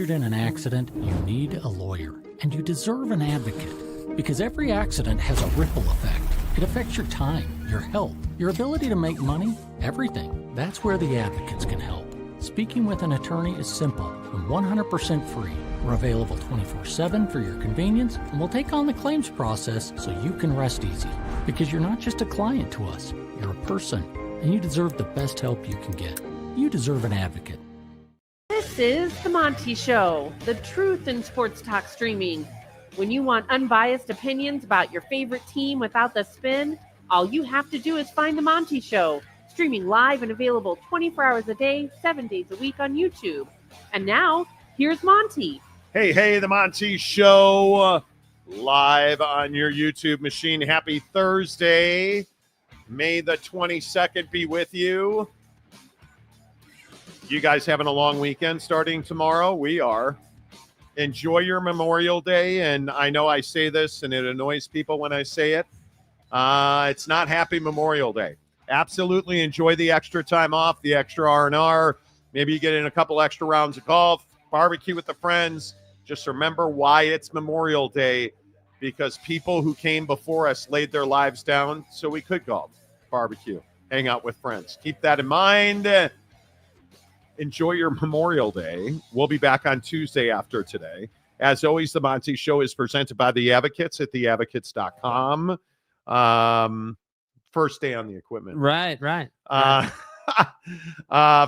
injured in an accident, you need a lawyer, and you deserve an advocate. Because every accident has a ripple effect. It affects your time, your health, your ability to make money, everything. That's where the advocates can help. Speaking with an attorney is simple and 100% free. We're available 24/7 for your convenience, and we'll take on the claims process so you can rest easy. Because you're not just a client to us, you're a person, and you deserve the best help you can get. You deserve an advocate. This is The Monty Show, the truth in sports talk streaming. When you want unbiased opinions about your favorite team without the spin, all you have to do is find The Monty Show, streaming live and available 24 hours a day, 7 days a week on YouTube. And now, here's Monty. Hey, The Monty Show, live on your YouTube machine. Happy Thursday. May the 22nd be with you. You guys having a long weekend starting tomorrow? We are. Enjoy your Memorial Day, and I know I say this, and it annoys people when I say it. It's not Happy Memorial Day. Absolutely enjoy the extra time off, the extra R&R. Maybe you get in a couple extra rounds of golf, barbecue with the friends. Just remember why it's Memorial Day, because people who came before us laid their lives down so we could golf, barbecue, hang out with friends. Keep that in mind. Enjoy your Memorial Day. We'll be back on Tuesday after today. As always, The Monty Show is presented by The Advocates at theadvocates.com. First day on the equipment. Right.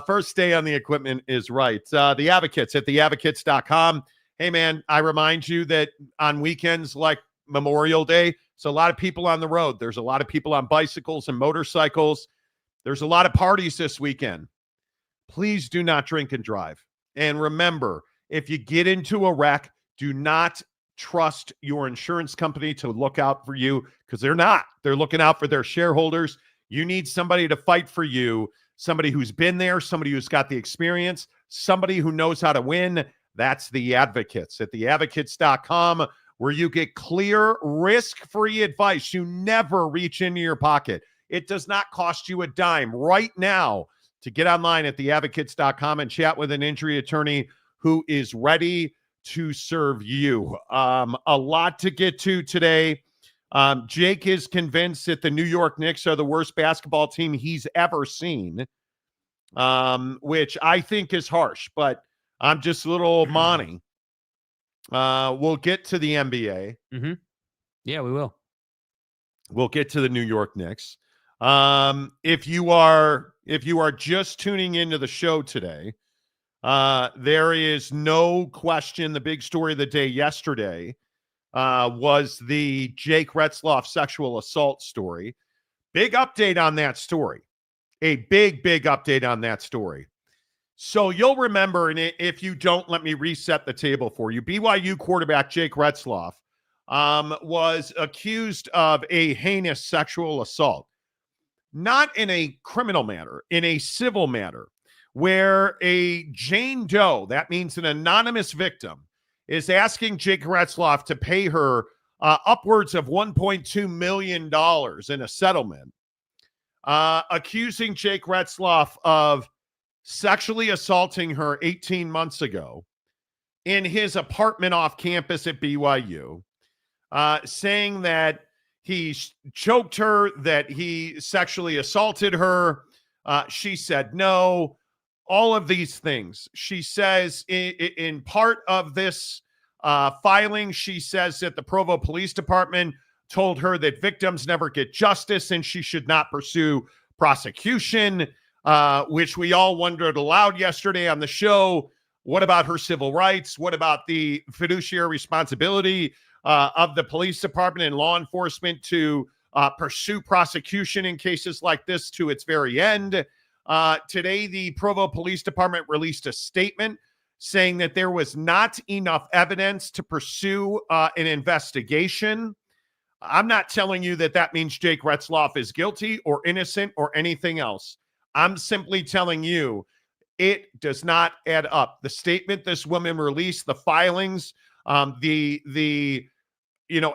First day on the equipment is right. The Advocates at theadvocates.com. Hey, man, I remind you that on weekends like Memorial Day, so a lot of people on the road. There's a lot of people on bicycles and motorcycles. There's a lot of parties this weekend. Please do not drink and drive. And remember, if you get into a wreck, do not trust your insurance company to look out for you, because they're not. They're looking out for their shareholders. You need somebody to fight for you, somebody who's been there, somebody who's got the experience, somebody who knows how to win. That's The Advocates at theadvocates.com, where you get clear, risk-free advice. You never reach into your pocket. It does not cost you a dime right now to get online at theadvocates.com and chat with an injury attorney who is ready to serve you. A lot to get to today. Jake is convinced that the New York Knicks are the worst basketball team he's ever seen, which I think is harsh, but I'm just a little Monty. We'll get to the NBA. Mm-hmm. Yeah, we will. We'll get to the New York Knicks. If you are just tuning into the show today, there is no question the big story of the day yesterday was the Jake Retzlaff sexual assault story. Big update on that story. A big update on that story. So you'll remember, and if you don't, let me reset the table for you. BYU quarterback Jake Retzlaff was accused of a heinous sexual assault. Not in a criminal matter, in a civil matter, where a Jane Doe, that means an anonymous victim, is asking Jake Retzlaff to pay her upwards of $1.2 million in a settlement, accusing Jake Retzlaff of sexually assaulting her 18 months ago in his apartment off campus at BYU, saying that he choked her, that he sexually assaulted her. She said no. All of these things. She says in part of this filing, she says that the Provo Police Department told her that victims never get justice and she should not pursue prosecution, which we all wondered aloud yesterday on the show. What about her civil rights? What about the fiduciary responsibility of the police department and law enforcement to pursue prosecution in cases like this to its very end? Today, the Provo Police Department released a statement saying that there was not enough evidence to pursue an investigation. I'm not telling you that that means Jake Retzlaff is guilty or innocent or anything else. I'm simply telling you it does not add up. The statement this woman released, the filings, the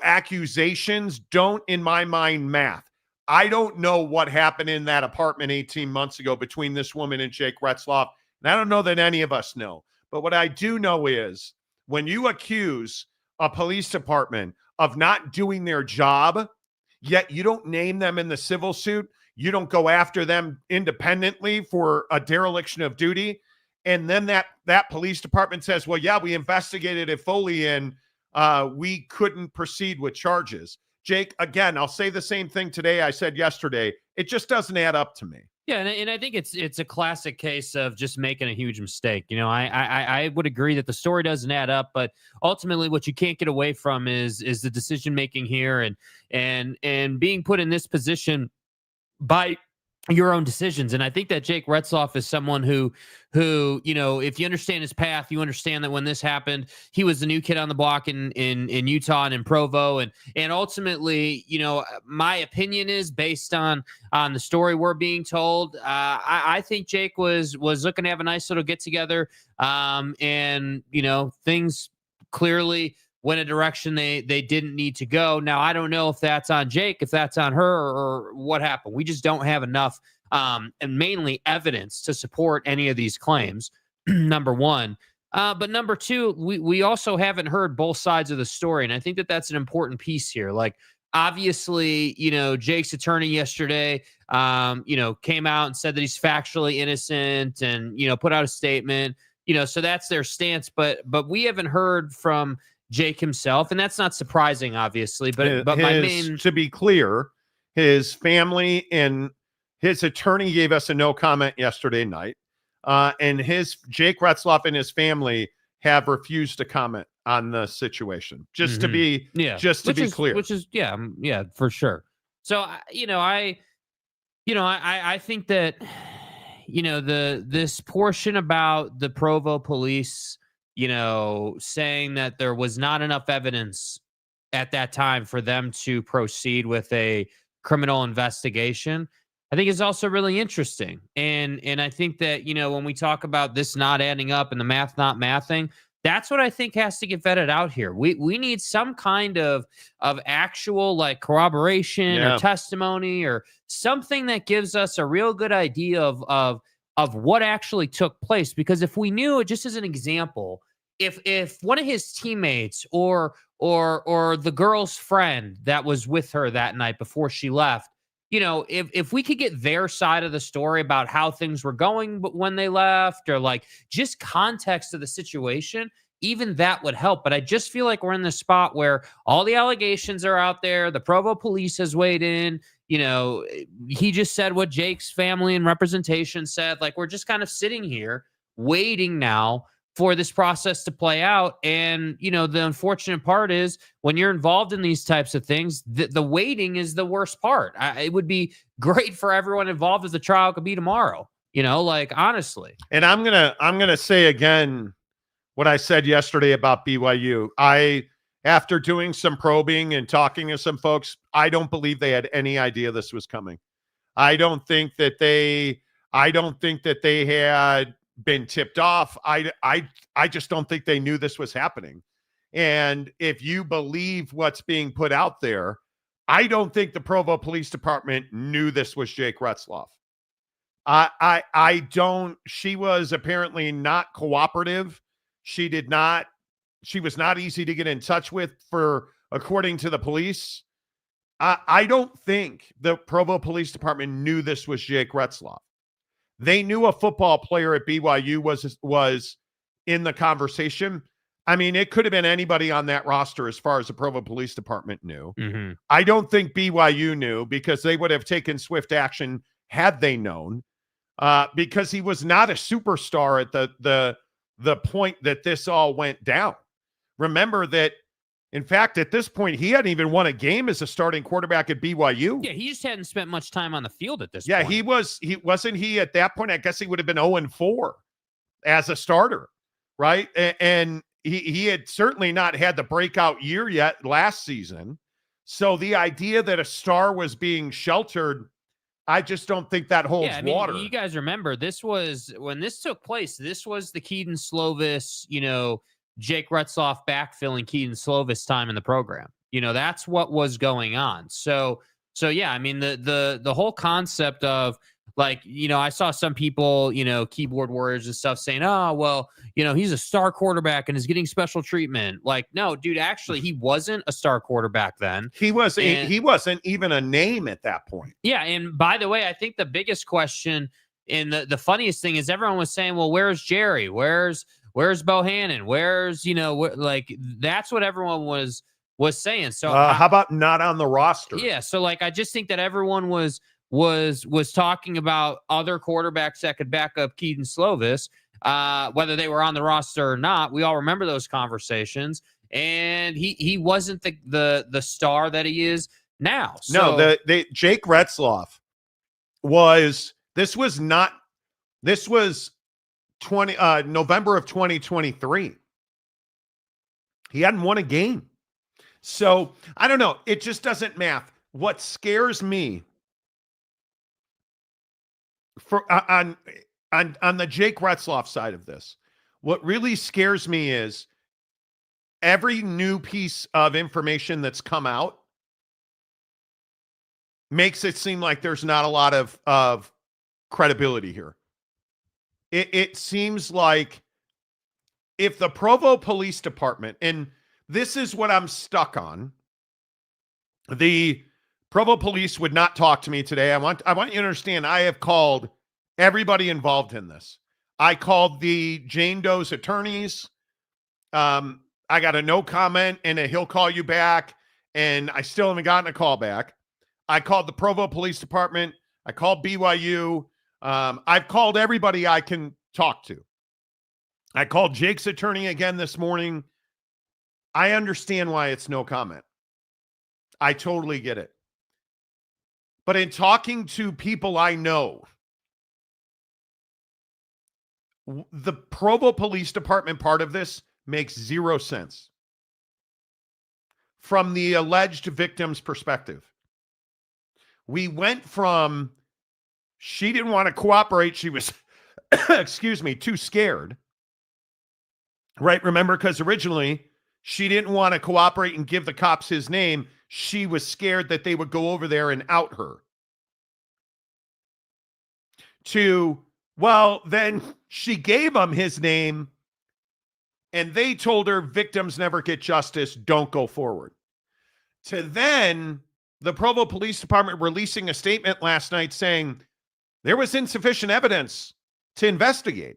accusations don't, in my mind, math. I don't know what happened in that apartment 18 months ago between this woman and Jake Retzlaff, and I don't know that any of us know. But what I do know is when you accuse a police department of not doing their job, yet you don't name them in the civil suit, you don't go after them independently for a dereliction of duty, and then that police department says, well, yeah, we investigated it fully and we couldn't proceed with charges. Jake, again, I'll say the same thing today I said yesterday. It just doesn't add up to me. Yeah, and I think it's a classic case of just making a huge mistake. You know, I would agree that the story doesn't add up, but ultimately what you can't get away from is the decision making here and being put in this position by your own decisions. And I think that Jake Retzlaff is someone who, you know, if you understand his path, you understand that when this happened, he was the new kid on the block in Utah and in Provo. And ultimately, you know, my opinion is based on the story we're being told. I think Jake was looking to have a nice little get together. And, you know, things clearly went a direction they didn't need to go. Now, I don't know if that's on Jake, if that's on her, or what happened. We just don't have enough and mainly evidence to support any of these claims, number one. But number two, we also haven't heard both sides of the story. And I think that that's an important piece here. Like, obviously, you know, Jake's attorney yesterday, you know, came out and said that he's factually innocent and, you know, put out a statement, you know, so that's their stance. But we haven't heard from Jake himself, and that's not surprising, obviously. But to be clear, his family and his attorney gave us a no comment yesterday night, and Jake Retzlaff and his family have refused to comment on the situation. Just to be clear, which is for sure. So I think that this portion about the Provo Police, you know, saying that there was not enough evidence at that time for them to proceed with a criminal investigation, I think is also really interesting. And I think that, you know, when we talk about this not adding up and the math not mathing, that's what I think has to get vetted out here. We need some kind of actual like corroboration or testimony or something that gives us a real good idea of what actually took place. Because if we knew, just as an example, if one of his teammates or the girl's friend that was with her that night before she left, you know, if we could get their side of the story about how things were going but when they left, or like just context of the situation, even that would help. But I just feel like we're in this spot where all the allegations are out there. The Provo Police has weighed in. You know, he just said what Jake's family and representation said. Like, we're just kind of sitting here waiting now for this process to play out. And, you know, the unfortunate part is when you're involved in these types of things, the waiting is the worst part. It would be great for everyone involved if the trial could be tomorrow, you know, like, honestly. And I'm going to say again what I said yesterday about BYU. After doing some probing and talking to some folks, I don't believe they had any idea this was coming. I don't think that they had been tipped off. I just don't think they knew this was happening. And if you believe what's being put out there, I don't think the Provo Police Department knew this was Jake Retzlaff. I don't. She was apparently not cooperative. She was not easy to get in touch with, according to the police. I don't think the Provo Police Department knew this was Jake Retzlaff. They knew a football player at BYU was in the conversation. I mean, it could have been anybody on that roster as far as the Provo Police Department knew. Mm-hmm. I don't think BYU knew, because they would have taken swift action had they known, because he was not a superstar at the point that this all went down. Remember that, in fact, at this point, he hadn't even won a game as a starting quarterback at BYU. Yeah, he just hadn't spent much time on the field at this point. Yeah, he wasn't at that point. I guess he would have been 0-4 as a starter, right? And he had certainly not had the breakout year yet last season. So the idea that a star was being sheltered, I just don't think that holds water. You guys remember, when this took place, this was the Keaton Slovis, you know, Jake Retzlaff backfilling Keaton Slovis time in the program. You know, that's what was going on. So yeah, I mean, the whole concept of Like, I saw some people, keyboard warriors and stuff saying, oh, well, he's a star quarterback and is getting special treatment. Like, no, dude, actually, he wasn't a star quarterback then. He wasn't even a name at that point. Yeah. And by the way, I think the biggest question and the funniest thing is everyone was saying, well, where's Jerry? Where's Bohannon? Where's, like, that's what everyone was saying. So how about not on the roster? Yeah. So like, I just think that everyone was talking about other quarterbacks that could back up Keaton Slovis, whether they were on the roster or not. We all remember those conversations, and he wasn't the star that he is now. So, no, Jake Retzlaff was November of 2023. He hadn't won a game. So I don't know. It just doesn't math. What scares me on the Jake Retzlaff side of this, what really scares me is every new piece of information that's come out makes it seem like there's not a lot of credibility here. It seems like if the Provo Police Department, and this is what I'm stuck on, the Provo Police would not talk to me today. I want you to understand, I have called everybody involved in this. I called the Jane Doe's attorneys. I got a no comment and a he'll call you back, and I still haven't gotten a call back. I called the Provo Police Department. I called BYU. I've called everybody I can talk to. I called Jake's attorney again this morning. I understand why it's no comment. I totally get it. But in talking to people I know, the Provo Police Department part of this makes zero sense from the alleged victim's perspective. We went from she didn't want to cooperate. She was, too scared. Right? Remember, because originally she didn't want to cooperate and give the cops his name. She was scared that they would go over there and out her. Then she gave him his name and they told her victims never get justice, don't go forward. To then the Provo Police Department releasing a statement last night saying there was insufficient evidence to investigate.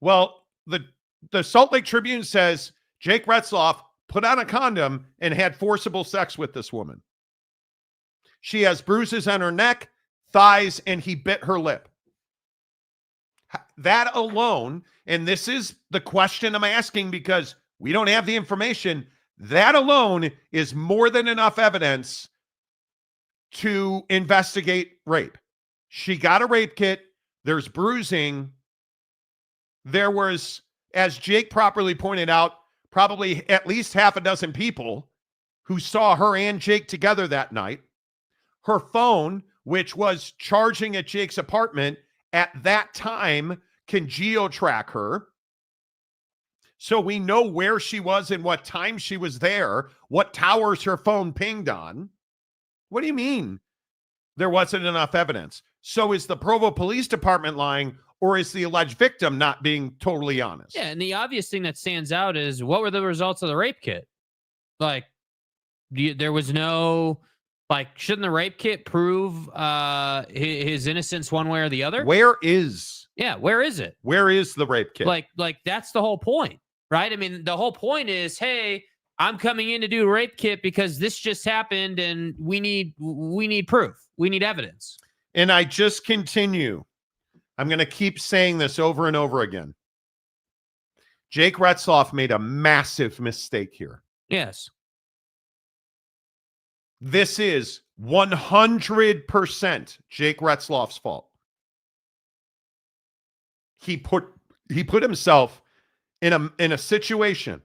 Well, the Salt Lake Tribune says Jake Retzlaff put on a condom and had forcible sex with this woman. She has bruises on her neck, thighs, and he bit her lip. That alone, and this is the question I'm asking because we don't have the information, that alone is more than enough evidence to investigate rape. She got a rape kit. There's bruising. There was, as Jake properly pointed out, probably at least half a dozen people who saw her and Jake together that night. Her phone, which was charging at Jake's apartment at that time, can geo-track her. So we know where she was and what time she was there, what towers her phone pinged on. What do you mean there wasn't enough evidence? So is the Provo Police Department lying, or is the alleged victim not being totally honest? Yeah, and the obvious thing that stands out is what were the results of the rape kit? Like, there was no, like, shouldn't the rape kit prove his innocence one way or the other? Where is it? Where is the rape kit? Like that's the whole point, right? I mean, the whole point is, hey, I'm coming in to do a rape kit because this just happened and we need proof. We need evidence. And I just continue. I'm going to keep saying this over and over again. Jake Retzlaff made a massive mistake here. Yes. This is 100% Jake Retzlaff's fault. He put himself in a situation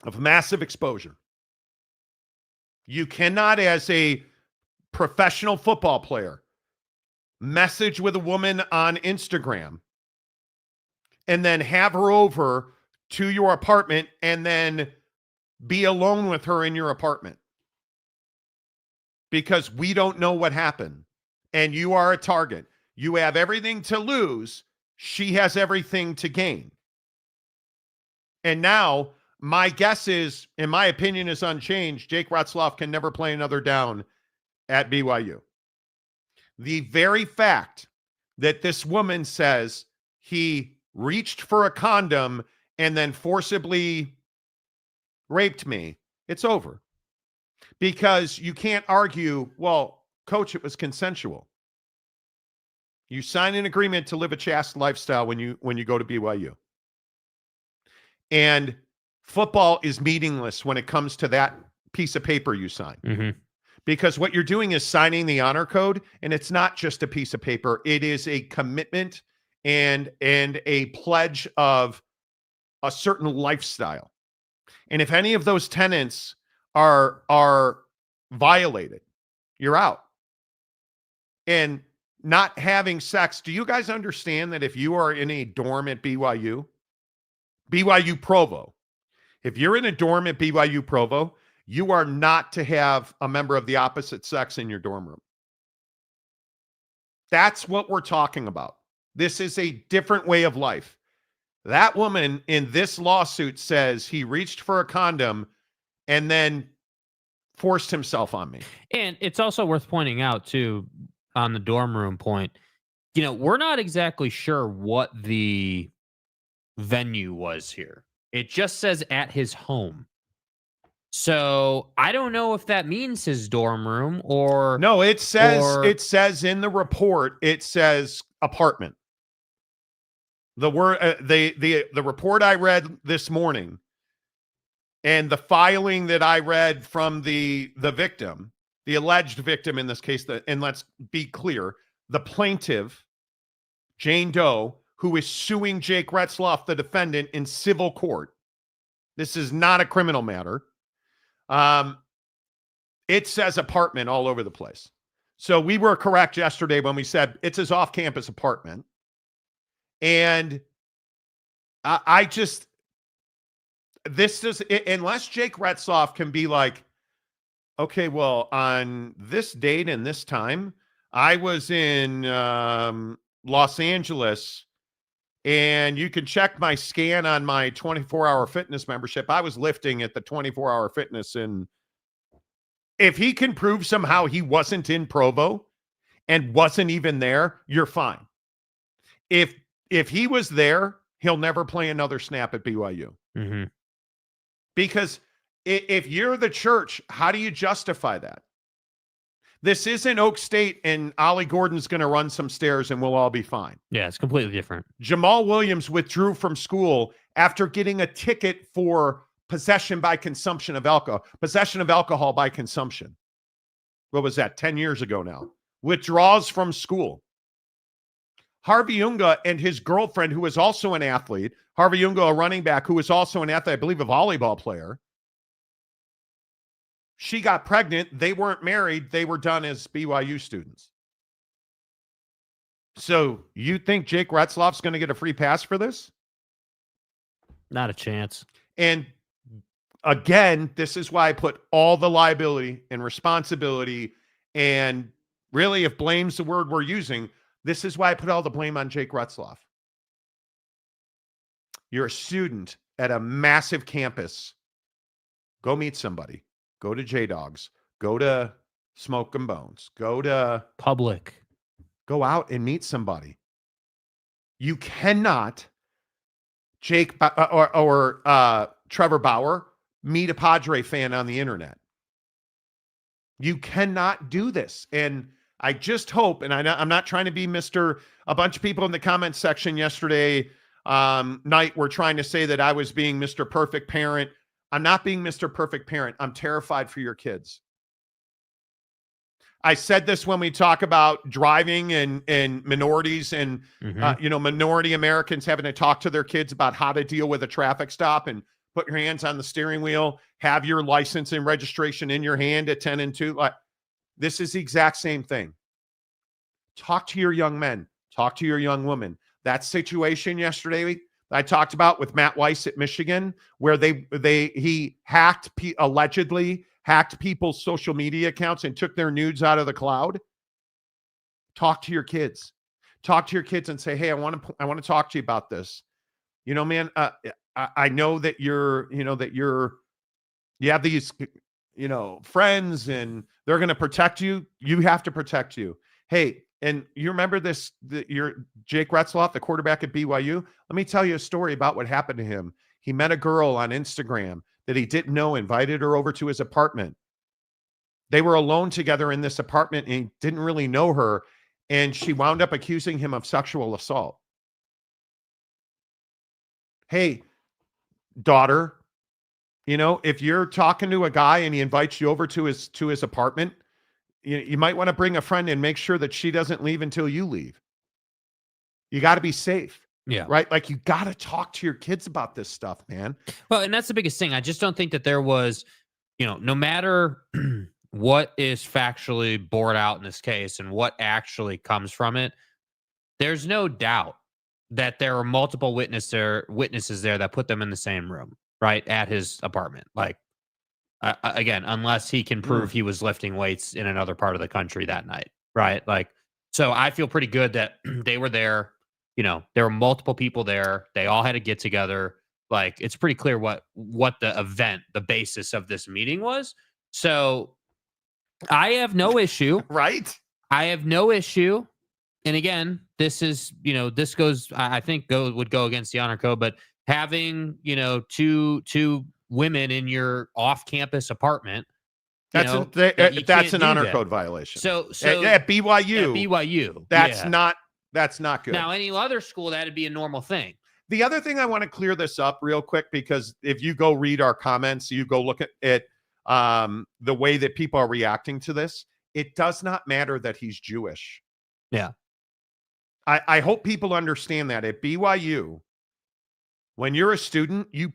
of massive exposure. You cannot, as a professional football player, message with a woman on Instagram and then have her over to your apartment and then be alone with her in your apartment. Because we don't know what happened. and you are a target. You have everything to lose. She has everything to gain. And now my guess is, and my opinion is unchanged, Jake Retzlaff can never play another down at BYU. The very fact that this woman says he reached for a condom and then forcibly raped me, it's over. Because you can't argue, well, coach, it was consensual. You sign an agreement to live a chaste lifestyle when you go to BYU. And football is meaningless when it comes to that piece of paper you sign. Mm-hmm. Because what you're doing is signing the honor code, and it's not just a piece of paper. It is a commitment and a pledge of a certain lifestyle. And if any of those tenets are violated, you're out. And not having sex, do you guys understand that if you are in a dorm at BYU Provo, if you're in a dorm at BYU Provo, you are not to have a member of the opposite sex in your dorm room. That's what we're talking about. This is a different way of life. That woman in this lawsuit says he reached for a condom and then forced himself on me. And it's also worth pointing out, too, on the dorm room point, we're not exactly sure what the venue was here. It just says at his home. So I don't know if that means his dorm room or no. It says in the report, it says apartment. The word the report I read this morning and the filing that I read from the victim, the alleged victim in this case, and let's be clear, the plaintiff, Jane Doe, who is suing Jake Retzlaff, the defendant, in civil court. This is not a criminal matter. It says apartment all over the place. So we were correct yesterday when we said it's his off-campus apartment. And I just, this does, unless Jake Retzlaff can be like, okay, well, on this date and this time, I was in Los Angeles, and you can check my scan on my 24-hour fitness membership. I was lifting at the 24-hour fitness. And if he can prove somehow he wasn't in Provo and wasn't even there, you're fine. If he was there, he'll never play another snap at BYU. Mm-hmm. Because if you're the church, how do you justify that? This isn't Oak State and Ollie Gordon's going to run some stairs and we'll all be fine. Yeah, it's completely different. Jamal Williams withdrew from school after getting a ticket for possession by consumption of alcohol. Possession of alcohol by consumption. What was that? 10 years ago now. Withdraws from school. Harvey Unga and his girlfriend, who is also an athlete, Harvey Unga, a running back, who is also an athlete, I believe a volleyball player. She got pregnant. They weren't married. They were done as BYU students. So you think Jake Retzlaff's going to get a free pass for this? Not a chance. And again, this is why I put all the liability and responsibility, and really, if blame's the word we're using, this is why I put all the blame on Jake Retzlaff. You're a student at a massive campus. Go meet somebody. Go to J-Dogs. Go to Smoke and Bones. Go to Public. Go out and meet somebody. You cannot, Jake or Trevor Bauer, meet a Padre fan on the internet. You cannot do this. And I just hope, and I'm not trying to be a bunch of people in the comments section yesterday night were trying to say that I was being Mr. Perfect Parent. I'm not being Mr. Perfect Parent. I'm terrified for your kids. I said this when we talk about driving and minorities and, minority Americans having to talk to their kids about how to deal with a traffic stop and put your hands on the steering wheel, have your license and registration in your hand at 10 and 2. This is the exact same thing. Talk to your young men. Talk to your young women. That situation yesterday I talked about with Matt Weiss at Michigan, where he allegedly hacked people's social media accounts and took their nudes out of the cloud. Talk to your kids. Talk to your kids and say, hey, I want to talk to you about this. Man, I know that you have these, friends and they're going to protect you. You have to protect you. Hey, and you remember you're Jake Retzlaff, the quarterback at BYU. Let me tell you a story about what happened to him. He met a girl on Instagram that he didn't know, invited her over to his apartment. They were alone together in this apartment and he didn't really know her. And she wound up accusing him of sexual assault. Hey, daughter, if you're talking to a guy and he invites you over to his apartment, you might want to bring a friend and make sure that she doesn't leave until you leave. You got to be safe. Yeah. Right? Like, you got to talk to your kids about this stuff, man. Well, and that's the biggest thing. I just don't think that there was, no matter what is factually borne out in this case and what actually comes from it, there's no doubt that there are multiple witnesses there that put them in the same room, right, at his apartment. Like, again, unless he can prove he was lifting weights in another part of the country that night, right? Like, so I feel pretty good that they were there. There were multiple people there. They all had to get together. Like, it's pretty clear what the event, the basis of this meeting was. So I have no issue. Right? I have no issue. And again, this is, this goes, I think would go against the honor code, but having, two women in your off-campus apartment, that's an honor code violation. So at BYU, that's not good. Now, any other school, that'd be a normal thing. The other thing I want to clear this up real quick, because if you go read our comments, you go look at the way that people are reacting to this, it does not matter that he's Jewish. Yeah. I hope people understand that at BYU, when you're a student, you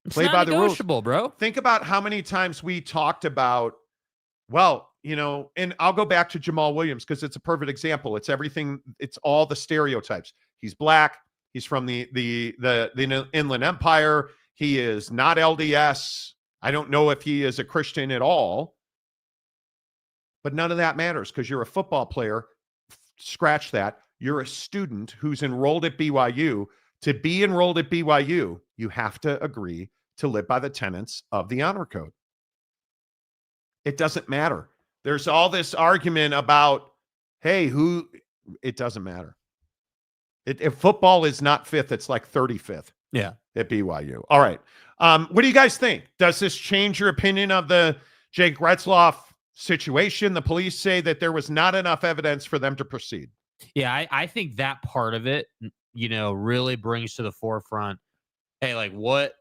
play by the rules, bro. Think about how many times we talked about, and I'll go back to Jamal Williams because it's a perfect example. It's everything. It's all the stereotypes. He's black. He's from the Inland Empire. He is not LDS. I don't know if he is a Christian at all, but none of that matters because you're a football player. Scratch that. You're a student who's enrolled at BYU. To be enrolled at BYU, you have to agree to live by the tenets of the honor code. It doesn't matter. There's all this argument about, hey, it doesn't matter. If football is not fifth, it's like 35th. Yeah. At BYU. All right. What do you guys think? Does this change your opinion of the Jake Retzlaff situation? The police say that there was not enough evidence for them to proceed. Yeah, I think that part of it, really brings to the forefront, hey, like what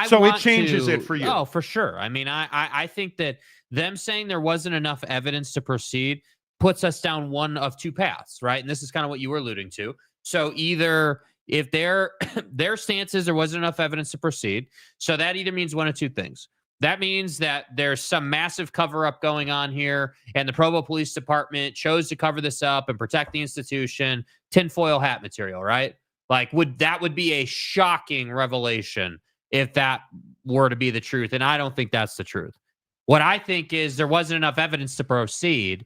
So it changes it for you. Oh, for sure. I mean, I think that them saying there wasn't enough evidence to proceed puts us down one of two paths, right? And this is kind of what you were alluding to. So either if their stance is there wasn't enough evidence to proceed, so that either means one of two things. That means that there's some massive cover-up going on here, and the Provo Police Department chose to cover this up and protect the institution, tinfoil hat material, right? Like, that would be a shocking revelation if that were to be the truth, and I don't think that's the truth. What I think is there wasn't enough evidence to proceed,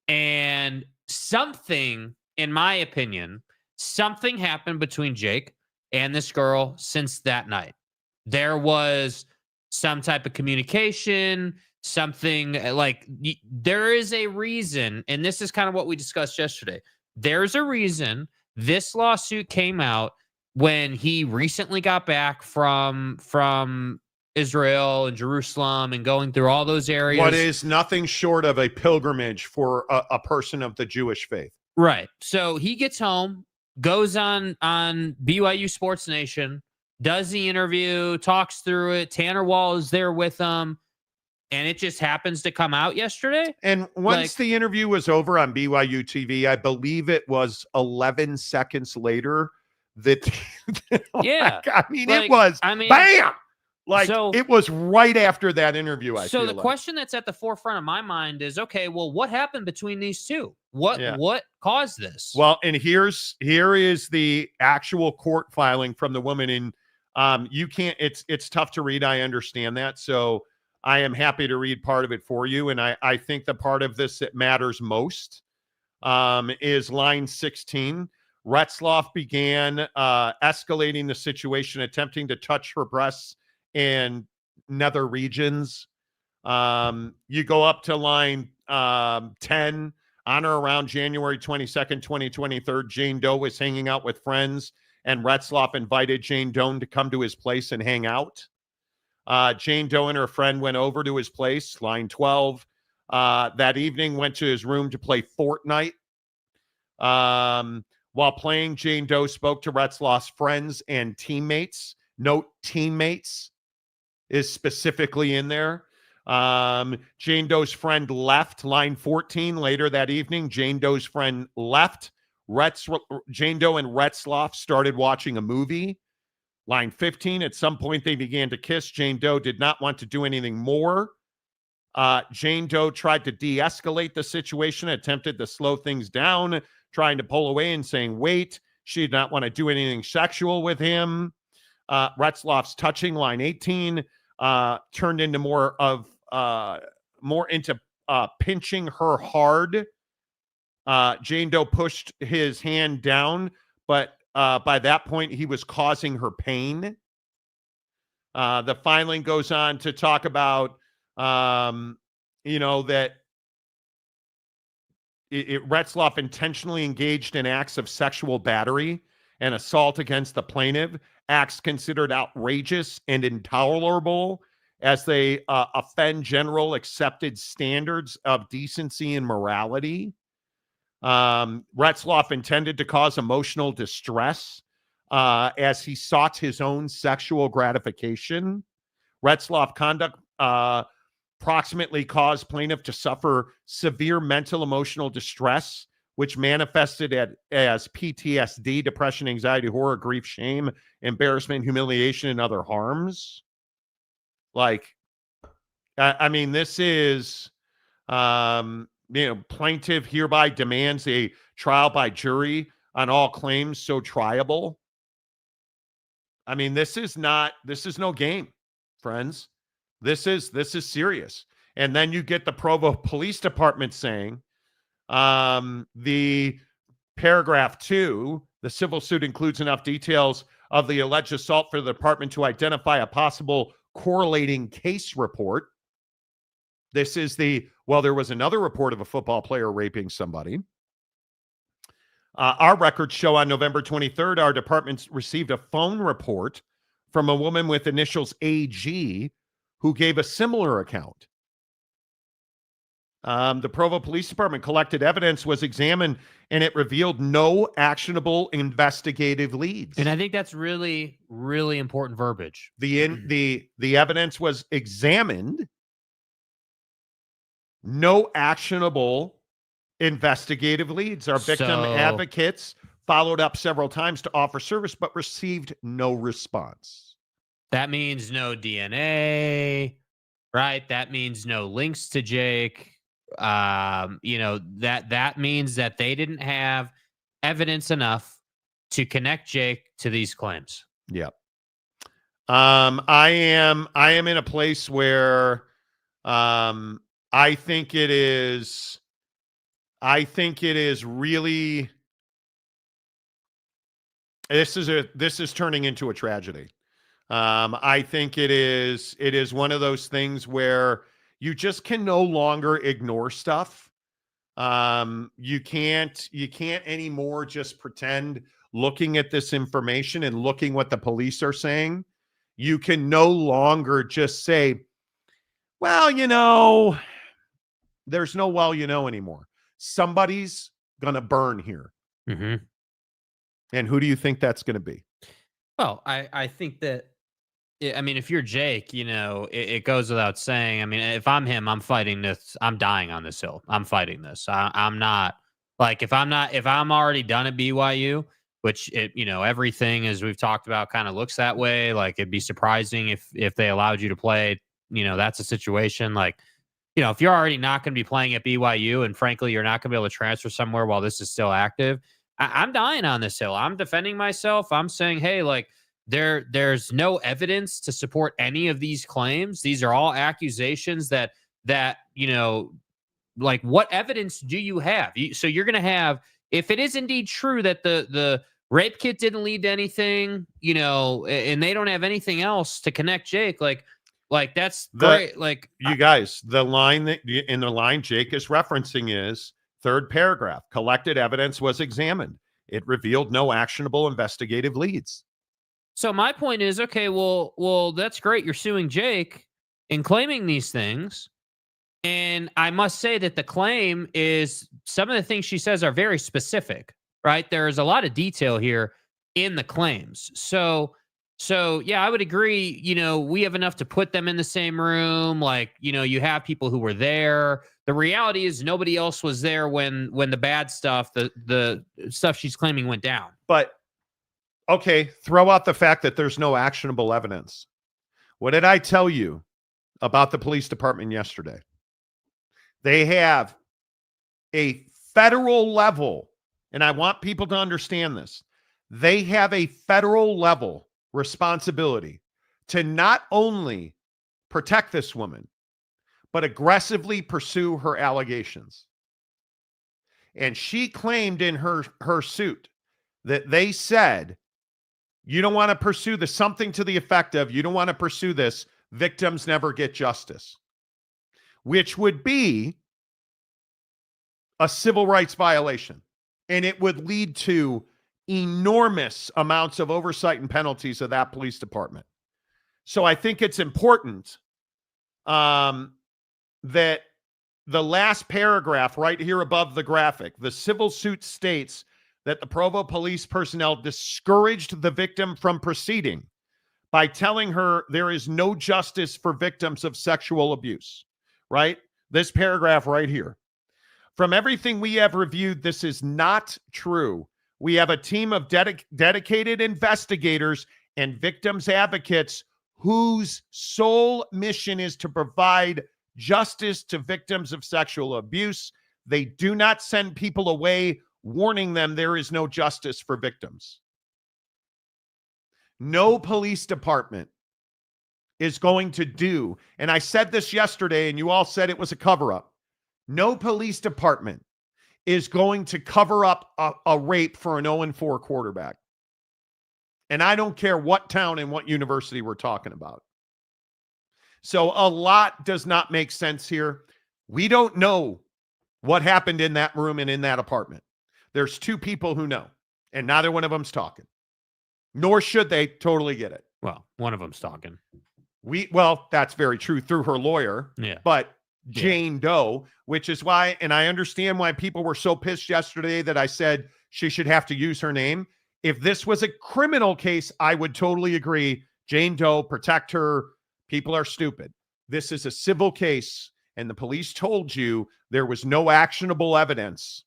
and something, in my opinion, something happened between Jake and this girl since that night. There was some type of communication, something like there is a reason, and this is kind of what we discussed yesterday. There's a reason this lawsuit came out when he recently got back from Israel and Jerusalem and going through all those areas. What is nothing short of a pilgrimage for a person of the Jewish faith. Right. So he gets home, goes on BYU Sports Nation, does the interview, talks through it. Tanner Wall is there with him, and it just happens to come out yesterday. And once the interview was over on BYU TV, I believe it was 11 seconds later that, yeah, I mean, it was, bam! It was right after that interview, So the question that's at the forefront of my mind is, okay, well, what happened between these two? What caused this? Well, and here is the actual court filing from the woman in, you can't, it's tough to read. I understand that. So I am happy to read part of it for you. And I think the part of this that matters most is line 16. Retzlaff began escalating the situation, attempting to touch her breasts and nether regions. You go up to line 10. On or around January 22nd, 2023, Jane Doe was hanging out with friends, and Retzlaff invited Jane Doe to come to his place and hang out. Jane Doe and her friend went over to his place, line 12. That evening, went to his room to play Fortnite. While playing, Jane Doe spoke to Retzlaff's friends and teammates. Note teammates is specifically in there. Jane Doe's friend left, line 14. Later that evening, Jane Doe's friend left. Jane Doe and Retzlaff started watching a movie. Line 15, at some point they began to kiss. Jane Doe did not want to do anything more. Jane Doe tried to de-escalate the situation, attempted to slow things down, trying to pull away and saying, wait. She did not want to do anything sexual with him. Retzlaff's touching, line 18, turned into more into pinching her hard. Jane Doe pushed his hand down, but by that point, he was causing her pain. The filing goes on to talk about, that Retzlaff intentionally engaged in acts of sexual battery and assault against the plaintiff, acts considered outrageous and intolerable as they offend general accepted standards of decency and morality. Retzlaff intended to cause emotional distress as he sought his own sexual gratification. Retzlaff conduct proximately caused plaintiff to suffer severe mental emotional distress, which manifested as PTSD, depression, anxiety, horror, grief, shame, embarrassment, humiliation, and other harms. This is, plaintiff hereby demands a trial by jury on all claims so triable. This is no game, friends. This is serious. And then you get the Provo Police Department saying, the paragraph 2, the civil suit includes enough details of the alleged assault for the department to identify a possible correlating case report. This is there was another report of a football player raping somebody. Our records show on November 23rd, our department received a phone report from a woman with initials AG who gave a similar account. The Provo Police Department collected evidence, was examined, and it revealed no actionable investigative leads. And I think that's really, really important verbiage. The evidence was examined. No actionable investigative leads. Our victim advocates followed up several times to offer service, but received no response. That means no DNA, right? That means no links to Jake. That means that they didn't have evidence enough to connect Jake to these claims. Yep. I am in a place where I think it is really, this is turning into a tragedy. I think it is one of those things where you just can no longer ignore stuff. You can't anymore just pretend looking at this information and looking what the police are saying. You can no longer just say, well, there's no anymore. Somebody's going to burn here. Mm-hmm. And who do you think that's going to be? Well, I think that, if you're Jake, it goes without saying. If I'm him, I'm fighting this. I'm dying on this hill. I'm fighting this. I'm not if I'm already done at BYU, which everything as we've talked about kind of looks that way. Like it'd be surprising if they allowed you to play, that's a situation if you're already not going to be playing at BYU and frankly, you're not going to be able to transfer somewhere while this is still active. I'm dying on this hill. I'm defending myself. I'm saying, hey, there's no evidence to support any of these claims. These are all accusations that like, what evidence do you have? So you're going to have, if it is indeed true that the rape kit didn't lead to anything, and they don't have anything else to connect Jake, like that's great. Like, you guys, the line Jake is referencing is third paragraph. Collected evidence was examined. It revealed no actionable investigative leads. So my point is, okay, well, that's great. You're suing Jake and claiming these things. And I must say that the claim is, some of the things she says are very specific, right? There's a lot of detail here in the claims. So yeah, I would agree. We have enough to put them in the same room. Like, you have people who were there. The reality is nobody else was there when the bad stuff, the stuff she's claiming, went down. But okay, throw out the fact that there's no actionable evidence. What did I tell you about the police department yesterday? They have a federal level, and I want people to understand this. They have a federal level responsibility to not only protect this woman, but aggressively pursue her allegations. And she claimed in her suit that they said, you don't want to pursue this, something to the effect of, you don't want to pursue this, victims never get justice, which would be a civil rights violation. And it would lead to enormous amounts of oversight and penalties of that police department. So I think it's important that the last paragraph right here above the graphic, the civil suit states that the Provo police personnel discouraged the victim from proceeding by telling her there is no justice for victims of sexual abuse, right? This paragraph right here. From everything we have reviewed, this is not true. We have a team of dedicated investigators and victims advocates whose sole mission is to provide justice to victims of sexual abuse. They do not send people away warning them there is no justice for victims. No police department is going to do, and I said this yesterday and you all said it was a cover-up. No police department is going to cover up a rape for an 0-4 quarterback. And I don't care what town and what university we're talking about. So a lot does not make sense here. We don't know what happened in that room and in that apartment. There's two people who know, and neither one of them's talking. Nor should they totally get it. Well, one of them's talking. Well, that's very true through her lawyer. Yeah. But Jane Doe, which is why, and I understand why people were so pissed yesterday that I said she should have to use her name. If this was a criminal case, I would totally agree. Jane Doe, protect her. People are stupid. This is a civil case, and the police told you there was no actionable evidence.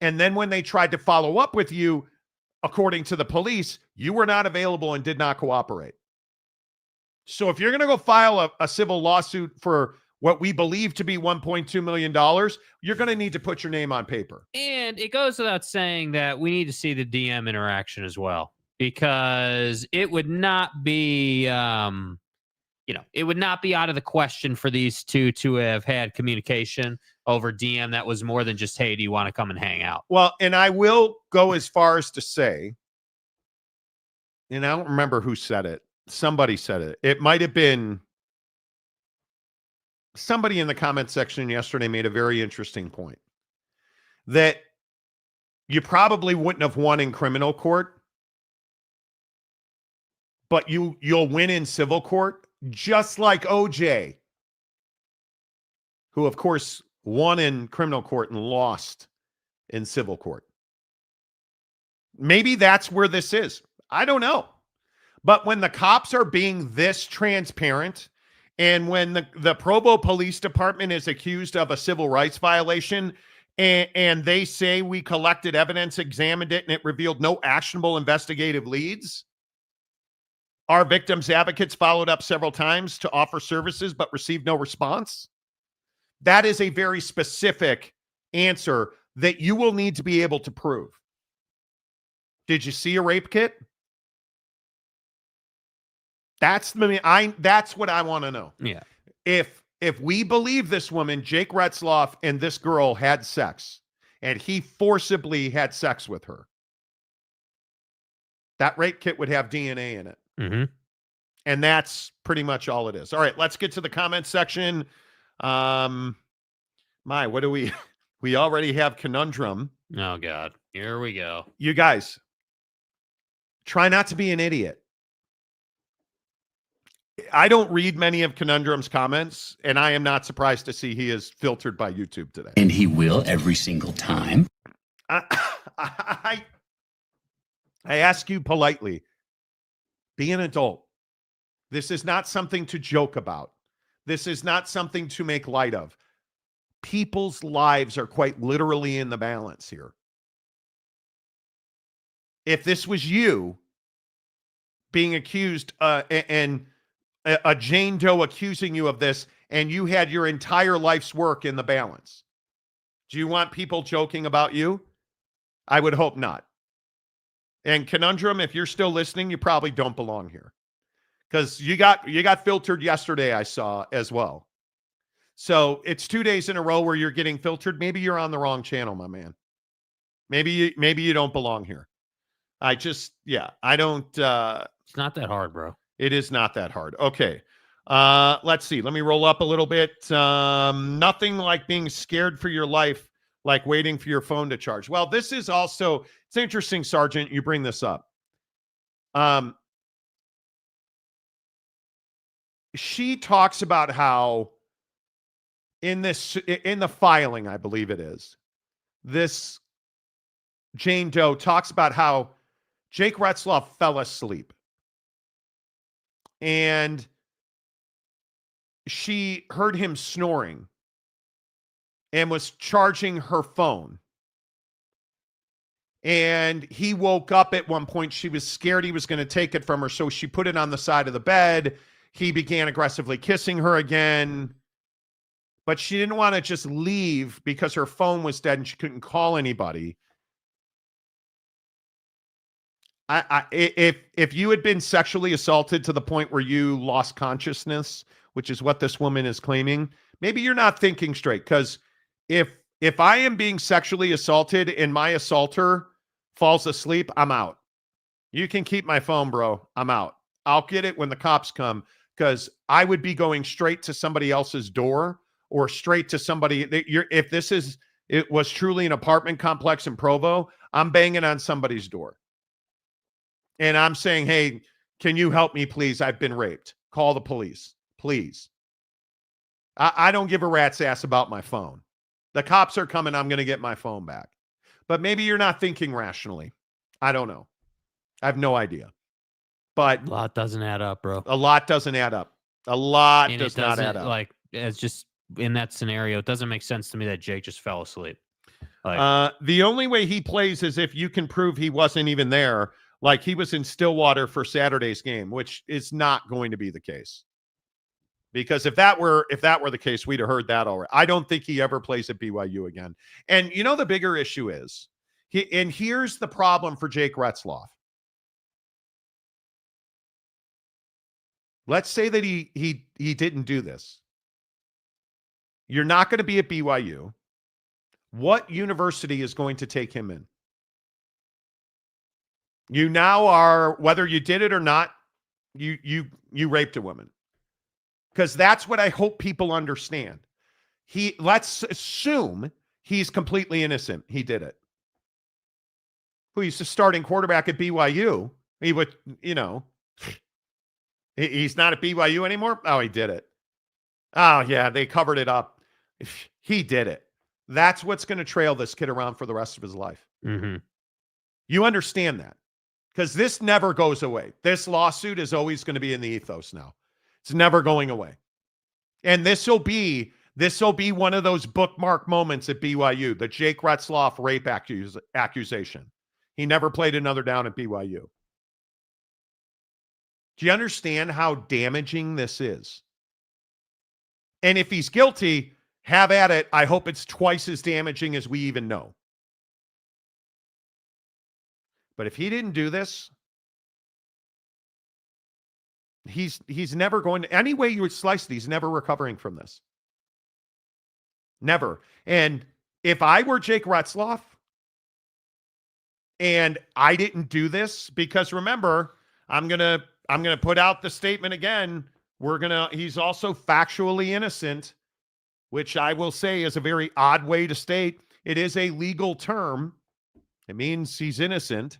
And then when they tried to follow up with you, according to the police, you were not available and did not cooperate. So if you're going to go file a civil lawsuit for what we believe to be $1.2 million, you're going to need to put your name on paper. And it goes without saying that we need to see the DM interaction as well, because it would not be, it would not be out of the question for these two to have had communication over DM that was more than just, hey, do you want to come and hang out? Well, and I will go as far as to say, and I don't remember who said it. Somebody said it. It might have been somebody in the comment section yesterday made a very interesting point that you probably wouldn't have won in criminal court, but you'll win in civil court, just like OJ, who of course won in criminal court and lost in civil court. Maybe that's where this is. I don't know. But when the cops are being this transparent, and when the Provo Police Department is accused of a civil rights violation, and they say we collected evidence, examined it, and it revealed no actionable investigative leads, our victims' advocates followed up several times to offer services but received no response. That is a very specific answer that you will need to be able to prove. Did you see a rape kit? That's what I want to know. Yeah. If if we believe this woman, Jake Retzlaff, and this girl had sex, and he forcibly had sex with her, that rape kit would have DNA in it. Mm-hmm. And that's pretty much all it is. All right, let's get to the comment section. What do we already have conundrum. Oh, God. Here we go. You guys, try not to be an idiot. I don't read many of Conundrum's comments, and I am not surprised to see he is filtered by YouTube today. And he will every single time. I ask you politely, be an adult. This is not something to joke about. This is not something to make light of. People's lives are quite literally in the balance here. If this was you being accused and a Jane Doe accusing you of this, and you had your entire life's work in the balance, do you want people joking about you? I would hope not. And Conundrum, if you're still listening, you probably don't belong here, because you got filtered yesterday, I saw as well. So it's 2 days in a row where you're getting filtered. Maybe you're on the wrong channel, my man. Maybe you don't belong here. I don't. It's not that hard, bro. It is not that hard. Okay. Let's see. Let me roll up a little bit. Nothing like being scared for your life, like waiting for your phone to charge. Well, this is also, it's interesting, Sergeant, you bring this up. She talks about how in the filing, I believe it is, this Jane Doe talks about how Jake Retzlaff fell asleep. And she heard him snoring and was charging her phone. And he woke up at one point. She was scared he was going to take it from her, so she put it on the side of the bed. He began aggressively kissing her again. But she didn't want to just leave because her phone was dead and she couldn't call anybody. If you had been sexually assaulted to the point where you lost consciousness, which is what this woman is claiming, maybe you're not thinking straight. Because if I am being sexually assaulted and my assaulter falls asleep, I'm out. You can keep my phone, bro. I'm out. I'll get it when the cops come, because I would be going straight to somebody else's door or straight to somebody. If it was truly an apartment complex in Provo, I'm banging on somebody's door. And I'm saying, hey, can you help me, please? I've been raped. Call the police, please. I don't give a rat's ass about my phone. The cops are coming. I'm going to get my phone back. But maybe you're not thinking rationally. I don't know. I have no idea. But A lot doesn't add up, bro. a lot doesn't add up. A lot And does it not doesn't, add up. like, it's just in that scenario, it doesn't make sense to me that Jake just fell asleep. Like, The only way he plays is if you can prove he wasn't even there, like he was in Stillwater for Saturday's game, which is not going to be the case. Because if that were the case, we'd have heard that already. I don't think he ever plays at BYU again. And you know the bigger issue is, and here's the problem for Jake Retzlaff. Let's say that he didn't do this. You're not going to be at BYU. What university is going to take him in? You now are, whether you did it or not, you raped a woman. Because that's what I hope people understand. Let's assume he's completely innocent. He did it. Who he's the starting quarterback at BYU. He would, he's not at BYU anymore. Oh, he did it. Oh yeah, they covered it up. He did it. That's what's going to trail this kid around for the rest of his life. mm-hmm. You understand that? Because this never goes away. This lawsuit is always going to be in the ethos now. It's never going away. And this will be one of those bookmark moments at BYU, the Jake Retzlaff rape accusation. He never played another down at BYU. Do you understand how damaging this is? And if he's guilty, have at it. I hope it's twice as damaging as we even know. But if he didn't do this, He's never going to, any way you would slice it, he's never recovering from this. Never. And if I were Jake Retzlaff and I didn't do this, because remember, I'm gonna put out the statement again. He's also factually innocent, which I will say is a very odd way to state. It is a legal term. It means he's innocent.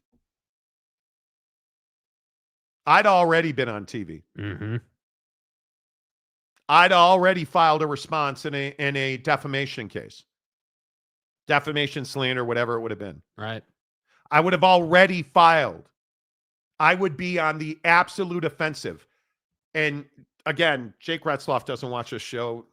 I'd already been on TV. Mm-hmm. I'd already filed a response in a defamation case. Defamation, slander, whatever it would have been. Right. I would have already filed. I would be on the absolute offensive. And again, Jake Retzlaff doesn't watch this show.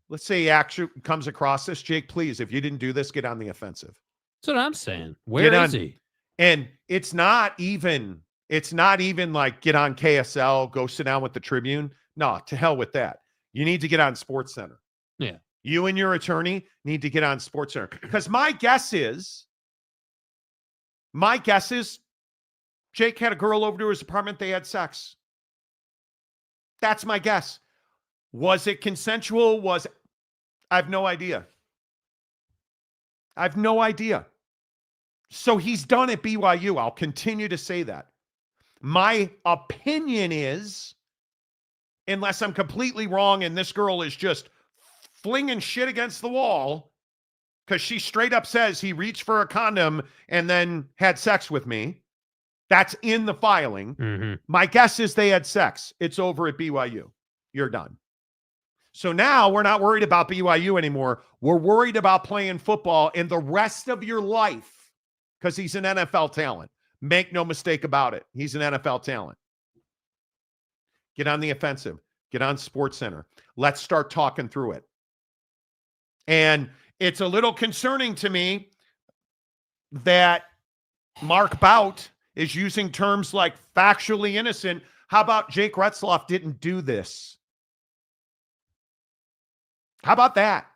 Let's say he actually comes across this. Jake, please, if you didn't do this, get on the offensive. That's what I'm saying. Where is he? And it's not even like get on KSL, go sit down with the Tribune. No, to hell with that. You need to get on SportsCenter. Yeah. You and your attorney need to get on SportsCenter. Because my guess is Jake had a girl over to his apartment. They had sex. That's my guess. Was it consensual? I have no idea. I have no idea. So he's done at BYU. I'll continue to say that. My opinion is, unless I'm completely wrong and this girl is just flinging shit against the wall because she straight up says he reached for a condom and then had sex with me. That's in the filing. Mm-hmm. My guess is they had sex. It's over at BYU. You're done. So now we're not worried about BYU anymore. We're worried about playing football in the rest of your life because he's an NFL talent. Make no mistake about it. He's an NFL talent. Get on the offensive. Get on SportsCenter. Let's start talking through it. And it's a little concerning to me that Mark Baute is using terms like factually innocent. How about Jake Retzlaff didn't do this? How about that?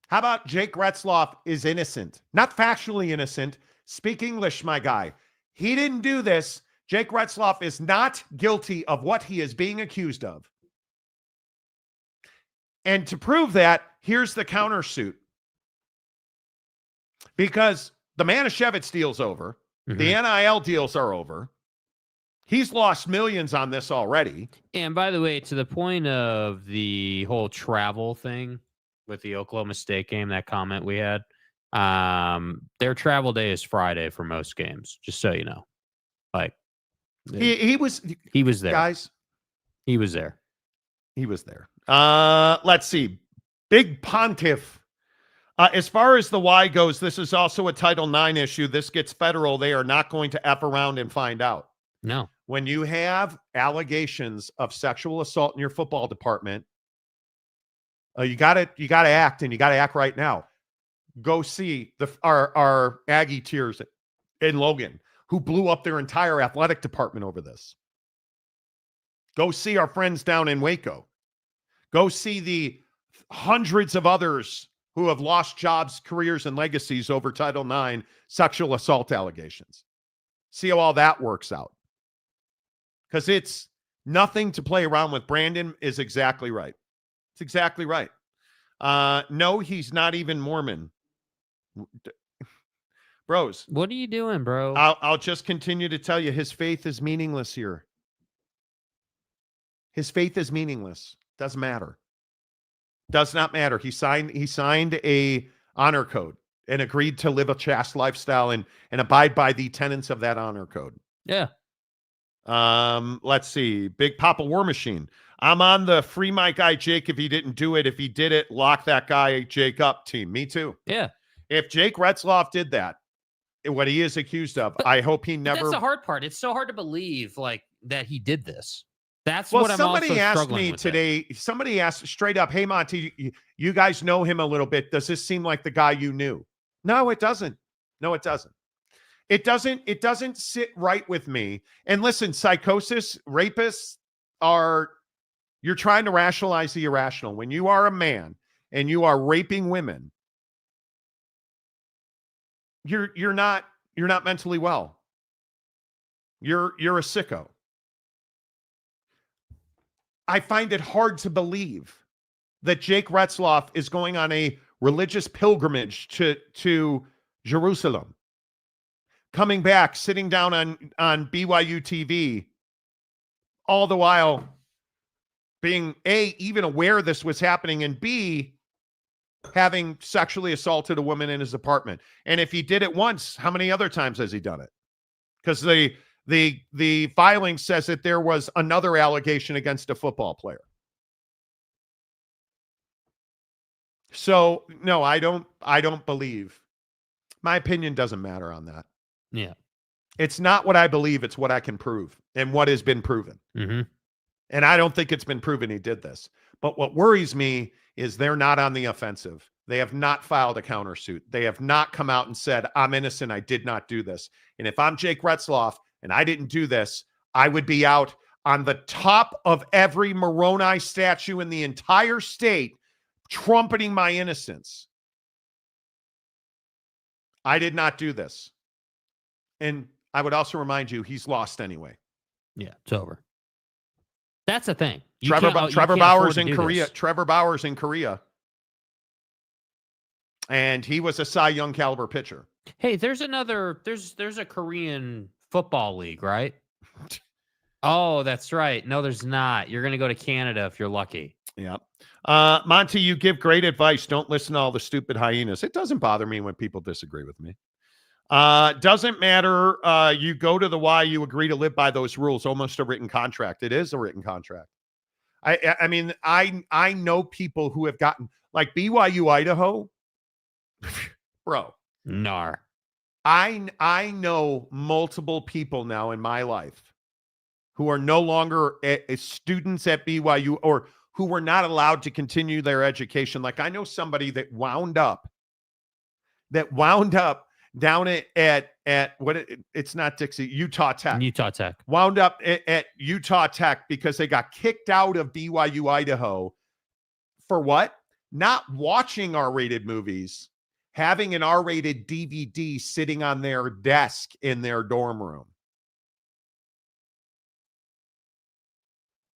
How about Jake Retzlaff is innocent? Not factually innocent. Speak English, my guy. He didn't do this. Jake Retzlaff is not guilty of what he is being accused of. And to prove that, here's the countersuit. Because the Manischewitz deal's over. Mm-hmm. The NIL deals are over. He's lost millions on this already. And by the way, to the point of the whole travel thing with the Oklahoma State game, that comment we had, their travel day is Friday for most games, just so you know. Like he was there. Guys. He was there. He was there. Let's see. Big Pontiff. As far as the why goes, this is also a Title IX issue. This gets federal. They are not going to F around and find out. No. When you have allegations of sexual assault in your football department, you got to act, and you got to act right now. Go see our Aggie Tears in Logan, who blew up their entire athletic department over this. Go see our friends down in Waco. Go see the hundreds of others who have lost jobs, careers, and legacies over Title IX sexual assault allegations. See how all that works out. Because it's nothing to play around with. Brandon is exactly right. It's exactly right. No, he's not even Mormon. Bros. What are you doing, bro? I'll just continue to tell you, his faith is meaningless here. His faith is meaningless. Doesn't matter. Does not matter. He signed a honor code and agreed to live a chaste lifestyle and abide by the tenets of that honor code. Yeah. Let's see. Big Papa War Machine. I'm on the free my guy Jake if he didn't do it. If he did it, lock that guy Jake up team. Me too. Yeah. If Jake Retzlaff did that, what he is accused of, I hope he never. That's the hard part. It's so hard to believe that he did this. That's well, what I'm somebody also asked struggling me with today. Somebody asked straight up, "Hey Monty, you guys know him a little bit. Does this seem like the guy you knew?" No, it doesn't. No, it doesn't. It doesn't sit right with me. And listen, psychosis, rapists you're trying to rationalize the irrational. When you are a man and you are raping women, you're not mentally well. You're a sicko. I find it hard to believe that Jake Retzlaff is going on a religious pilgrimage to Jerusalem, coming back, sitting down on BYU TV, all the while being A, even aware this was happening, and B, having sexually assaulted a woman in his apartment. And if he did it once, how many other times has he done it? Because the filing says that there was another allegation against a football player. So no, I don't believe. My opinion doesn't matter on that. Yeah. It's not what I believe, it's what I can prove and what has been proven. Mm-hmm. And I don't think it's been proven he did this. But what worries me is they're not on the offensive. They have not filed a countersuit. They have not come out and said, I'm innocent, I did not do this. And if I'm Jake Retzlaff and I didn't do this, I would be out on the top of every Moroni statue in the entire state trumpeting my innocence. I did not do this. And I would also remind you, he's lost anyway. Yeah, it's over. That's the thing. Trevor Bauer's in Korea. Trevor Bauer's in Korea. And he was a Cy Young caliber pitcher. Hey, there's a Korean football league, right? Oh, that's right. No, there's not. You're going to go to Canada if you're lucky. Yeah. Monty, you give great advice. Don't listen to all the stupid hyenas. It doesn't bother me when people disagree with me. Doesn't matter. You go to the Y, you agree to live by those rules. Almost a written contract. It is a written contract. I mean, I know people who have gotten, like BYU Idaho. Bro. Nar. I know multiple people now in my life who are no longer students at BYU or who were not allowed to continue their education. Like I know somebody that wound up down at what it's not Dixie, Utah Tech. Wound up at Utah Tech because they got kicked out of BYU Idaho for what? Not watching R-rated movies, having an R-rated DVD sitting on their desk in their dorm room.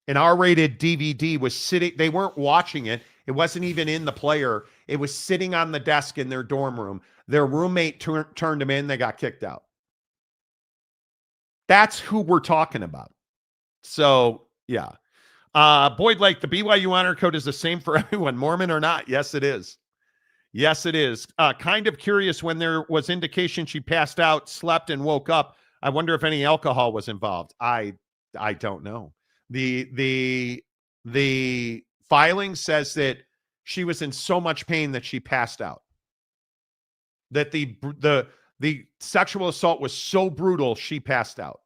An R-rated DVD was sitting, they weren't watching it. It wasn't even in the player. It was sitting on the desk in their dorm room. Their roommate turned them in. They got kicked out. That's who we're talking about. So, yeah. Boyd Lake, the BYU honor code is the same for everyone, Mormon or not. Yes, it is. Yes, it is. Kind of curious when there was indication she passed out, slept, and woke up. I wonder if any alcohol was involved. I don't know. The filing says that she was in so much pain that she passed out. That the sexual assault was so brutal, she passed out.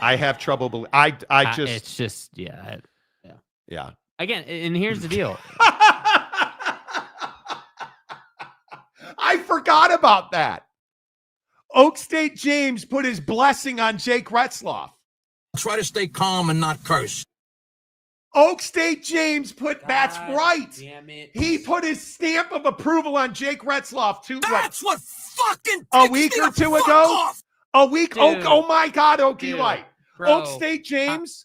I have trouble it's just yeah. Again, and here's the deal. I forgot about that. Oak State James put his blessing on Jake Retzlaff. Try to stay calm and not curse. Oak State James that's right. Damn it. He put his stamp of approval on Jake Retzlaff too. That's what fucking a week or two ago. Off. A week. Dude. Oh my God, Okie Dude. White. Bro. Oak State James.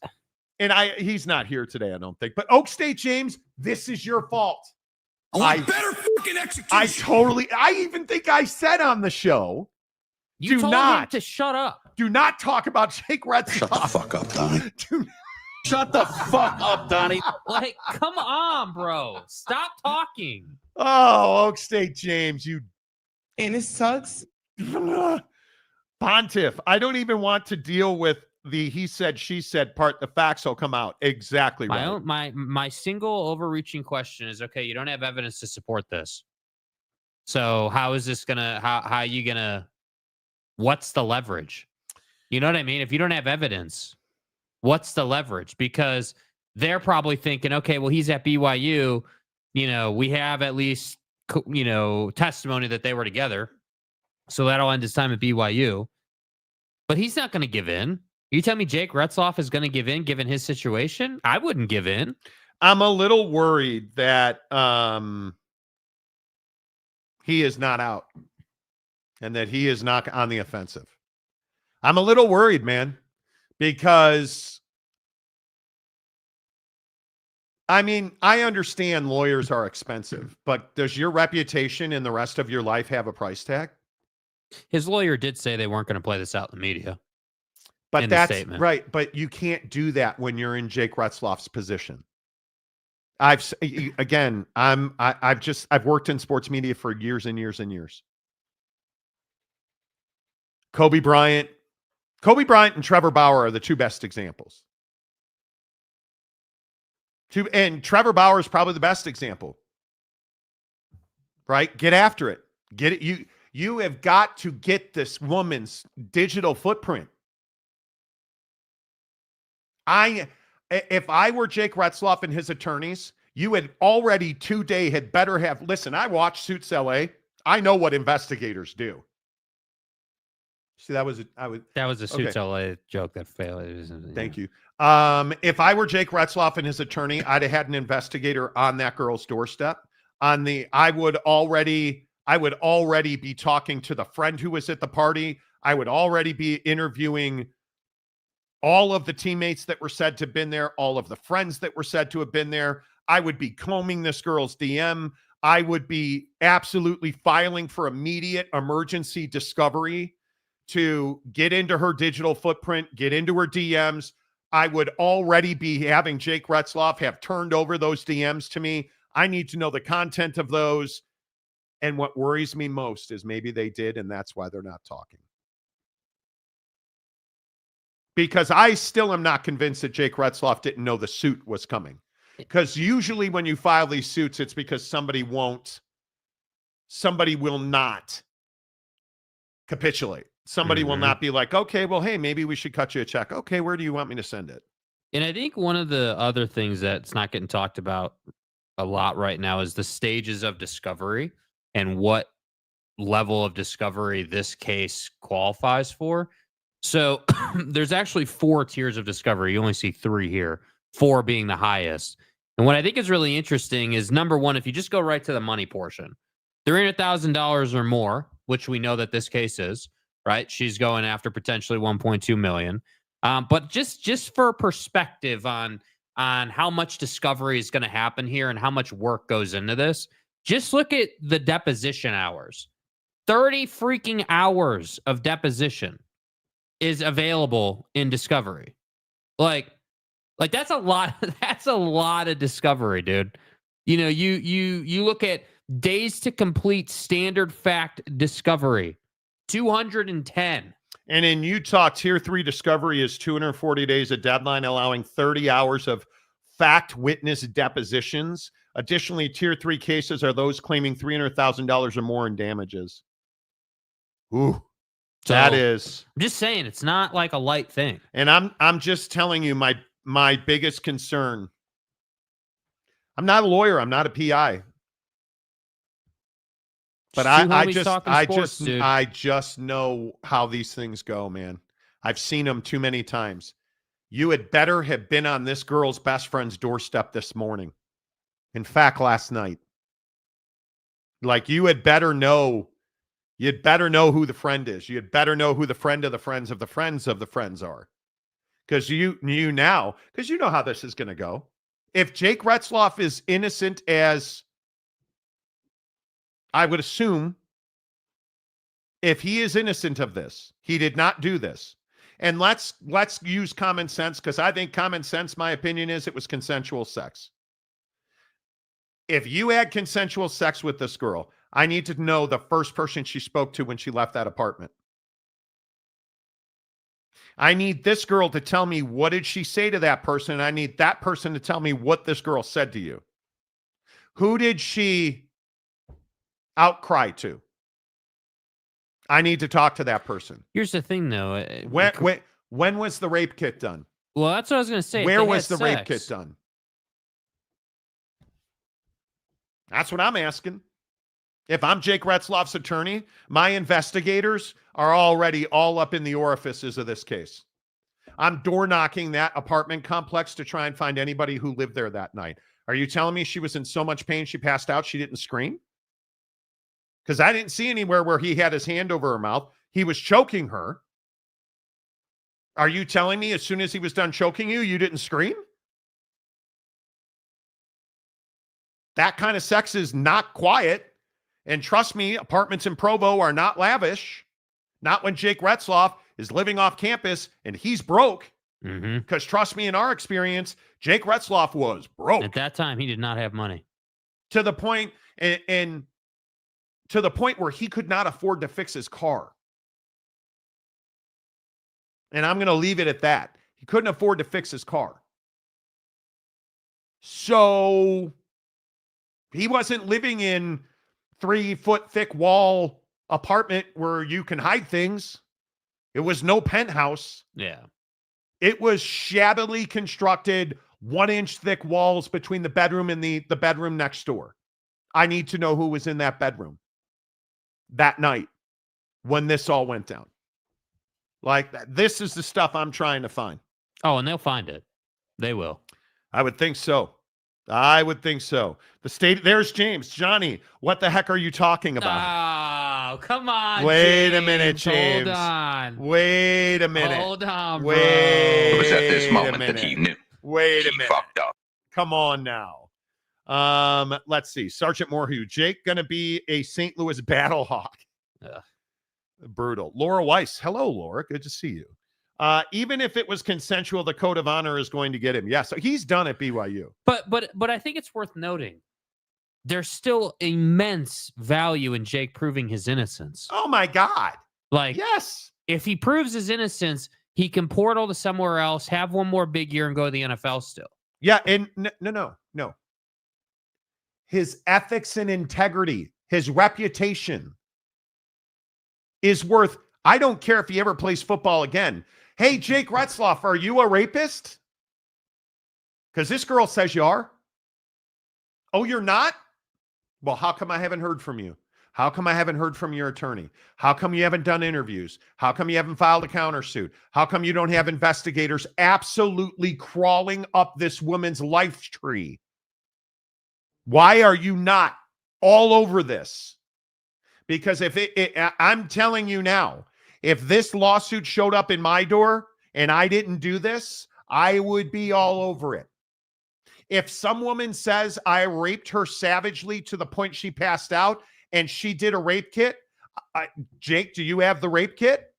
And he's not here today, I don't think. But Oak State James, this is your fault. I want better fucking execution. I even think I said on the show. You told him to shut up. Do not talk about Jake Retzlaff. Shut the fuck up, Donnie. Shut the fuck up, Donnie. Like, come on, bro. Stop talking. Oh, Oak State James, you. And it sucks. Pontiff, I don't even want to deal with the he said, she said part. The facts will come out. Exactly right. My single overreaching question is, okay, you don't have evidence to support this. So how is this gonna, how are you gonna, what's the leverage? You know what I mean? If you don't have evidence, what's the leverage? Because they're probably thinking, okay, well, he's at BYU. You know, we have at least, you know, testimony that they were together. So that'll end his time at BYU. But he's not going to give in. You tell me Jake Retzlaff is going to give in given his situation? I wouldn't give in. I'm a little worried that he is not out and that he is not on the offensive. I'm a little worried, man, Because, I mean, I understand lawyers are expensive, but does your reputation in the rest of your life have a price tag? His lawyer did say they weren't going to play this out in the media. But in the that's statement. right. But you can't do that when you're in Jake Retzlaff's position. I've worked in sports media for years and years and years. Kobe Bryant and Trevor Bauer are the two best examples. And Trevor Bauer is probably the best example. Right? Get after it. Get it. You have got to get this woman's digital footprint. If I were Jake Retzlaff and his attorneys, you had already today had better have, listen, I watch Suits LA. I know what investigators do. See, that was a Suits LA joke that failed. Thank you. If I were Jake Retzlaff and his attorney, I'd have had an investigator on that girl's doorstep. I would already be talking to the friend who was at the party. I would already be interviewing all of the teammates that were said to have been there, all of the friends that were said to have been there. I would be combing this girl's DM. I would be absolutely filing for immediate emergency discovery to get into her digital footprint, get into her DMs. I would already be having Jake Retzlaff have turned over those DMs to me. I need to know the content of those. And what worries me most is maybe they did, and that's why they're not talking. Because I still am not convinced that Jake Retzlaff didn't know the suit was coming. Because usually when you file these suits, it's because somebody will not capitulate. Somebody will not be like, okay, well, hey, maybe we should cut you a check. Okay, where do you want me to send it? And I think one of the other things that's not getting talked about a lot right now is the stages of discovery and what level of discovery this case qualifies for. So there's actually 4 tiers of discovery. You only see 3 here, 4 being the highest. And what I think is really interesting is, number one, if you just go right to the money portion, $300,000 or more, which we know that this case is, right? She's going after potentially $1.2 million. But just for perspective on how much discovery is going to happen here and how much work goes into this, just look at the deposition hours. 30 freaking hours of deposition is available in discovery. Like that's a lot. That's a lot of discovery, dude. You know, you look at days to complete standard fact discovery, 210. And in Utah, Tier 3 discovery is 240 days, a deadline allowing 30 hours of fact witness depositions. Additionally, Tier 3 cases are those claiming $300,000 or more in damages. Ooh. So, that is. I'm just saying, it's not like a light thing. And I'm just telling you my biggest concern. I'm not a lawyer. I'm not a PI. But I just know how these things go, man. I've seen them too many times. You had better have been on this girl's best friend's doorstep this morning. In fact, last night. Like, you had better know. You'd better know who the friend is. You'd better know who the friend of the friends of the friends of the friends are. Because you know how this is going to go. If Jake Retzlaff is innocent as I would assume, if he is innocent of this, he did not do this. And let's use common sense, because I think common sense, my opinion is, it was consensual sex. If you had consensual sex with this girl, I need to know the first person she spoke to when she left that apartment. I need this girl to tell me, what did she say to that person? And I need that person to tell me what this girl said to you. Who did she outcry to? I need to talk to that person. Here's the thing, though. When was the rape kit done? Well, that's what I was going to say. Where was the rape kit done? That's what I'm asking. If I'm Jake Retzlaff's attorney, my investigators are already all up in the orifices of this case. I'm door knocking that apartment complex to try and find anybody who lived there that night. Are you telling me she was in so much pain she passed out she didn't scream? Because I didn't see anywhere where he had his hand over her mouth. He was choking her. Are you telling me as soon as he was done choking you, you didn't scream? That kind of sex is not quiet. And trust me, apartments in Provo are not lavish. Not when Jake Retzlaff is living off campus and he's broke. Because trust me, in our experience, Jake Retzlaff was broke. At that time, he did not have money. To the point, and to the point where he could not afford to fix his car. And I'm going to leave it at that. He couldn't afford to fix his car. So he wasn't living in 3-foot thick wall apartment where you can hide things. It was no penthouse. Yeah. It was shabbily constructed 1-inch thick walls between the bedroom and the bedroom next door. I need to know who was in that bedroom that night when this all went down. Like, this is the stuff I'm trying to find. Oh, and they'll find it. They will. I would think so. I would think so. There's James. Johnny, what the heck are you talking about? Oh, come on. Wait James. a minute, James. Hold on. Wait a minute. Hold on, bro. Wait It was at this a moment minute. that he knew. Wait a He minute. fucked up. Come on now. Let's see. Sergeant Morhew. Jake gonna be a St. Louis battle hawk. Ugh. Brutal. Laura Weiss. Hello, Laura. Good to see you. Even if it was consensual, the code of honor is going to get him. Yes, so he's done at BYU. But I think it's worth noting there's still immense value in Jake proving his innocence. Oh my God. Like, Yes. if he proves his innocence, he can portal to somewhere else, have one more big year, and go to the NFL still. Yeah, and no. His ethics and integrity, his reputation is worth, I don't care if he ever plays football again. Hey, Jake Retzlaff, are you a rapist? Because this girl says you are. Oh, you're not? Well, how come I haven't heard from you? How come I haven't heard from your attorney? How come you haven't done interviews? How come you haven't filed a countersuit? How come you don't have investigators absolutely crawling up this woman's life tree? Why are you not all over this? Because if I'm telling you now, if this lawsuit showed up in my door and I didn't do this, I would be all over it. If some woman says I raped her savagely to the point she passed out and she did a rape kit, Jake, do you have the rape kit?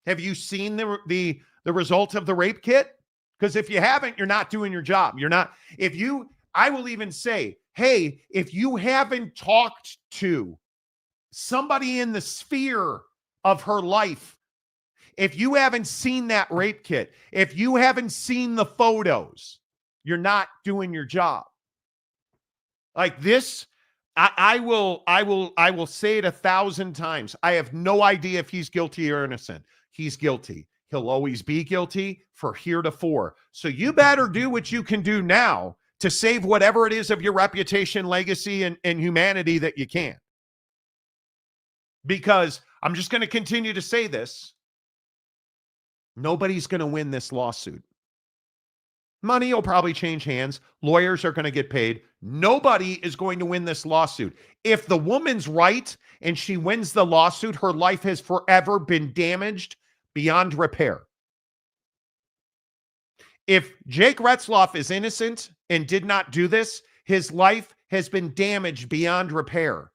Have you seen the result of the rape kit? Because if you haven't, you're not doing your job. You're not. I will even say, hey, if you haven't talked to somebody in the sphere of her life, if you haven't seen that rape kit, if you haven't seen the photos, you're not doing your job. Like this, I will say it 1,000 times. I have no idea if he's guilty or innocent. He's guilty. He'll always be guilty for heretofore. So you better do what you can do now to save whatever it is of your reputation, legacy, and humanity that you can. Because I'm just going to continue to say this. Nobody's going to win this lawsuit. Money will probably change hands. Lawyers are going to get paid. Nobody is going to win this lawsuit. If the woman's right and she wins the lawsuit, her life has forever been damaged beyond repair. If Jake Retzlaff is innocent and did not do this, his life has been damaged beyond repair.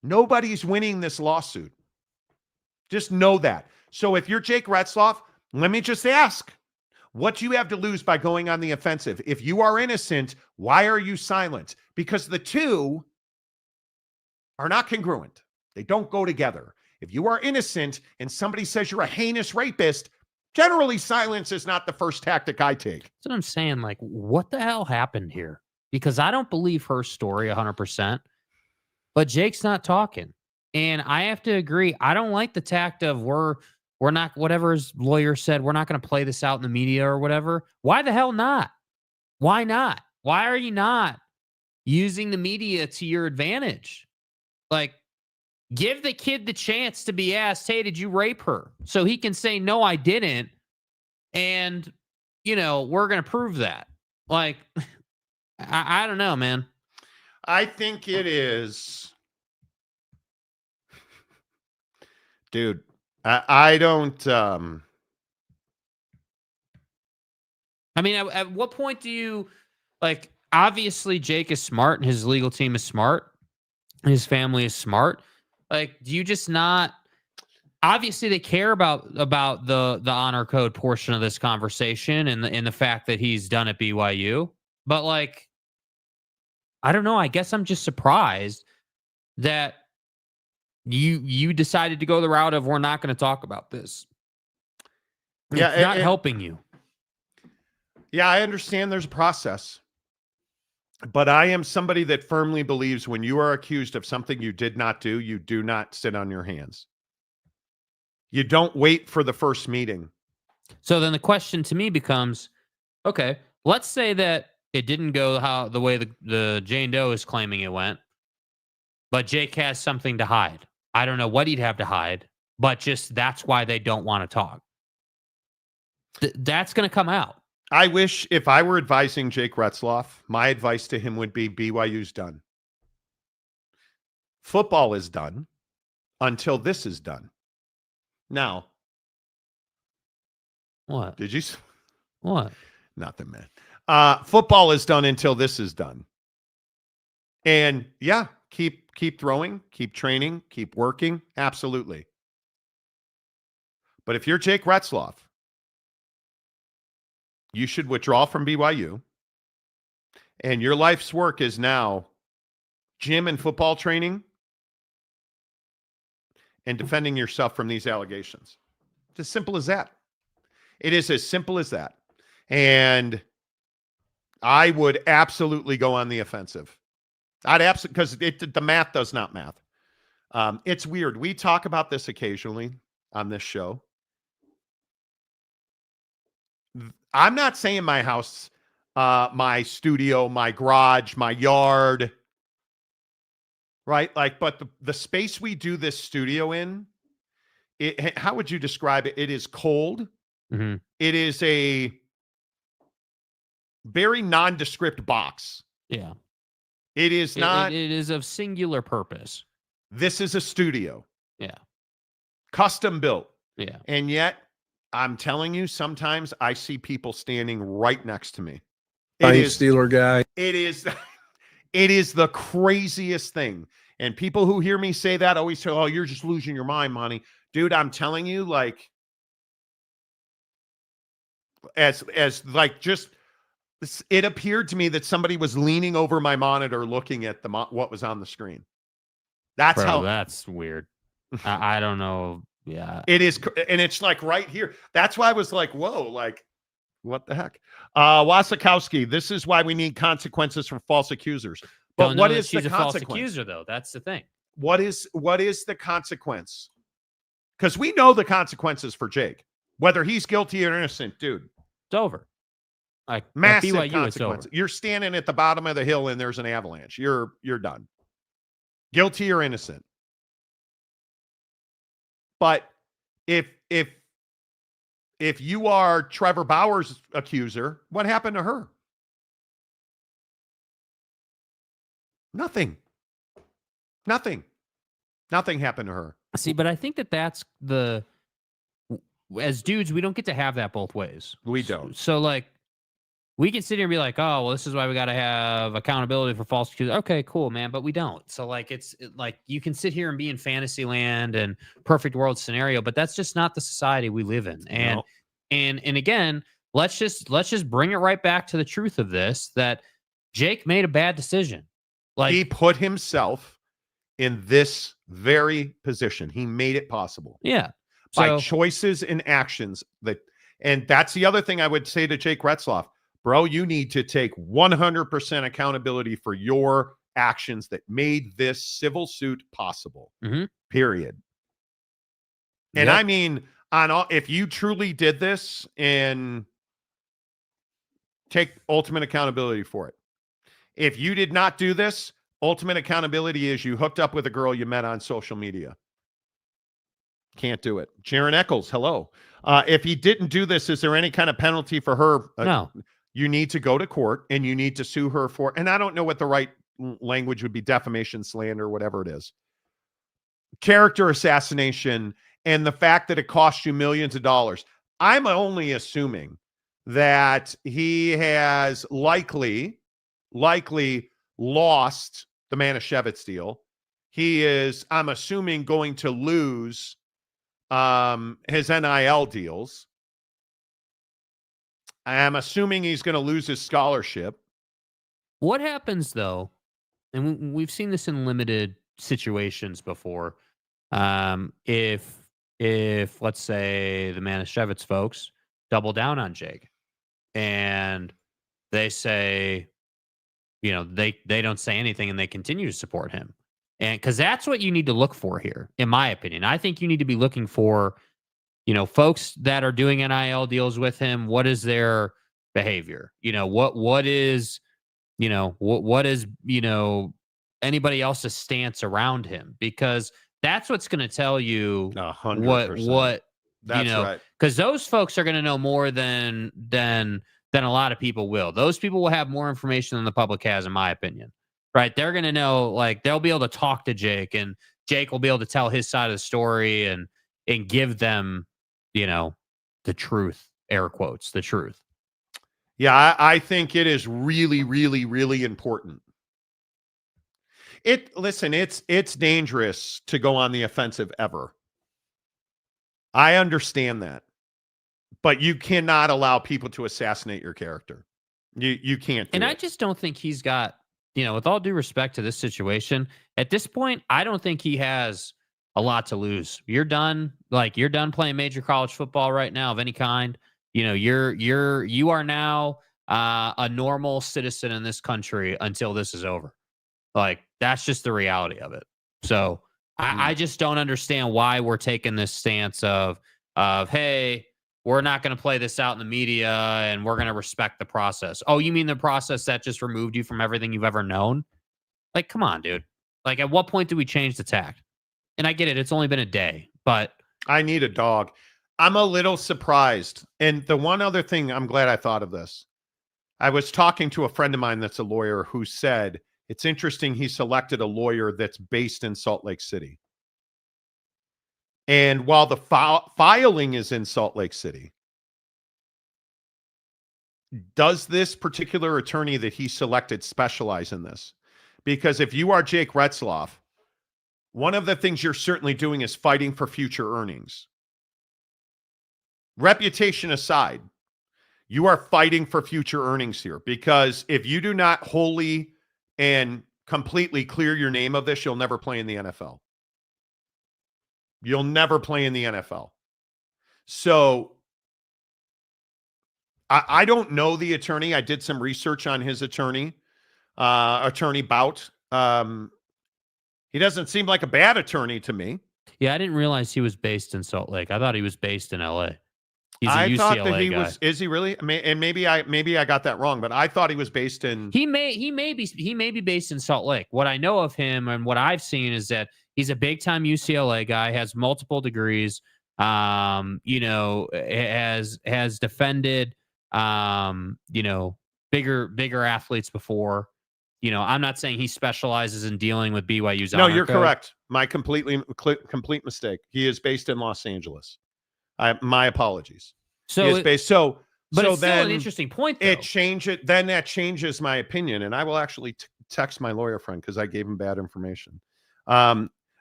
Nobody's winning this lawsuit. Just know that. So if you're Jake Retzlaff, let me just ask, what do you have to lose by going on the offensive? If you are innocent, why are you silent? Because the two are not congruent. They don't go together. If you are innocent and somebody says you're a heinous rapist, generally silence is not the first tactic I take. That's what I'm saying. Like, what the hell happened here? Because I don't believe her story 100%, but Jake's not talking. And I have to agree. I don't like the tact of we're not, whatever his lawyer said, we're not going to play this out in the media or whatever. Why the hell not? Why not? Why are you not using the media to your advantage? Like, give the kid the chance to be asked, hey, did you rape her? So he can say, no, I didn't. And, we're going to prove that. Like, I don't know, man. I think it is. Dude, I don't I mean, at what point do you, like, obviously Jake is smart and his legal team is smart and his family is smart. Like, do you just not, obviously they care about the honor code portion of this conversation and the fact that he's done at BYU. But like, I don't know. I guess I'm just surprised that you decided to go the route of, we're not going to talk about this. Yeah, it's not helping you. Yeah, I understand there's a process. But I am somebody that firmly believes when you are accused of something you did not do, you do not sit on your hands. You don't wait for the first meeting. So then the question to me becomes, okay, let's say that it didn't go the way the Jane Doe is claiming it went, but Jake has something to hide. I don't know what he'd have to hide, but just that's why they don't want to talk. That's going to come out. I wish if I were advising Jake Retzlaff, my advice to him would be BYU's done. Football is done until this is done. Now, what? Did you? What? Nothing, man. Football is done until this is done. And yeah, keep throwing, keep training, keep working. Absolutely. But if you're Jake Retzlaff, you should withdraw from BYU. And your life's work is now gym and football training and defending yourself from these allegations. It's as simple as that. It is as simple as that. And I would absolutely go on the offensive. I'd absolutely, because the math does not math. It's weird. We talk about this occasionally on this show. I'm not saying my house, my studio, my garage, my yard, right? Like, but the space we do this studio in, how would you describe it? It is cold. Mm-hmm. It is a very nondescript box. Yeah. It is not. It is of singular purpose. This is a studio. Yeah. Custom built. Yeah. And yet, I'm telling you, sometimes I see people standing right next to me. Steeler guy. It is the craziest thing. And people who hear me say that always say, oh, you're just losing your mind, Monty. Dude, I'm telling you, like, as like just, it appeared to me that somebody was leaning over my monitor looking at what was on the screen. That's how. That's weird. I don't know. Yeah. It is. And it's like right here. That's why I was like, whoa, like, what the heck? Wasikowski, this is why we need consequences for false accusers. But what is the consequence? False accuser, though. That's the thing. What is the consequence? Because we know the consequences for Jake, whether he's guilty or innocent, dude. It's over. Like massive BYU, consequences. You're standing at the bottom of the hill and there's an avalanche. You're done. Guilty or innocent. But if you are Trevor Bauer's accuser, what happened to her? Nothing. Nothing happened to her. See, but I think that's as dudes, we don't get to have that both ways. We don't. So like, we can sit here and be like, oh, well, this is why we got to have accountability for false accusers. Okay, cool, man. But we don't. So like, like you can sit here and be in fantasy land and perfect world scenario, but that's just not the society we live in. And, No. and again, let's just bring it right back to the truth of this, that Jake made a bad decision. Like, he put himself in this very position. He made it possible. Yeah. By choices and actions and that's the other thing I would say to Jake Retzlaff. Bro, you need to take 100% accountability for your actions that made this civil suit possible. Mm-hmm. Period. And Yep. I mean, if you truly did this, and take ultimate accountability for it. If you did not do this, ultimate accountability is you hooked up with a girl you met on social media. Can't do it. Jaron Eccles, hello. If he didn't do this, is there any kind of penalty for her? No. You need to go to court and you need to sue her for, and I don't know what the right language would be, defamation, slander, whatever it is. Character assassination, and the fact that it cost you millions of dollars. I'm only assuming that he has likely lost the Manischewitz deal. He is, I'm assuming, going to lose his NIL deals. I'm assuming he's going to lose his scholarship. What happens, though, and we've seen this in limited situations before, if let's say the Manischewitz folks double down on Jake and they say, they don't say anything and they continue to support him. And because that's what you need to look for here, in my opinion. I think you need to be looking for, folks that are doing NIL deals with him. What is their behavior? What is anybody else's stance around him? Because that's what's going to tell you 100%. what That's right. Because those folks are going to know more than a lot of people will. Those people will have more information than the public has, in my opinion. Right? They're going to know, like, they'll be able to talk to Jake, and Jake will be able to tell his side of the story and give them, the truth, air quotes, the truth. Yeah, I think it is really, really, really important. It's dangerous to go on the offensive ever. I understand that. But you cannot allow people to assassinate your character. You can't do And it. I just don't think he's got, with all due respect to this situation, at this point, I don't think he has a lot to lose. You're done. You're done playing major college football right now of any kind. You are now a normal citizen in this country until this is over. That's just the reality of it. So I just don't understand why we're taking this stance of hey, we're not going to play this out in the media and we're going to respect the process. Oh, you mean the process that just removed you from everything you've ever known? Come on, dude. At what point do we change the tact? And I get it. It's only been a day, but I need a dog. I'm a little surprised. And the one other thing, I'm glad I thought of this. I was talking to a friend of mine that's a lawyer who said, it's interesting he selected a lawyer that's based in Salt Lake City. And while the filing is in Salt Lake City, does this particular attorney that he selected specialize in this? Because if you are Jake Retzlaff, one of the things you're certainly doing is fighting for future earnings. Reputation aside, you are fighting for future earnings here, because if you do not wholly and completely clear your name of this, you'll never play in the NFL. You'll never play in the NFL. So I don't know the attorney. I did some research on his attorney, attorney Baute. He doesn't seem like a bad attorney to me. Yeah, I didn't realize he was based in Salt Lake. I thought he was based in LA. He's a I UCLA thought that he guy. was. Is he really? And maybe I got that wrong, but I thought he was based in. He may be based in Salt Lake. What I know of him and what I've seen is that he's a big time UCLA guy, has multiple degrees. Has defended bigger athletes before. I'm not saying he specializes in dealing with BYU's. No, you're correct. My complete mistake. He is based in Los Angeles. My apologies. So he is based. But so it's then still an interesting point, though. Then that changes my opinion, and I will actually text my lawyer friend because I gave him bad information.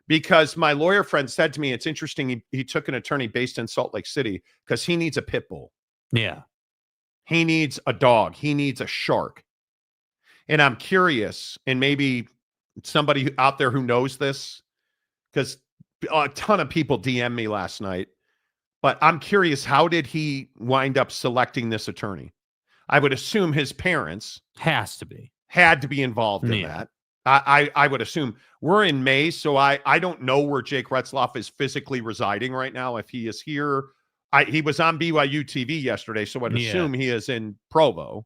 Because my lawyer friend said to me, it's interesting. He took an attorney based in Salt Lake City because he needs a pit bull. Yeah. He needs a dog. He needs a shark. And I'm curious, and maybe somebody out there who knows this, because a ton of people DM me last night, but I'm curious, how did he wind up selecting this attorney? I would assume his parents had to be involved in that. I would assume. We're in May, so I don't know where Jake Retzlaff is physically residing right now. If he is here, he was on BYU TV yesterday, so I'd assume he is in Provo.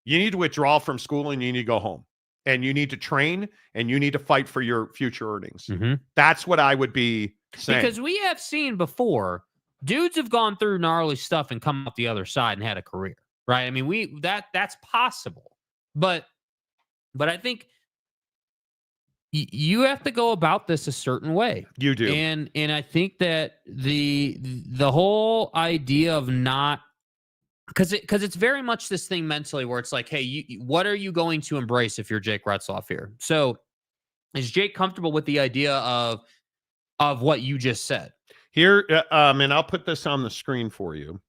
You need to withdraw from school and you need to go home. And you need to train and you need to fight for your future earnings. Mm-hmm. That's what I would be saying. Because we have seen before, dudes have gone through gnarly stuff and come up the other side and had a career, right? I mean, that's possible. But I think you have to go about this a certain way. You do. And I think that the whole idea of not because it's very much this thing mentally where it's like, hey, what are you going to embrace if you're Jake Retzlaff here? So is Jake comfortable with the idea of what you just said? Here, and I'll put this on the screen for you.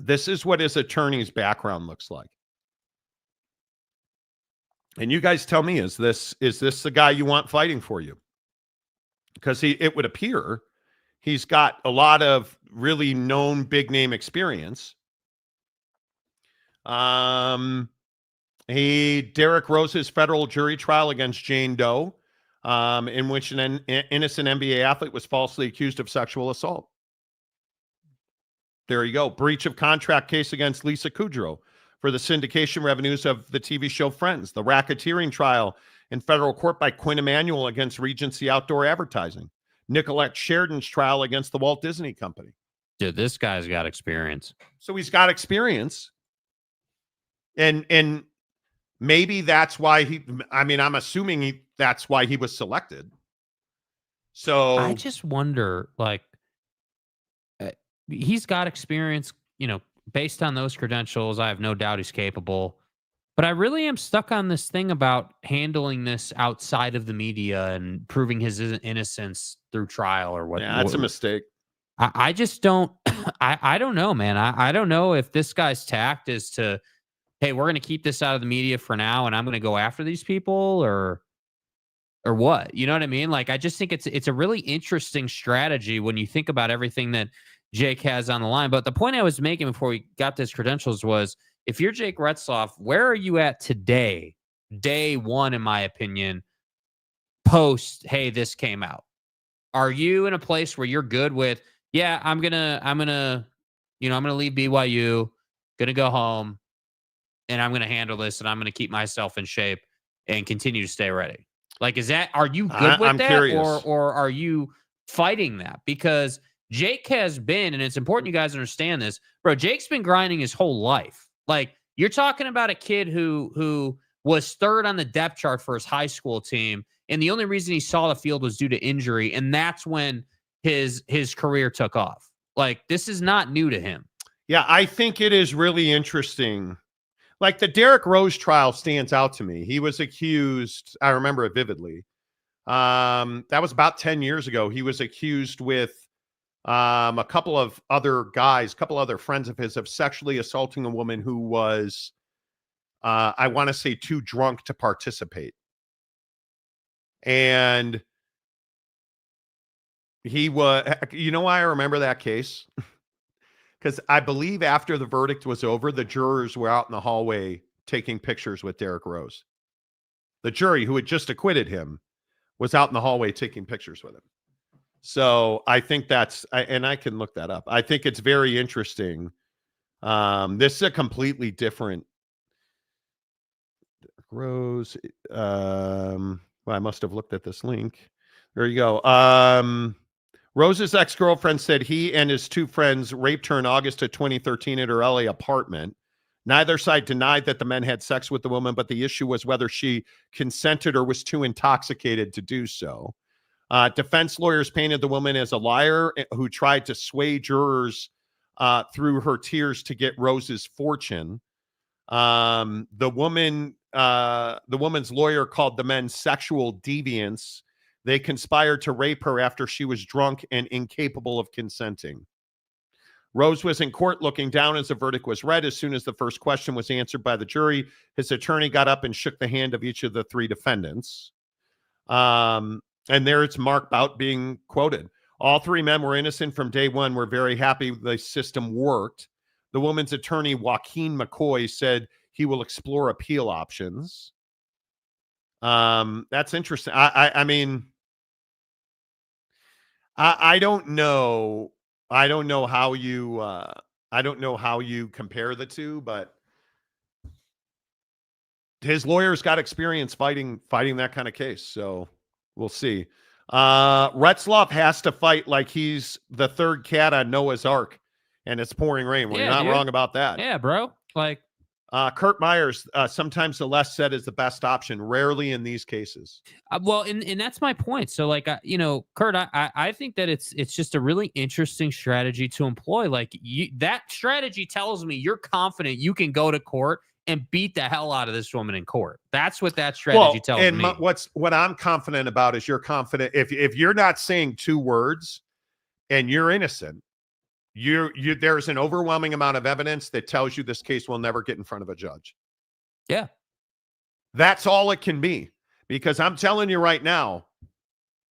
This is what his attorney's background looks like. And you guys tell me, is this the guy you want fighting for you? Because it would appear he's got a lot of really known big name experience. Derek Rose's federal jury trial against Jane Doe, in which an innocent NBA athlete was falsely accused of sexual assault. There you go. Breach of contract case against Lisa Kudrow for the syndication revenues of the TV show Friends. The racketeering trial in federal court by Quinn Emanuel against Regency Outdoor Advertising. Nicolette Sheridan's trial against the Walt Disney Company. Dude, this guy's got experience. So he's got experience. And maybe that's why I'm assuming that's why he was selected. So I just wonder, like, he's got experience, based on those credentials. I have no doubt he's capable. But I really am stuck on this thing about handling this outside of the media and proving his innocence through trial or what. Yeah, that's a mistake. I just don't. I don't know, man. I don't know if this guy's tact is to, hey, we're going to keep this out of the media for now, and I'm going to go after these people, or what? You know what I mean? Like, I just think it's a really interesting strategy when you think about everything that Jake has on the line. But the point I was making before we got this credentials was, if you're Jake Retzlaff, where are you at today? Day one, in my opinion, post, hey, this came out. Are you in a place where you're good with, yeah, I'm gonna leave BYU, gonna go home, and I'm gonna handle this, and I'm gonna keep myself in shape and continue to stay ready? Like, are you good with that? Curious. Or are you fighting that? Because Jake has been, and it's important you guys understand this, bro, Jake's been grinding his whole life. Like, you're talking about a kid who was third on the depth chart for his high school team, and the only reason he saw the field was due to injury, and that's when his career took off. Like, this is not new to him. Yeah, I think it is really interesting. Like, the Derek Rose trial stands out to me. He was accused, I remember it vividly. That was about 10 years ago. He was accused with a couple of other friends of his, of sexually assaulting a woman who was, I want to say, too drunk to participate. And he was, why I remember that case? Because I believe after the verdict was over, the jurors were out in the hallway taking pictures with Derek Rose. The jury, who had just acquitted him, was out in the hallway taking pictures with him. So I think and I can look that up. I think it's very interesting. This is a completely different Rose. Well, I must have looked at this link. There you go. Rose's ex-girlfriend said he and his two friends raped her in August of 2013 at her LA apartment. Neither side denied that the men had sex with the woman, but the issue was whether she consented or was too intoxicated to do so. Defense lawyers painted the woman as a liar who tried to sway jurors through her tears to get Rose's fortune. The woman's lawyer called the men sexual deviants. They conspired to rape her after she was drunk and incapable of consenting. Rose was in court looking down as the verdict was read. As soon as the first question was answered by the jury, his attorney got up and shook the hand of each of the three defendants. And there it's Mark Baute being quoted. All three men were innocent from day one. We're very happy the system worked. The woman's attorney, Joaquin McCoy, said he will explore appeal options. That's interesting. I mean, I don't know. I don't know how you compare the two, but his lawyer's got experience fighting that kind of case. So we'll see. Retzlaff has to fight like he's the third cat on Noah's Ark and it's pouring rain. Well, you're not wrong about that. Yeah, bro. Like, Kurt Myers, sometimes the less said is the best option, rarely in these cases. Well, and that's my point. So, like, Kurt, I think that it's just a really interesting strategy to employ. Like, that strategy tells me you're confident you can go to court and beat the hell out of this woman in court. That's what that strategy tells me. What I'm confident about is you're confident if you're not saying two words and you're innocent, there's an overwhelming amount of evidence that tells you this case will never get in front of a judge. Yeah. That's all it can be. Because I'm telling you right now,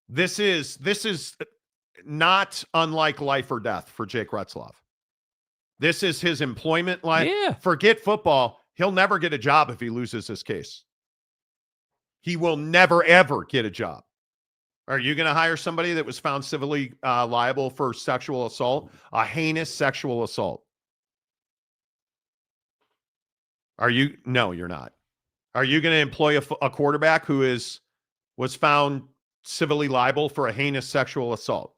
this is not unlike life or death for Jake Retzlaff. This is his employment life. Yeah. Forget football. He'll never get a job if he loses this case. He will never, ever get a job. Are you going to hire somebody that was found civilly liable for sexual assault, a heinous sexual assault? No, you're not. Are you going to employ a quarterback who was found civilly liable for a heinous sexual assault?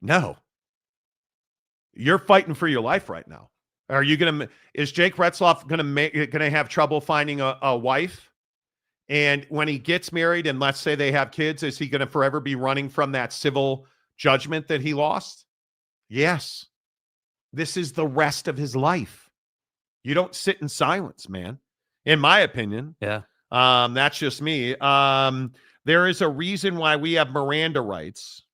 No. You're fighting for your life right now. Is Jake Retzlaff going to have trouble finding a wife? And when he gets married and let's say they have kids, is he going to forever be running from that civil judgment that he lost? Yes. This is the rest of his life. You don't sit in silence, man. In my opinion. Yeah. That's just me. There is a reason why we have Miranda rights.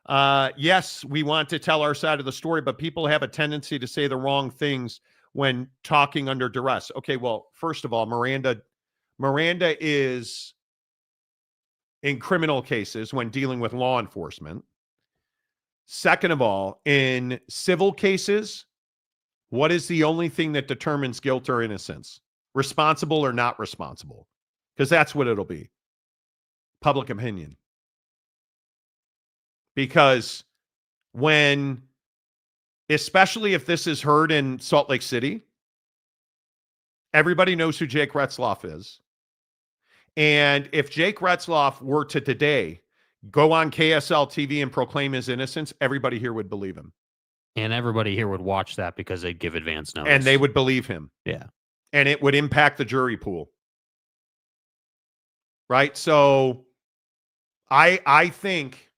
Yes, we want to tell our side of the story, but people have a tendency to say the wrong things when talking under duress. Okay, well, first of all, Miranda is in criminal cases when dealing with law enforcement. Second of all, in civil cases, what is the only thing that determines guilt or innocence? Responsible or not responsible? Because that's what it'll be. Public opinion. Because especially if this is heard in Salt Lake City, everybody knows who Jake Retzlaff is. And if Jake Retzlaff were to today go on KSL TV and proclaim his innocence, everybody here would believe him. And everybody here would watch that because they'd give advance notice. And they would believe him. Yeah. And it would impact the jury pool. Right? So I think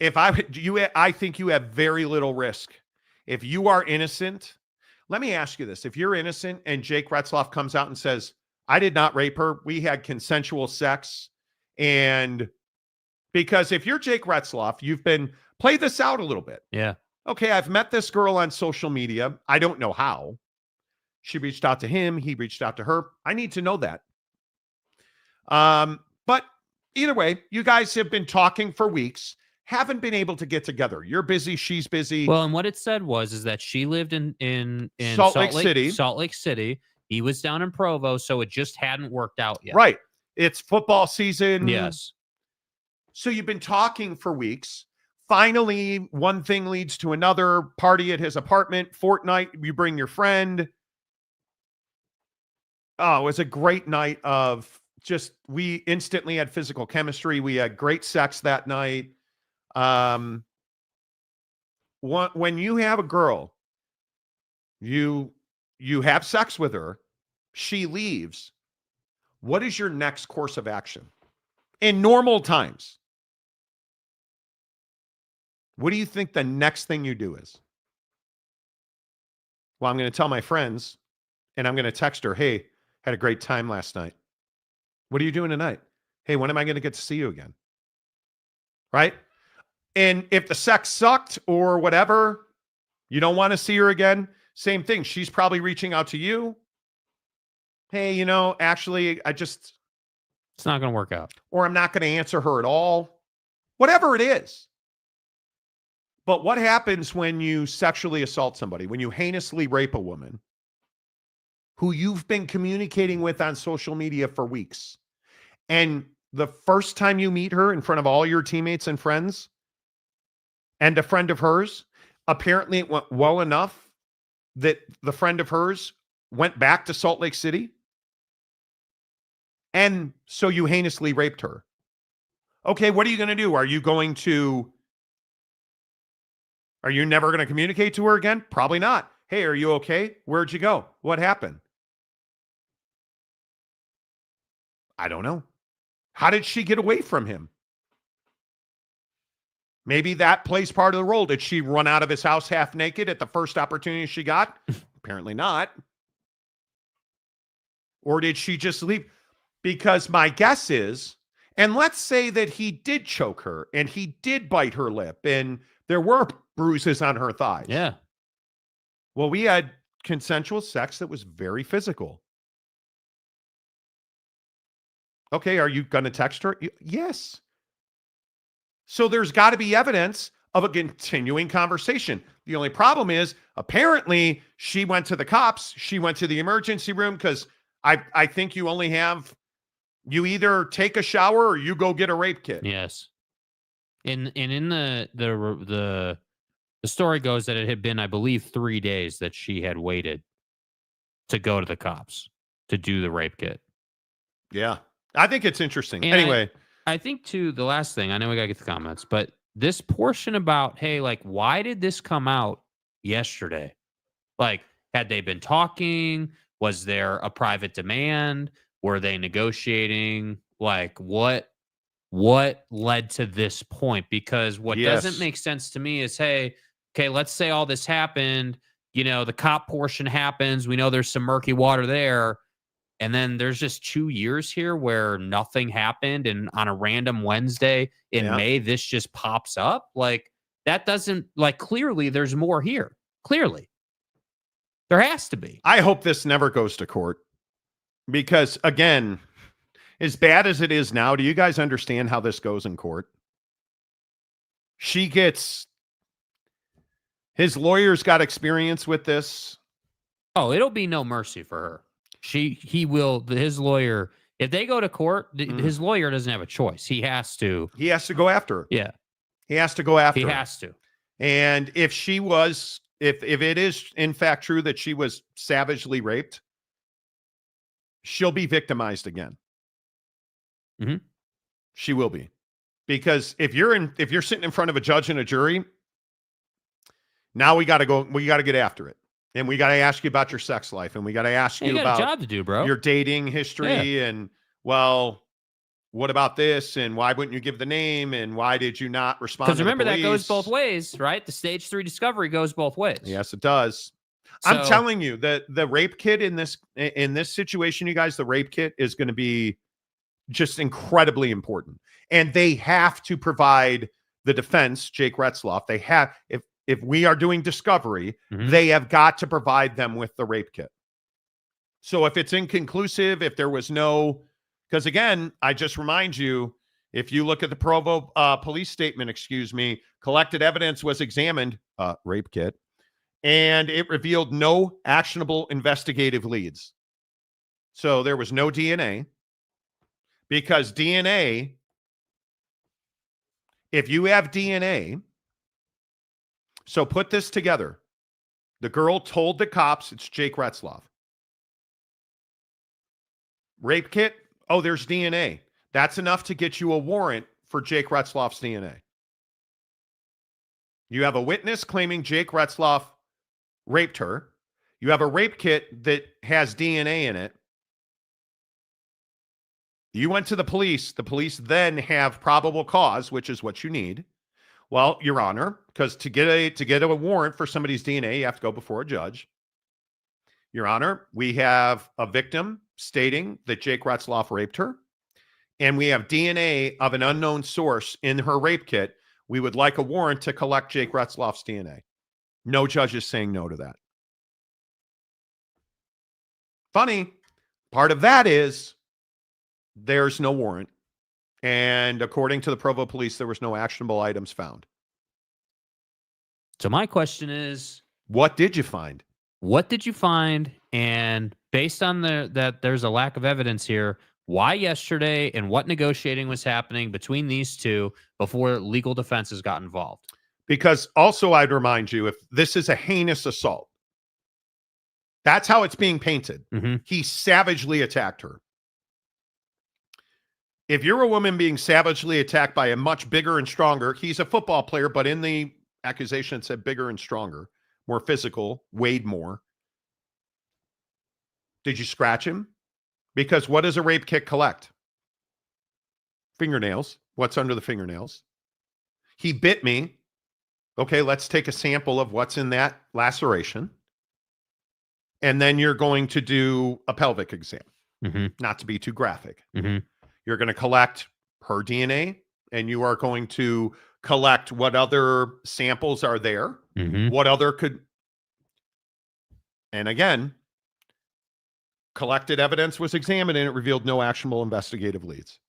I think you have very little risk. If you are innocent, let me ask you this. If you're innocent and Jake Retzlaff comes out and says, I did not rape her, we had consensual sex. And because if you're Jake Retzlaff, play this out a little bit. Yeah. Okay, I've met this girl on social media. I don't know how. She reached out to him. He reached out to her. I need to know that. But either way, you guys have been talking for weeks, haven't been able to get together. You're busy. She's busy. Well, and what it said is that she lived in Salt Lake City. He was down in Provo, so it just hadn't worked out yet. Right. It's football season. Yes. So you've been talking for weeks. Finally, one thing leads to another. Party at his apartment. Fortnite, you bring your friend. Oh, it was a great night of we instantly had physical chemistry. We had great sex that night. When you have a girl, you have sex with her, she leaves. What is your next course of action? In normal times, what do you think the next thing you do is? Well, I'm going to tell my friends and I'm going to text her, hey, had a great time last night. What are you doing tonight? Hey, when am I going to get to see you again? Right? And if the sex sucked or whatever, you don't want to see her again, same thing. She's probably reaching out to you. Hey, actually, it's not going to work out. Or I'm not going to answer her at all. Whatever it is. But what happens when you sexually assault somebody, when you heinously rape a woman who you've been communicating with on social media for weeks? And the first time you meet her in front of all your teammates and friends and a friend of hers, apparently it went well enough that the friend of hers went back to Salt Lake City. And so you heinously raped her. Okay, what are you going to do? Are you never going to communicate to her again? Probably not. Hey, are you okay? Where'd you go? What happened? I don't know. How did she get away from him? Maybe that plays part of the role. Did she run out of his house half naked at the first opportunity she got? Apparently not. Or did she just leave? Because my guess is, and let's say that he did choke her and he did bite her lip and there were bruises on her thighs. Yeah. Well, we had consensual sex that was very physical. Okay, are you going to text her? Yes. So there's got to be evidence of a continuing conversation. The only problem is, apparently, she went to the cops. She went to the emergency room because I think you only have, you either take a shower or you go get a rape kit. Yes. In the story goes that it had been, I believe, 3 days that she had waited to go to the cops to do the rape kit. Yeah. I think it's interesting. And anyway. I think, too, the last thing, I know we got to get the comments, but this portion about, hey, like, why did this come out yesterday? Like, had they been talking? Was there a private demand? Were they negotiating? Like, what led to this point? Because what doesn't make sense to me is, hey, okay, let's say all this happened. You know, the cop portion happens. We know there's some murky water there. And then there's just 2 years here where nothing happened. And on a random Wednesday in May, this just pops up. Like, that doesn't, like, clearly there's more here. Clearly. There has to be. I hope this never goes to court because, again, as bad as it is now, do you guys understand how this goes in court? His lawyer's got experience with this. Oh, it'll be no mercy for her. His lawyer, if they go to court, his lawyer doesn't have a choice. He has to go after her. Yeah. He has to go after her. He has to. And if it is in fact true that she was savagely raped, she'll be victimized again. Mm-hmm. She will be. Because if you're sitting in front of a judge and a jury, now we got to get after it. And we got to ask you about your sex life. And we got to ask you about a job to do, bro. Your dating history. Yeah. And, well, what about this? And why wouldn't you give the name? And why did you not respond to the police? Because remember, that goes both ways, right? The stage 3 discovery goes both ways. Yes, it does. So, I'm telling you that the rape kit in this situation, you guys, the rape kit is going to be just incredibly important. And they have to provide the defense, Jake Retzlaff. They have, if we are doing discovery, they have got to provide them with the rape kit. So if it's inconclusive, if there was no, because again, I just remind you, if you look at the Provo police statement, collected evidence was examined, rape kit, and it revealed no actionable investigative leads. So there was no DNA, because DNA, if you have DNA, so put this together. The girl told the cops it's Jake Retzlaff. Rape kit, oh, there's DNA. That's enough to get you a warrant for Jake Retzlaff's DNA. You have a witness claiming Jake Retzlaff raped her. You have a rape kit that has DNA in it. You went to the police. The police then have probable cause, which is what you need. Well, Your Honor, because to get a warrant for somebody's DNA, you have to go before a judge. Your Honor, we have a victim stating that Jake Retzlaff raped her, and we have DNA of an unknown source in her rape kit. We would like a warrant to collect Jake Retzlaff's DNA. No judge is saying no to that. Funny, part of that is there's no warrant. And according to the Provo Police, there was no actionable items found. So my question is, what did you find? What did you find? And based on that there's a lack of evidence here, why yesterday and what negotiating was happening between these two before legal defenses got involved? Because also I'd remind you, if this is a heinous assault, that's how it's being painted. He savagely attacked her. If you're a woman being savagely attacked by a much bigger and stronger, he's a football player, but in the accusation it said bigger and stronger, more physical, weighed more. Did you scratch him? Because what does a rape kit collect? Fingernails. What's under the fingernails? He bit me. Okay, let's take a sample of what's in that laceration. And then you're going to do a pelvic exam. Not to be too graphic. You're going to collect her DNA, and you are going to collect what other samples are there, what other could. And again, collected evidence was examined, and it revealed no actionable investigative leads.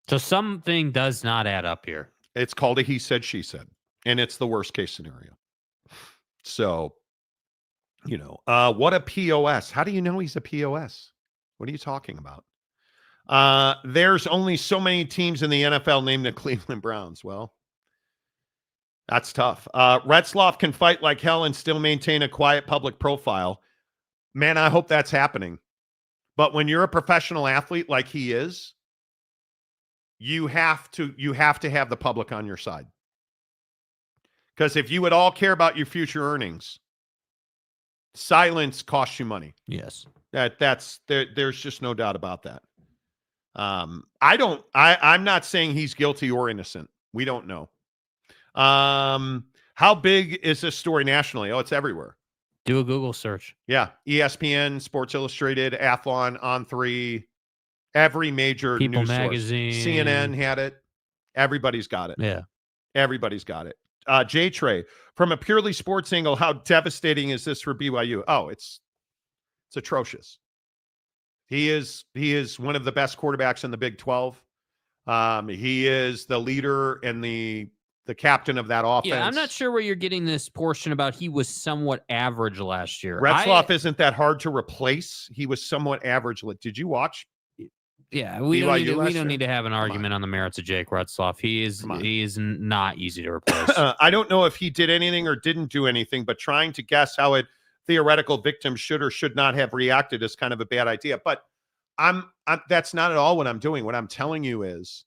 So something does not add up here. It's called a he said, she said, and it's the worst case scenario. So, what a POS. How do you know he's a POS? What are you talking about? There's only so many teams in the NFL named the Cleveland Browns. Well, that's tough. Retzlaff can fight like hell and still maintain a quiet public profile. Man, I hope that's happening. But when you're a professional athlete like he is, you have to have the public on your side. Because if you would all care about your future earnings, silence costs you money. Yes. There's just no doubt about that. I'm not saying he's guilty or innocent. We don't know. How big is this story nationally? Oh, it's everywhere. Do a Google search. Yeah. ESPN, Sports Illustrated, Athlon, On3, every major People news Magazine. source. CNN had it. Everybody's got it. Yeah. Everybody's got it. J Trey, from a purely sports angle, how devastating is this for BYU? Oh, it's atrocious. He is one of the best quarterbacks in the Big 12. He is the leader and the captain of that offense. Yeah, I'm not sure where you're getting this portion about he was somewhat average last year. Retzlaff isn't that hard to replace. He was somewhat average. Did you watch? Yeah, we don't need to have an argument on the merits of Jake Retzlaff. He is not easy to replace. I don't know if he did anything or didn't do anything, but trying to guess how a theoretical victim should or should not have reacted is kind of a bad idea. But that's not at all what I'm doing. What I'm telling you is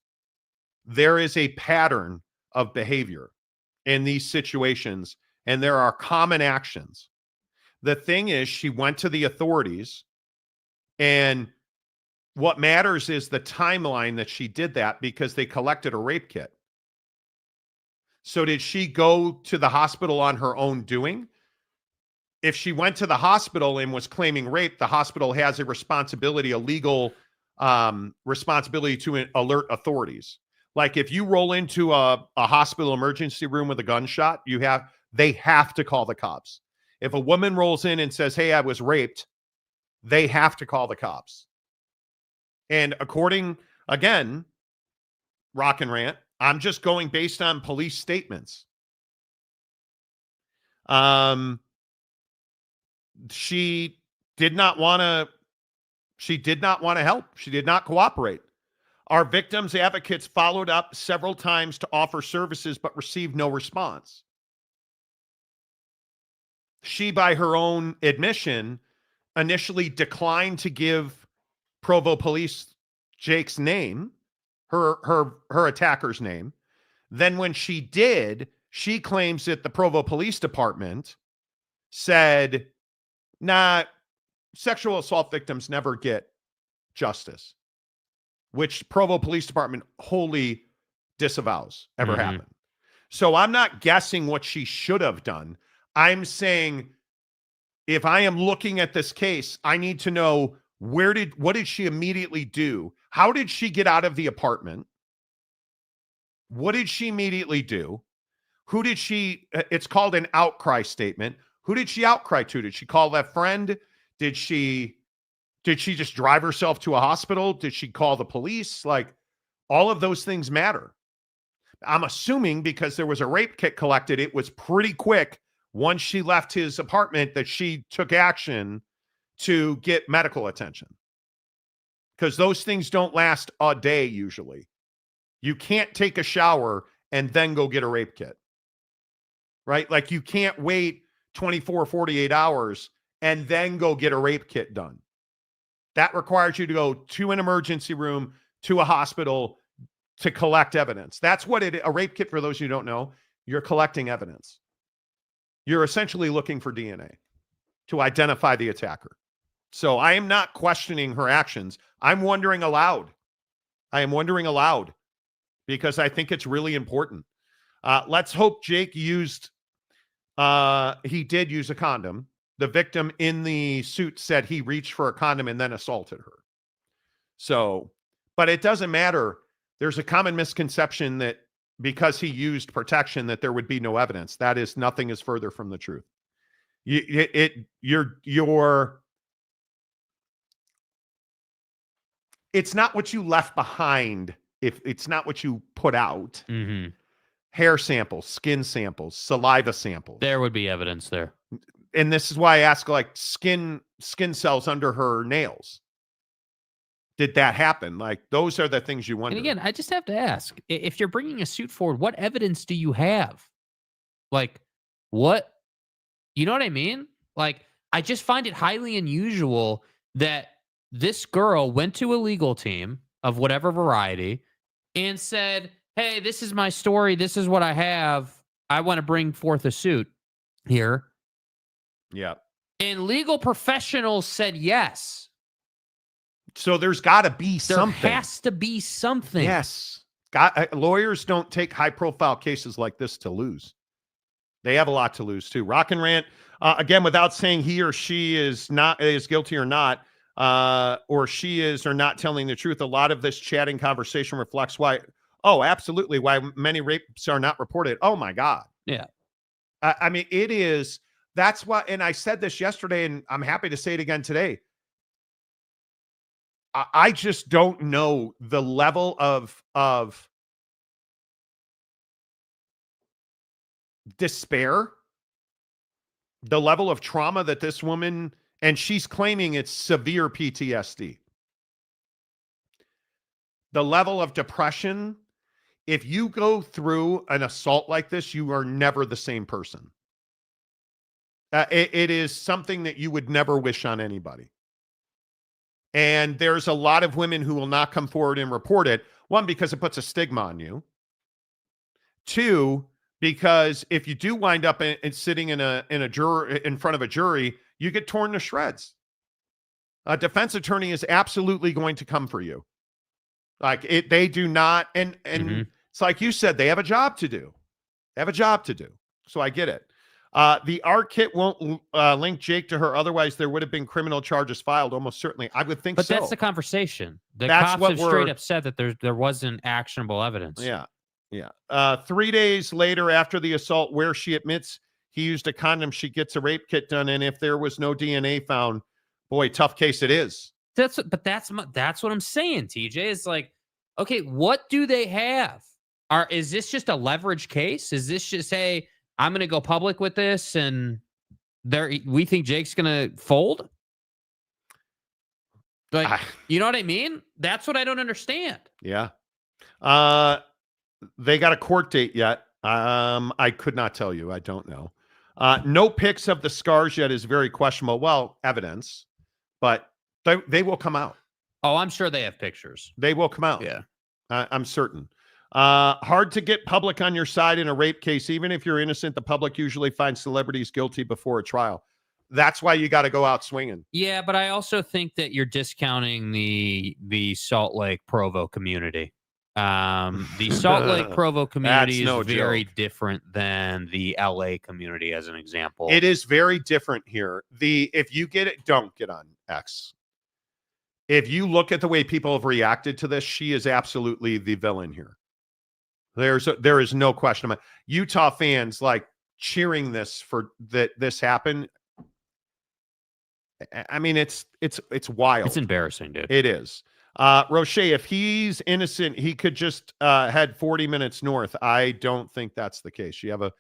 there is a pattern of behavior in these situations, and there are common actions. The thing is, she went to the authorities, and what matters is the timeline that she did that, because they collected a rape kit. So did she go to the hospital on her own doing? If she went to the hospital and was claiming rape, the hospital has a responsibility, a legal responsibility to alert authorities. Like if you roll into a hospital emergency room with a gunshot, they have to call the cops. If a woman rolls in and says, "Hey, I was raped," they have to call the cops. And according, again, Rock and Rant, I'm just going based on police statements. She did not want to help. She did not cooperate. Our victims' advocates followed up several times to offer services, but received no response. She, by her own admission, initially declined to give Provo Police Jake's name, her attacker's name. Then when she did, she claims that the Provo Police Department said, "Nah, sexual assault victims never get justice," which Provo Police Department wholly disavows ever happened. So I'm not guessing what she should have done. I'm saying if I am looking at this case, I need to know what did she immediately do? How did she get out of the apartment? What did she immediately do? Who did she, it's called an outcry statement. Who did she outcry to? Did she call that friend? Did she just drive herself to a hospital? Did she call the police? Like, all of those things matter. I'm assuming because there was a rape kit collected, it was pretty quick once she left his apartment that she took action to get medical attention. Because those things don't last a day usually. You can't take a shower and then go get a rape kit. Right? Like you can't wait 24, 48 hours and then go get a rape kit done. That requires you to go to an emergency room, to a hospital to collect evidence. That's what a rape kit, for those who don't know, you're collecting evidence. you're essentially looking for DNA to identify the attacker. So I am not questioning her actions. I'm wondering aloud. I am wondering aloud because I think it's really important. Let's hope Jake he did use a condom. The victim in the suit said he reached for a condom and then assaulted her. So, but it doesn't matter. There's a common misconception that because he used protection that there would be no evidence. That is, nothing is further from the truth. It's not what you left behind. If it's not what you put out. Mm-hmm. Hair samples, skin samples, saliva samples. There would be evidence there. And this is why I ask, like, skin cells under her nails. Did that happen? Like, those are the things you wonder. And again, I just have to ask, if you're bringing a suit forward, what evidence do you have? Like, what? You know what I mean? Like, I just find it highly unusual that this girl went to a legal team of whatever variety and said, hey, this is my story. This is what I have. I want to bring forth a suit here. Yeah. And legal professionals said yes. So there's got to be something. There has to be something. Yes. Lawyers don't take high-profile cases like this to lose. They have a lot to lose, too. Rock and Rant, again, without saying he or she is guilty or not, or she is or not telling the truth, a lot of this chatting conversation reflects why, absolutely, why many rapes are not reported. Oh, my God. Yeah. I mean, it is. That's why, and I said this yesterday, and I'm happy to say it again today. I just don't know the level of despair, the level of trauma that this woman, and she's claiming it's severe PTSD. The level of depression, if you go through an assault like this, you are never the same person. It is something that you would never wish on anybody. And there's a lot of women who will not come forward and report it. One, because it puts a stigma on you. Two, because if you do wind up sitting in front of a jury, you get torn to shreds. A defense attorney is absolutely going to come for you. They do not, and it's like you said, they have a job to do. So I get it. The art kit won't link Jake to her. Otherwise, there would have been criminal charges filed. Almost certainly. I would think but so. That's the conversation. The That's cops what have straight up said that there wasn't actionable evidence. Yeah. 3 days later after the assault, where she admits he used a condom, she gets a rape kit done. And if there was no DNA found, boy, tough case it is. That's what I'm saying, TJ. It's like, okay, what do they have? Is this just a leverage case? Is this just, hey, I'm going to go public with this, and we think Jake's going to fold? Like, you know what I mean? That's what I don't understand. Yeah. They got a court date yet. I could not tell you. I don't know. No pics of the scars yet is very questionable. Well, evidence, but they will come out. Oh, I'm sure they have pictures. They will come out. Yeah. I'm certain. Hard to get public on your side in a rape case. Even if you're innocent, the public usually finds celebrities guilty before a trial. That's why you got to go out swinging. Yeah, but I also think that you're discounting the Salt Lake Provo community. The Salt Lake Provo community is very different than the LA community, as an example. It is very different here. If you get it, don't get on X. If you look at the way people have reacted to this, she is absolutely the villain here. There is no question about it. Utah fans like cheering this for that this happened. I mean, it's wild. It's embarrassing, dude. It is. Roche, if he's innocent, he could just head 40 minutes north. I don't think that's the case. You have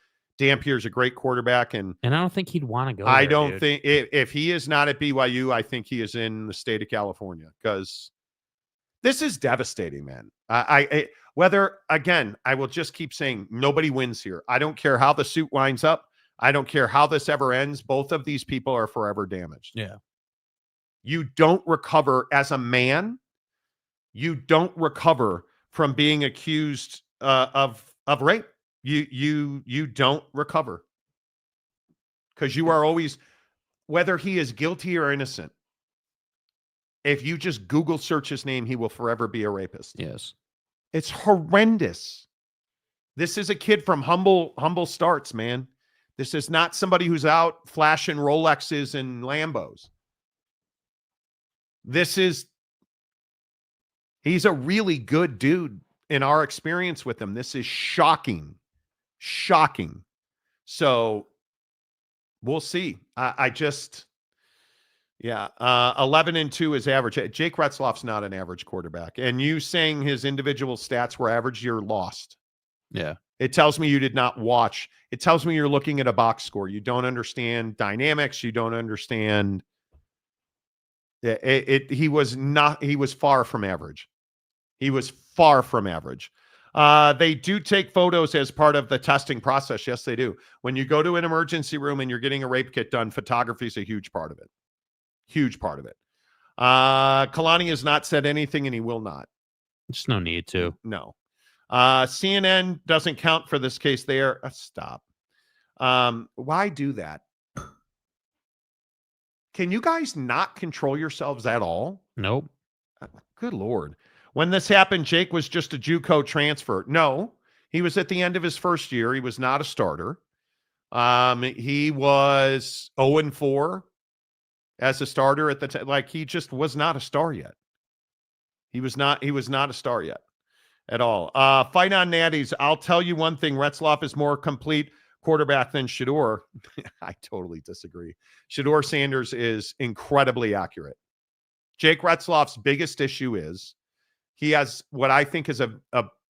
Dampier's a great quarterback, and I don't think he'd want to go. I don't think if he is not at BYU, I think he is in the state of California, because this is devastating, man. Whether, again, I will just keep saying nobody wins here. I don't care how the suit winds up. I don't care how this ever ends. Both of these people are forever damaged. Yeah. You don't recover as a man. You don't recover from being accused of rape. You don't recover. because you are always, whether he is guilty or innocent, if you just Google search his name, he will forever be a rapist. Yes. It's horrendous. This is a kid from humble starts, man. This is not somebody who's out flashing Rolexes and Lambos. He's a really good dude in our experience with him. This is shocking. Shocking. So we'll see. 11-2 is average. Jake Retzlaff's not an average quarterback. And you saying his individual stats were average, you're lost. Yeah. It tells me you did not watch. It tells me you're looking at a box score. You don't understand dynamics. You don't understand. He was far from average. He was far from average. They do take photos as part of the testing process. Yes, they do. When you go to an emergency room and you're getting a rape kit done, photography is a huge part of it. Huge part of it. Kalani has not said anything, and he will not. There's no need to. No. CNN doesn't count for this case there. Stop. Why do that? Can you guys not control yourselves at all? Nope. Good Lord. When this happened, Jake was just a JUCO transfer. No, he was at the end of his first year. He was not a starter. He was 0-4 as a starter at the time. Like, he just was not a star yet. He was not a star yet at all. Fight on Natties. I'll tell you one thing. Retzlaff is more complete quarterback than Shedeur. I totally disagree. Shedeur Sanders is incredibly accurate. Jake Retzlaff's biggest issue is he has what I think is a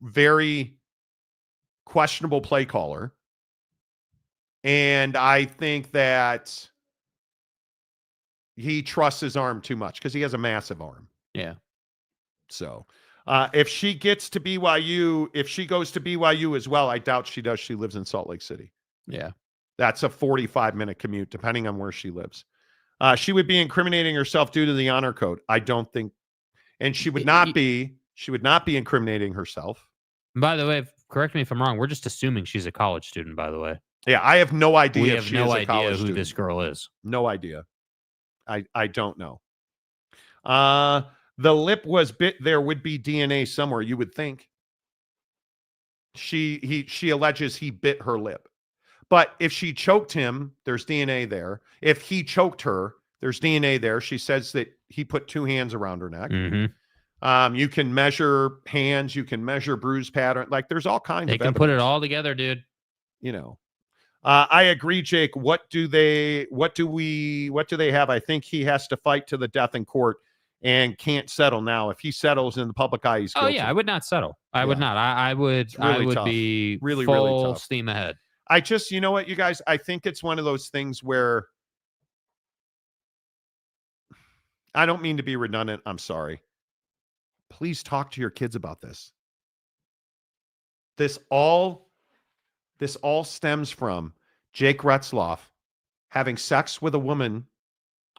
very questionable play caller. And I think that he trusts his arm too much because he has a massive arm. Yeah. So if she gets to BYU, if she goes to BYU as well, I doubt she does. She lives in Salt Lake City. Yeah. That's a 45-minute commute, depending on where she lives. She would be incriminating herself due to the honor code. I don't think, and she would not be incriminating herself. By the way, correct me if I'm wrong. We're just assuming she's a college student, by the way. Yeah, I have no idea. We if have she no is a idea college who student. this girl is. No idea. I don't know. The lip was bit. There would be DNA somewhere, you would think. She alleges he bit her lip. But if she choked him, there's DNA there. If he choked her, there's DNA there. She says that he put two hands around her neck. Mm-hmm. You can measure hands. You can measure bruise pattern. Like, there's all kinds of They can evidence. put it all together, dude. You know. I agree, Jake. What do they have? I think he has to fight to the death in court and can't settle now. If he settles in the public eye, he's guilty. Oh yeah, I would not settle. I would not. I would tough. be really full tough. steam ahead. I just, you know what, you guys, I think it's one of those things where I don't mean to be redundant. I'm sorry. Please talk to your kids about this. This all stems from Jake Retzlaff having sex with a woman,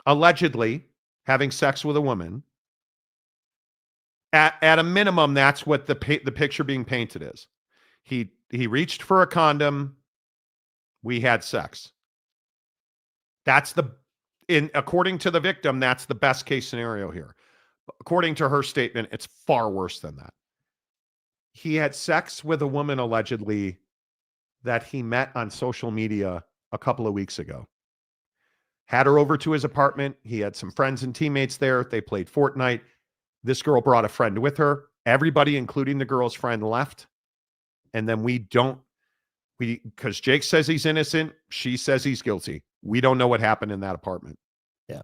allegedly having sex with a woman. At a minimum, that's what the picture being painted is. He reached for a condom. We had sex. According to the victim, that's the best case scenario here. According to her statement, it's far worse than that. He had sex with a woman allegedly that he met on social media a couple of weeks ago. Had her over to his apartment. He had some friends and teammates there. They played Fortnite. This girl brought a friend with her. Everybody, including the girl's friend, left. And then because Jake says he's innocent, she says he's guilty. We don't know what happened in that apartment. Yeah.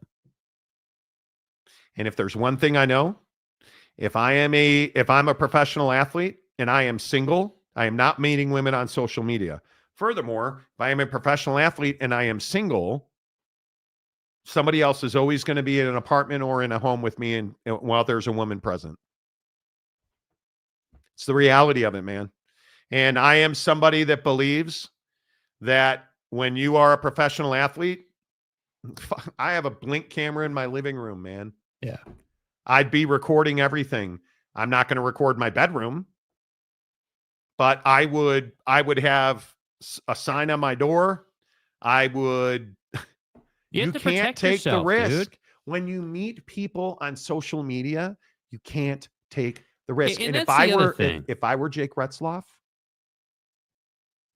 And if there's one thing I know, if I'm a professional athlete and I am single, I am not meeting women on social media. Furthermore, if I am a professional athlete and I am single, somebody else is always going to be in an apartment or in a home with me and while there's a woman present. It's the reality of it, man. And I am somebody that believes that when you are a professional athlete, I have a Blink camera in my living room, man. Yeah. I'd be recording everything. I'm not going to record my bedroom, but I would have a sign on my door. I would. You You have to can't protect take yourself, the risk. dude. When you meet people on social media, you can't take the risk. And if that's I the other were thing. if I were Jake Retzlaff,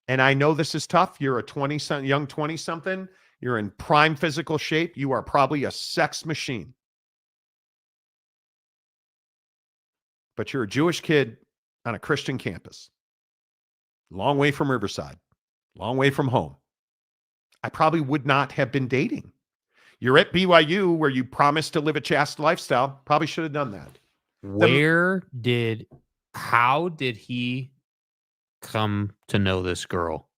and I know this is tough, you're a young 20-something, you're in prime physical shape, you are probably a sex machine. But you're a Jewish kid on a Christian campus. Long way from Riverside. Long way from home. I probably would not have been dating. You're at BYU where you promised to live a chaste lifestyle. Probably should have done that. How did he come to know this girl?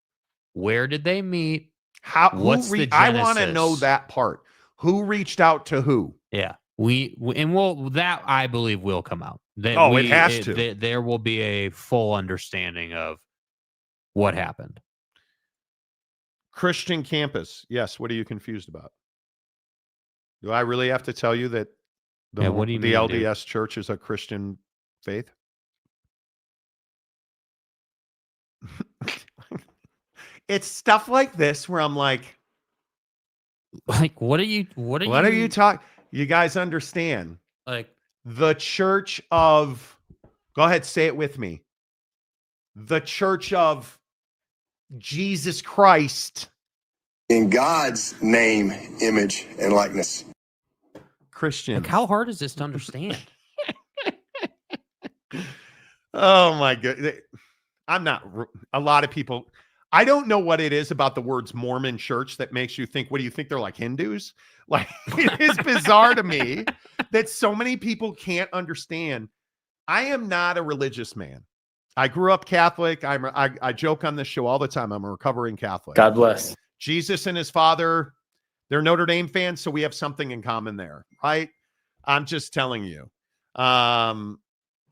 Where did they meet? I the want to know that part. Who reached out to who? Yeah. That I believe will come out. It has to. There will be a full understanding of what happened. Christian campus. Yes. What are you confused about? Do I really have to tell you that what do you the mean, LDS church is a Christian faith? It's stuff like this where I'm like, what are you talking? You guys understand? Like the church of, go ahead, say it with me. The church of Jesus Christ. In God's name, image, and likeness. Christians. Like, how hard is this to understand? Oh my God. I'm not, a lot of people, I don't know what it is about the words Mormon church that makes you think, what do you think? They're like Hindus? Like, it is bizarre to me that so many people can't understand. I am not a religious man. I grew up Catholic. I joke on this show all the time. I'm a recovering Catholic. God bless. Jesus and his father, they're Notre Dame fans, so we have something in common there, right? I'm just telling you.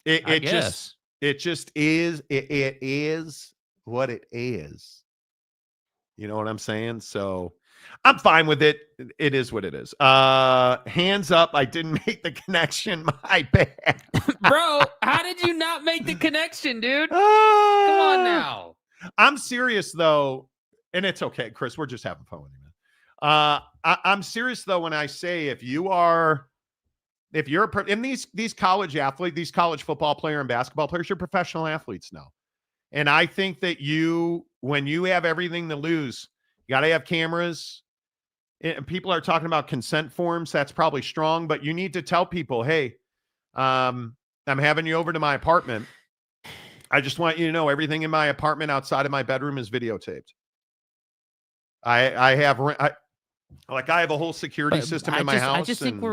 It just is. It is what it is. You know what I'm saying? So I'm fine with it. It is what it is. Hands up. I didn't make the connection. My bad. Bro, how did you not make the connection, dude? Come on now. I'm serious, though. And it's okay, Chris. We're just having fun with you, man. I'm serious, though, when I say if you're in these college athletes, these college football player and basketball players, you're professional athletes now. And I think that when you have everything to lose, you got to have cameras. And people are talking about consent forms. That's probably strong, but you need to tell people, hey, I'm having you over to my apartment. I just want you to know everything in my apartment outside of my bedroom is videotaped. I have a whole security system in my house. I just think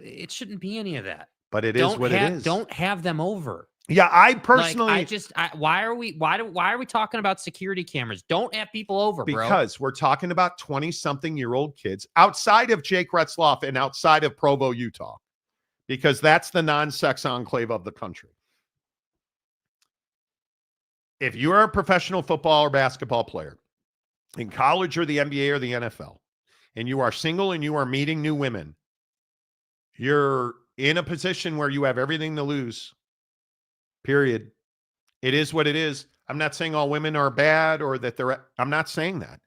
it shouldn't be any of that. But it is what it is. Don't have them over. Yeah, I personally why are we talking about security cameras? Don't have people over, bro. Because we're talking about 20-something-year-old kids outside of Jake Retzlaff and outside of Provo, Utah. Because that's the non-sex enclave of the country. If you are a professional football or basketball player in college or the NBA or the NFL, and you are single and you are meeting new women, you're in a position where you have everything to lose. Period. It is what it is. I'm not saying all women are bad or that I'm not saying that.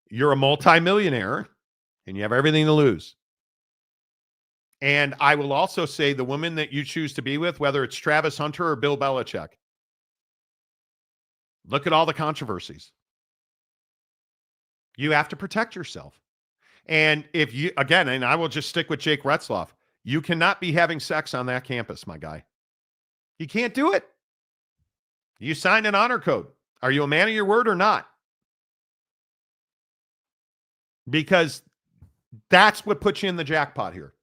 You're a multimillionaire and you have everything to lose. And I will also say the woman that you choose to be with, whether it's Travis Hunter or Bill Belichick, look at all the controversies. You have to protect yourself. And if you, again, and I will just stick with Jake Retzlaff, you cannot be having sex on that campus, my guy. You can't do it. You signed an honor code. Are you a man of your word or not? Because that's what puts you in the jackpot here.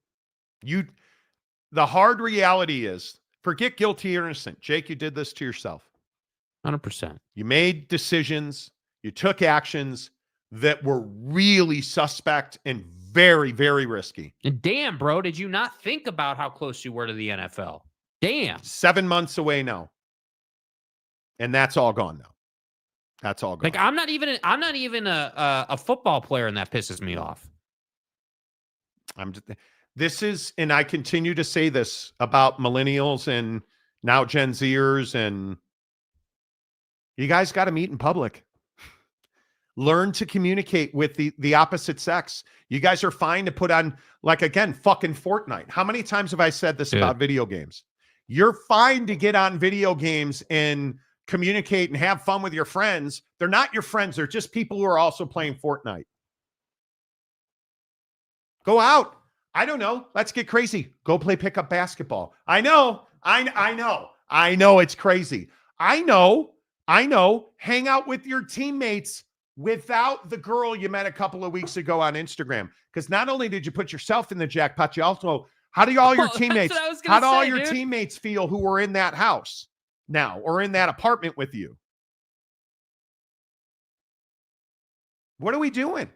The hard reality is, forget guilty or innocent. Jake, you did this to yourself. 100%. You made decisions. You took actions that were really suspect and very, very risky. And damn, bro, did you not think about how close you were to the NFL? Damn. 7 months away now. And that's all gone now. That's all gone. Like, I'm not even a football player, and that pisses me off. And I continue to say this about millennials and now Gen Zers, and you guys got to meet in public. Learn to communicate with the opposite sex. You guys are fine to put on, like, again, fucking Fortnite. How many times have I said this about video games? You're fine to get on video games and communicate and have fun with your friends. They're not your friends. They're just people who are also playing Fortnite. Go out. I don't know. Let's get crazy. Go play pickup basketball. I know. I know it's crazy. I know. Hang out with your teammates without the girl you met a couple of weeks ago on Instagram. Because not only did you put yourself in the jackpot, you also, how do all your teammates, how do all your teammates feel who were in that house now or in that apartment with you? What are we doing?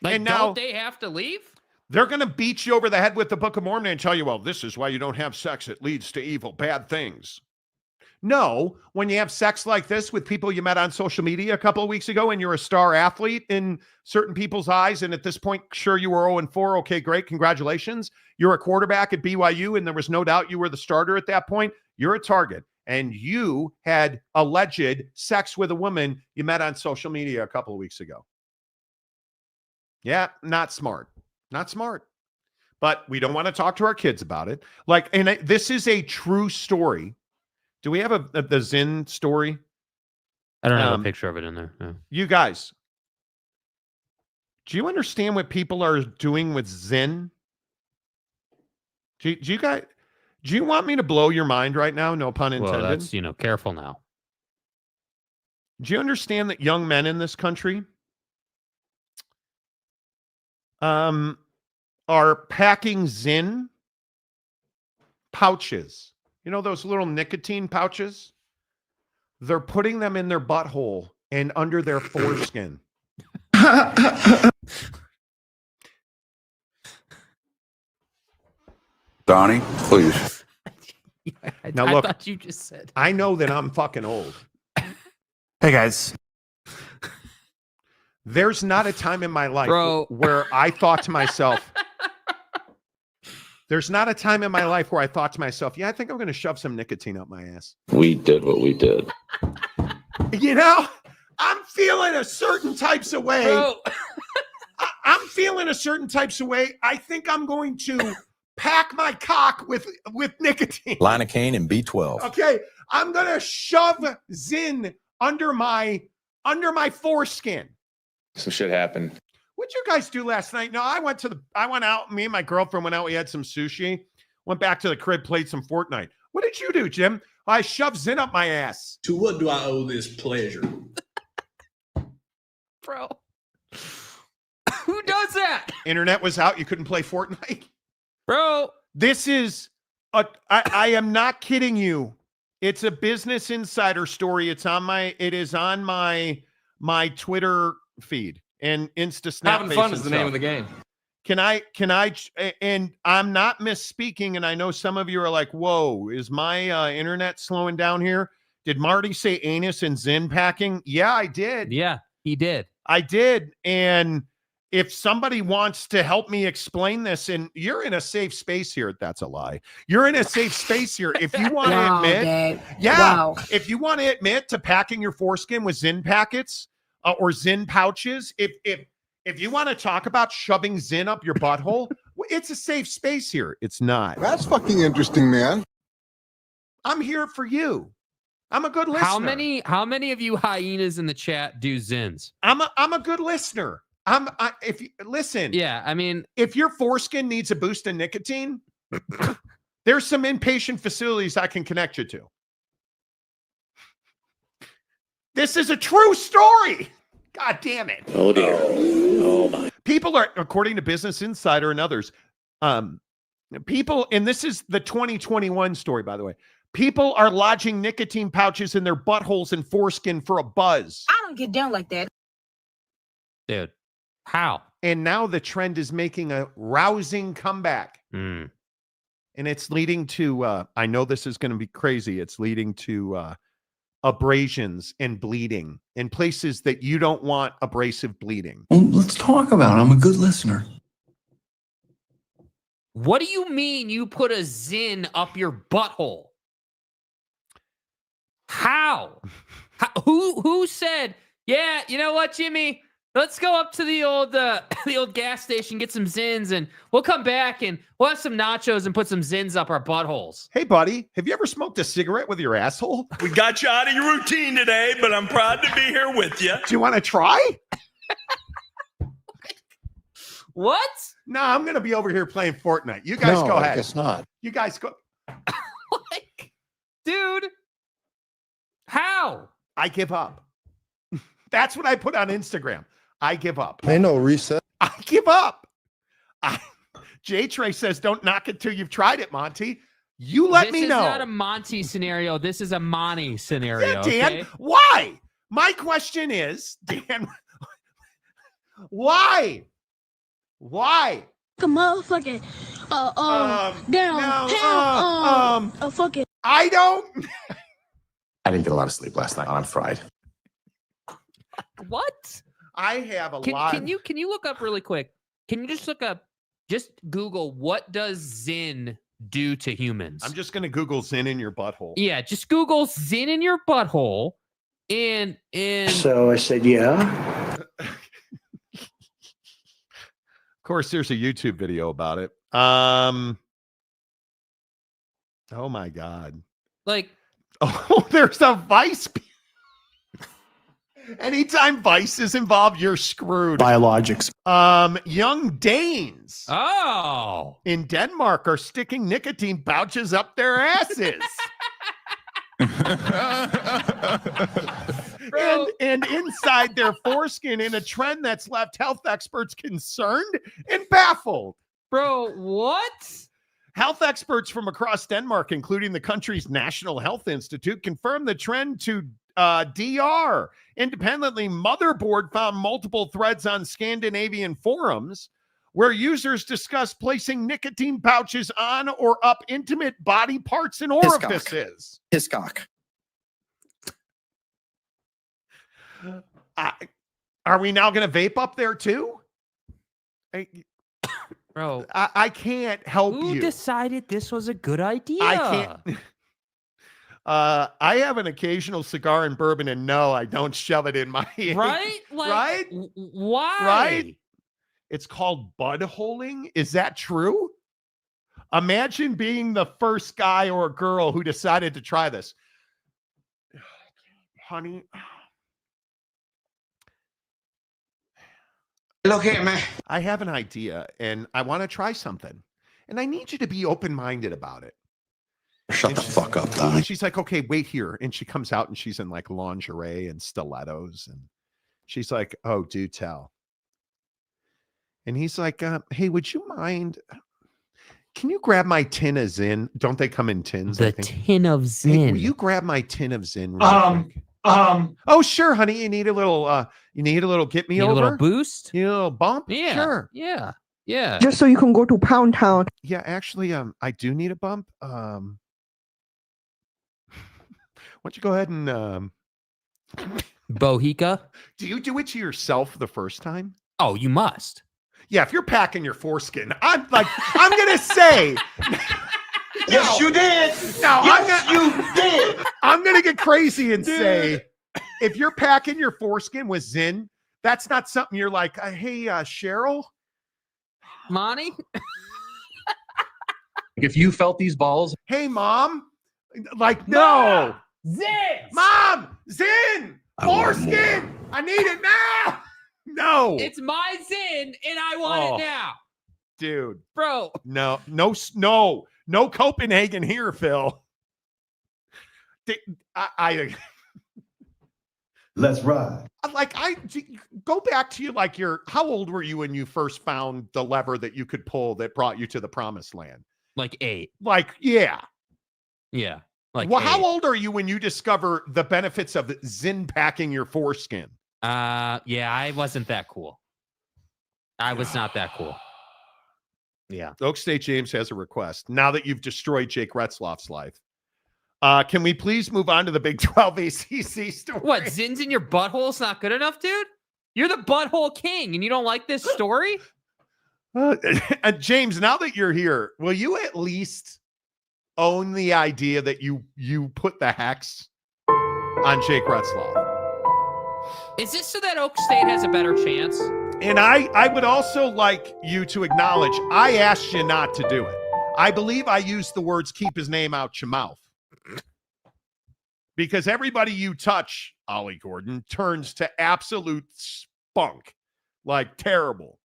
Like, and now, don't they have to leave? They're going to beat you over the head with the Book of Mormon and tell you, well, this is why you don't have sex. It leads to evil, bad things. No, when you have sex like this with people you met on social media a couple of weeks ago and you're a star athlete in certain people's eyes, and at this point, sure, you were 0-4. Okay, great. Congratulations. You're a quarterback at BYU, and there was no doubt you were the starter at that point. You're a target. And you had alleged sex with a woman you met on social media a couple of weeks ago. Yeah, not smart. Not smart. But we don't want to talk to our kids about it. Like, and this is a true story. Do we have the Zinn story? I don't have a picture of it in there. No. You guys, do you understand what people are doing with Zinn? Do you want me to blow your mind right now? No pun intended. Well, that's, careful now. Do you understand that young men in this country are packing Zinn pouches? You know those little nicotine pouches? They're putting them in their butthole and under their foreskin. Donnie, please. Now look, I thought you just said. I know that I'm fucking old. Hey, guys. There's not a time in my life Bro. where I thought to myself, there's not a time in my life where I thought to myself, yeah, I think I'm going to shove some nicotine up my ass. We did what we did. I'm feeling a certain types of way. I'm feeling a certain types of way. I think I'm going to pack my cock with nicotine. Lidocaine and B12. Okay. I'm going to shove Zinn under my foreskin. Some shit happened. What'd you guys do last night? No, I went out. Me and my girlfriend went out. We had some sushi. Went back to the crib, played some Fortnite. What did you do, Jim? I shoved Zinn up my ass. To what do I owe this pleasure? Bro. Who does that? Internet was out. You couldn't play Fortnite. Bro. This is I am not kidding you. It's a Business Insider story. It is on my Twitter feed. And Insta Snap. Having fun is the name of the game. Can I, and I'm not misspeaking, and I know some of you are like, whoa, is my internet slowing down here? Did Marty say anus and Zinn packing? Yeah, I did. Yeah, he did. I did. And if somebody wants to help me explain this, and you're in a safe space here, that's a lie. You're in a safe space here. If you want to admit, if you want to admit to packing your foreskin with Zinn packets, or Zinn pouches, if you want to talk about shoving Zinn up your butthole, it's a safe space here. It's not. That's fucking interesting, man. I'm here for you. I'm a good listener. How many of you hyenas in the chat do Zinns? I'm a good listener. If you listen. Yeah, I mean, if your foreskin needs a boost of nicotine, there's some inpatient facilities I can connect you to. This is a true story. God damn it. Oh, dear. Oh, my. People are, according to Business Insider and others, people, and this is the 2021 story, by the way, people are lodging nicotine pouches in their buttholes and foreskin for a buzz. I don't get down like that. Dude, how? And now the trend is making a rousing comeback. Mm. And it's leading to, I know this is going to be crazy. It's leading to abrasions and bleeding in places that you don't want abrasive bleeding. Well, let's talk about it. I'm a good listener. What do you mean you put a Zinn up your butthole? How? Who said, yeah, you know what, Jimmy? Let's go up to the old gas station, get some Zins, and we'll come back and we'll have some nachos and put some Zins up our buttholes. Hey, buddy, have you ever smoked a cigarette with your asshole? We got you out of your routine today, but I'm proud to be here with you. Do you want to try? What? No, I'm going to be over here playing Fortnite. You guys go ahead. I guess not. You guys go. Like, dude, how? I give up. That's what I put on Instagram. I give up. Ain't no reset. I give up. J Trey says, don't knock it till you've tried it, Monty. You let me know. This is not a Monty scenario. This is a Monty scenario. Yeah, Dan. Okay? Why? My question is, Dan, why? Why? A motherfucking fucking. I don't. I didn't get a lot of sleep last night. I'm fried. What? I have a lot. Can you look up really quick? Can you just look up? Just Google what does Zin do to humans? I'm just gonna Google Zin in your butthole. Yeah, just Google Zin in your butthole, and So I said, yeah. Of course, there's a YouTube video about it. Oh my God. like, Oh, there's a Vice. Anytime Vice is involved, you're screwed. Biologics. Young Danes oh, in Denmark are sticking nicotine pouches up their asses. and inside their foreskin in a trend that's left health experts concerned and baffled. bro, what? Health experts from across Denmark, including the country's National Health Institute, confirmed the trend to DR. Independently, Motherboard found multiple threads on Scandinavian forums where users discuss placing nicotine pouches on or up intimate body parts and orifices. Hiscock. Are we now going to vape up there too? Bro, I can't help who you. decided this was a good idea? I can't. I have an occasional cigar and bourbon, and no, I don't shove it in my Right? Like, right? Why? Right? It's called bud holing. Is that true? Imagine being the first guy or girl who decided to try this. Honey. Look at me. I have an idea, and I want to try something. And I need you to be open-minded about it. Shut the fuck up, Donnie. And she's like, okay, wait here. And she comes out and she's in like lingerie and stilettos. And she's like, oh, do tell. And he's like, hey, would you mind? Can you grab my tin of Zin? Don't they come in tins? The tin of Zin. Hey, will you grab my tin of Zin? Real quick? Oh, sure, honey. You need a little, get me Need over? a little boost? You need a little bump? Yeah. Sure. Yeah. Yeah. Just so you can go to Pound Town. Yeah, actually, I do need a bump. Why don't you go ahead and Bohica? do you do it to yourself the first time? Oh, you must. Yeah, if you're packing your foreskin, I'm gonna say Yes, you did. no, Yes, you did. I'm gonna get crazy and say if you're packing your foreskin with Zin, that's not something you're like, hey, Cheryl. Monty? If you felt these balls, Hey, Mom. Like, no. Zin! Mom, Zin, I want foreskin. I need it now. No. It's my Zin, and I want it now. Dude. Bro. No Copenhagen here, Phil. Let's ride. Go back to how old were you when you first found the lever that you could pull that brought you to the promised land? Like 8. Yeah. Yeah. Like Well, 8. how old are you when you discover the benefits of Zin packing your foreskin? Yeah, I wasn't that cool. I was not that cool. Yeah. Oak State James has a request. Now that you've destroyed Jake Retzlaff's life, can we please move on to the Big 12 ACC story? What, Zin's in your butthole's not good enough, dude? You're the butthole king, and you don't like this story? James, now that you're here, will you at least own the idea that you put the hex on Jake Retzlaff? Is this so that Oak State has a better chance? And I would also like you to acknowledge I asked you not to do it. I believe I used the words keep his name out your mouth. Because everybody you touch, Ollie Gordon, turns to absolute spunk. Like terrible.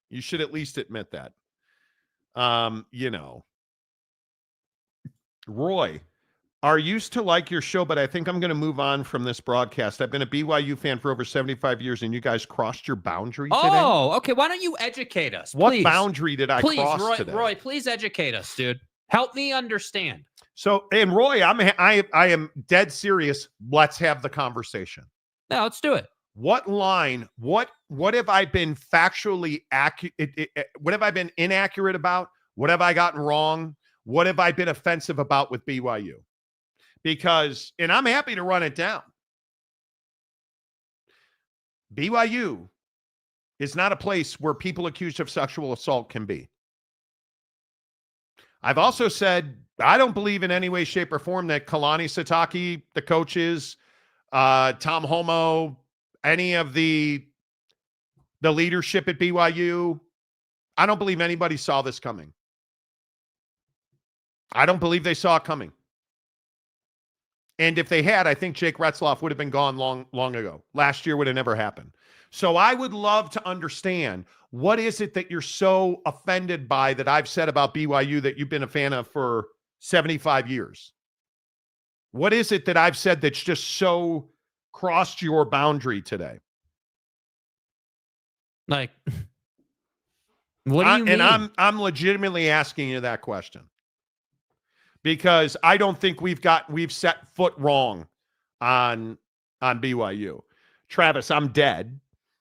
You should at least admit that. Roy, are used to like your show, but I think I'm going to move on from this broadcast. I've been a BYU fan for over 75 years, and you guys crossed your boundary today? Oh, okay. Why don't you educate us? What please? boundary did I cross today? Roy, please educate us, dude. Help me understand. So, and Roy, I am dead serious. Let's have the conversation. No, let's do it. What line, what have I been factually accurate? What have I been inaccurate about? What have I gotten wrong? What have I been offensive about with BYU? Because, and I'm happy to run it down. BYU is not a place where people accused of sexual assault can be. I've also said I don't believe in any way, shape, or form that Kalani Sitake, the coaches, Tom Homo, any of the leadership at BYU, I don't believe anybody saw this coming. I don't believe they saw it coming. And if they had, I think Jake Retzlaff would have been gone long ago. Last year would have never happened. So I would love to understand, what is it that you're so offended by that I've said about BYU that you've been a fan of for 75 years? What is it that I've said that's just so crossed your boundary today? Like, what do you mean? And I'm legitimately asking you that question. Because I don't think we've set foot wrong on BYU. Travis, I'm dead.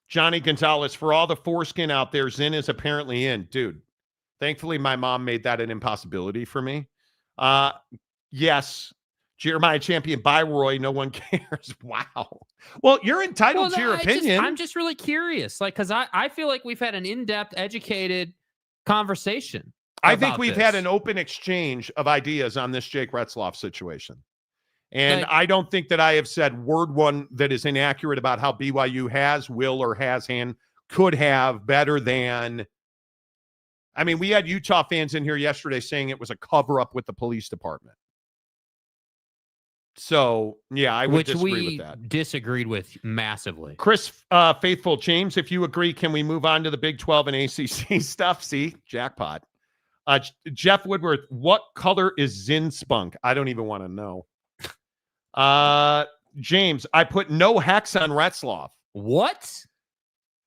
Johnny Gonzalez, for all the foreskin out there, Zinn is apparently in. Dude, thankfully my mom made that an impossibility for me. Yes, Jeremiah Champion, bye Roy, no one cares. Wow. Well, you're entitled to your opinion. I'm just really curious, like, because I feel like we've had an in-depth, educated conversation. I think we've had an open exchange of ideas on this Jake Retzlaff situation. And I don't think that I have said word one that is inaccurate about how BYU has, will, or could have better than. I mean, we had Utah fans in here yesterday saying it was a cover-up with the police department. So, yeah, I would disagree with that. Disagreed with massively. Chris Faithful James, if you agree, can we move on to the Big 12 and ACC stuff? See, jackpot. Jeff Woodworth, what color is Zinn spunk? I don't even want to know. James, I put no hex on Retzlaff. What?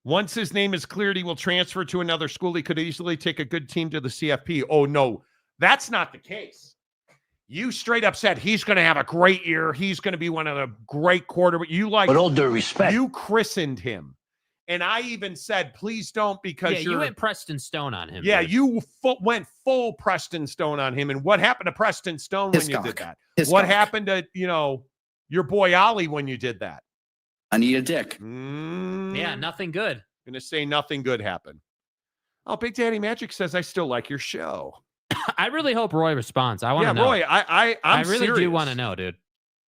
Once his name is cleared, he will transfer to another school. He could easily take a good team to the CFP. Oh, no, that's not the case. You straight up said he's going to have a great year. He's going to be one of the great quarterbacks. With all due respect, you christened him. And I even said, please don't, because you went Preston Stone on him. Yeah, dude. You went full Preston Stone on him. And what happened to Preston Stone when you did that? What happened to, your boy Ollie when you did that? I need a dick. Yeah, nothing good. Going to say nothing good happened. Oh, Big Daddy Magic says, I still like your show. I really hope Roy responds. I want to know. Roy, I really do want to know, dude.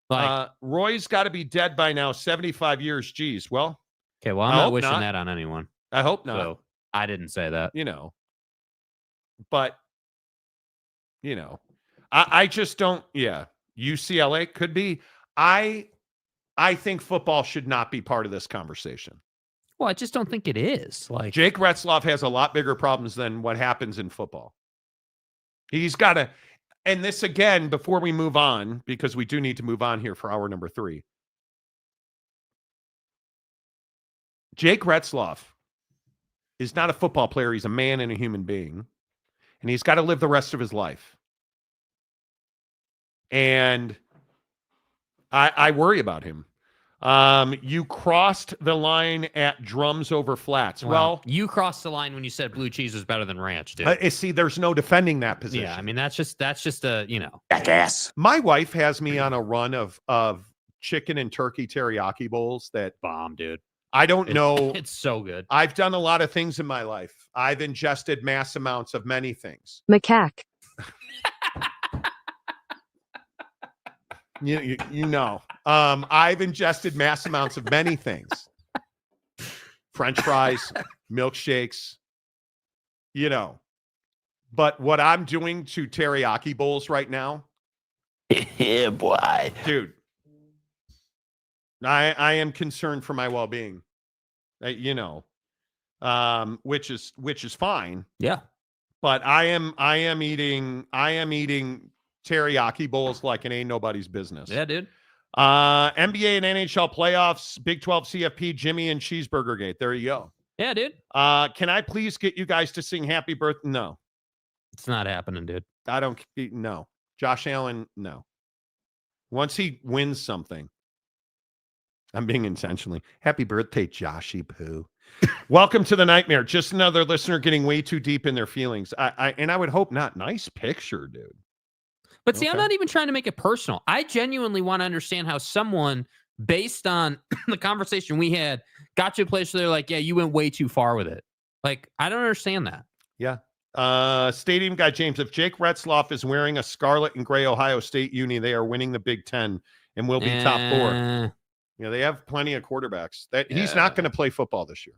Like, Roy's got to be dead by now, 75 years. Geez, well. Okay, well, I'm not wishing that on anyone. I hope not. So I didn't say that. But, I just don't, UCLA could be. I think football should not be part of this conversation. Well, I just don't think it is. Like, Jake Retzlaff has a lot bigger problems than what happens in football. He's got to, and this again, before we move on, because we do need to move on here for hour number 3. Jake Retzlaff is not a football player. He's a man and a human being. And he's got to live the rest of his life. And I worry about him. You crossed the line at drums over flats. Well, you crossed the line when you said blue cheese was better than ranch, dude. See, there's no defending that position. Yeah, I mean, that's just a, jackass. My wife has me on a run of chicken and turkey teriyaki bowls that bomb, dude. I don't know. It's so good. I've done a lot of things in my life. I've ingested mass amounts of many things. Macaque. You know. I've ingested mass amounts of many things. French fries, milkshakes, you know. But what I'm doing to teriyaki bowls right now, Yeah, boy. dude, I am concerned for my well-being. You know, which is fine. Yeah. But I am eating teriyaki bowls like it ain't nobody's business. Yeah, dude. NBA and NHL playoffs, Big 12 CFP, Jimmy and Cheeseburger Gate. There you go. Yeah, dude. Can I please get you guys to sing happy birthday? No. It's not happening, dude. I don't no. Josh Allen, no. Once he wins something, I'm being intentionally. Happy birthday, Joshy Poo. Welcome to the nightmare. Just another listener getting way too deep in their feelings. I would hope not. Nice picture, dude. But see, I'm not even trying to make it personal. I genuinely want to understand how someone, based on the conversation we had, got to a place where they're like, yeah, you went way too far with it. Like, I don't understand that. Yeah. Stadium guy James, if Jake Retzlaff is wearing a scarlet and gray Ohio State uni, they are winning the Big Ten and will be top 4. Yeah, they have plenty of quarterbacks. He's not going to play football this year.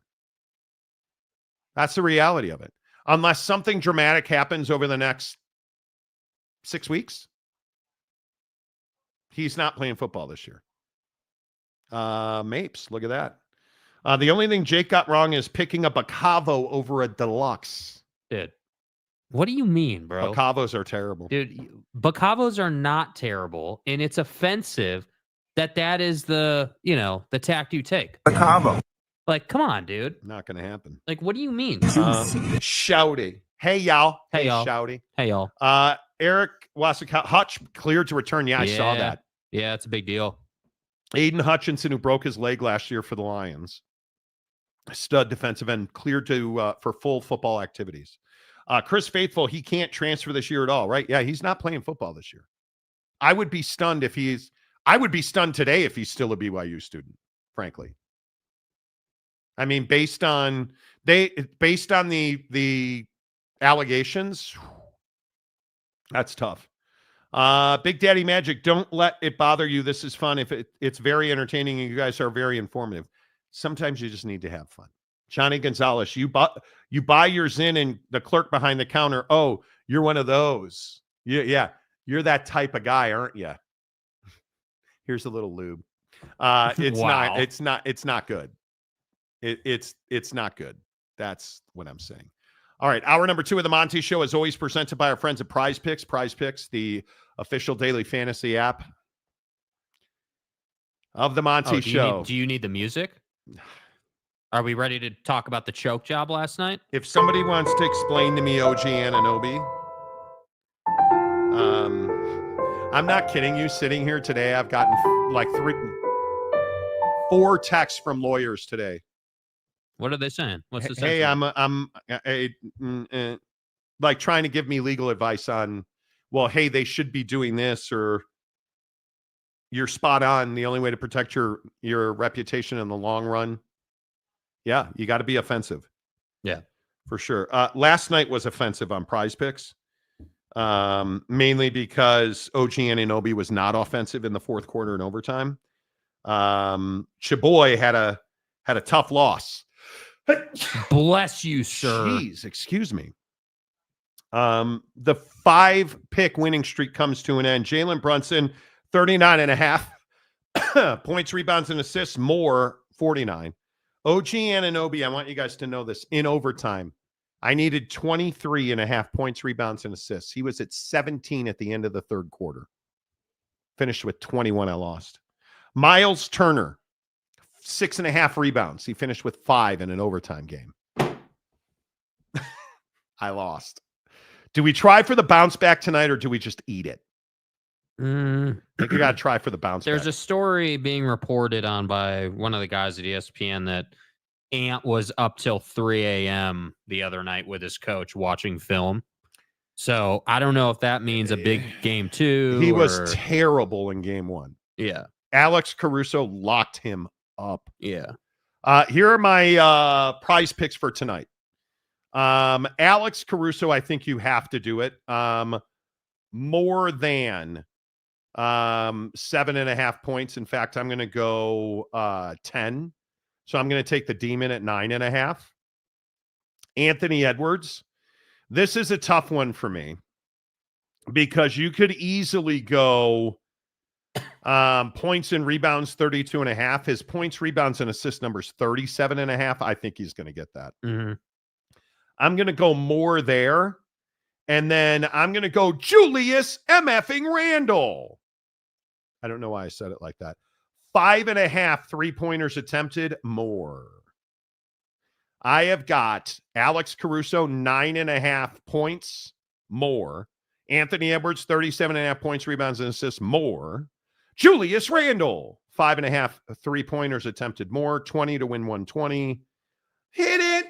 That's the reality of it. Unless something dramatic happens over the next 6 weeks, he's not playing football this year. Mapes, look at that. The only thing Jake got wrong is picking up a Cavo over a deluxe. Dude, what do you mean, bro? Bacavos are terrible. Dude, Bacavos are not terrible, and it's offensive that is the tact you take. Cabo. Like, come on, dude. Not going to happen. Like, what do you mean? Shouty. Hey, y'all. Hey, y'all. Shouty. Hey, y'all. Eric Wasika, Hutch cleared to return. Yeah, I saw that. Yeah, it's a big deal. Aiden Hutchinson, who broke his leg last year for the Lions, stud defensive end, cleared to for full football activities. Chris Faithful, he can't transfer this year at all, right? Yeah, he's not playing football this year. I would be stunned today if he's still a BYU student, frankly. I mean, based on the allegations, that's tough. Big Daddy Magic, don't let it bother you. This is fun. If it's very entertaining and you guys are very informative. Sometimes you just need to have fun. Johnny Gonzalez, you buy yours in and the clerk behind the counter, oh, you're one of those. Yeah, you're that type of guy, aren't you? Here's a little lube. It's not good. It's not good. That's what I'm saying. All right. Hour number 2 of the Monty Show is always presented by our friends at Prize Picks. Prize Picks, the official daily fantasy app of the Monty Show. Do you need the music? Are we ready to talk about the choke job last night? If somebody wants to explain to me OG Anunoby, I'm not kidding you. Sitting here today, I've gotten like 4 texts from lawyers today. What are they saying? What's the hey, I'm like trying to give me legal advice on, well, hey, they should be doing this, or you're spot on. The only way to protect your reputation in the long run. Yeah, you got to be offensive. Yeah, for sure. Last night was offensive on Prize Picks, mainly because OG Anunoby was not offensive in the fourth quarter and overtime. Chaboy had a tough loss. Bless you, sir. Jeez, excuse me. The 5-pick winning streak comes to an end. Jalen Brunson, 39.5 points, rebounds, and assists. More, 49. OG Anunoby, I want you guys to know this. In overtime, I needed 23.5 points, rebounds, and assists. He was at 17 at the end of the third quarter. Finished with 21. I lost. Miles Turner, 6.5 rebounds. He finished with 5 in an overtime game. I lost. Do we try for the bounce back tonight, or do we just eat it? I think we got to try for the bounce back. There's a story being reported on by one of the guys at ESPN that Ant was up till 3 a.m. the other night with his coach watching film. So I don't know if that means a big game 2. He was terrible in game 1. Yeah. Alex Caruso locked him up. Yeah. Here are my prize picks for tonight. Alex Caruso, I think you have to do it. More than 7.5 points. In fact, I'm going to go 10. So I'm going to take the Demon at 9.5. Anthony Edwards. This is a tough one for me because you could easily go points and rebounds 32.5. His points, rebounds, and assist numbers 37.5. I think he's going to get that. Mm-hmm. I'm going to go more there. And then I'm going to go Julius MFing Randle. I don't know why I said it like that. 5.5 3-pointers attempted, more. I have got Alex Caruso, 9.5 points, more. Anthony Edwards, 37.5 points, rebounds, and assists, more. Julius Randle, 5.5 3-pointers attempted, more. 20 to win 120. Hit it.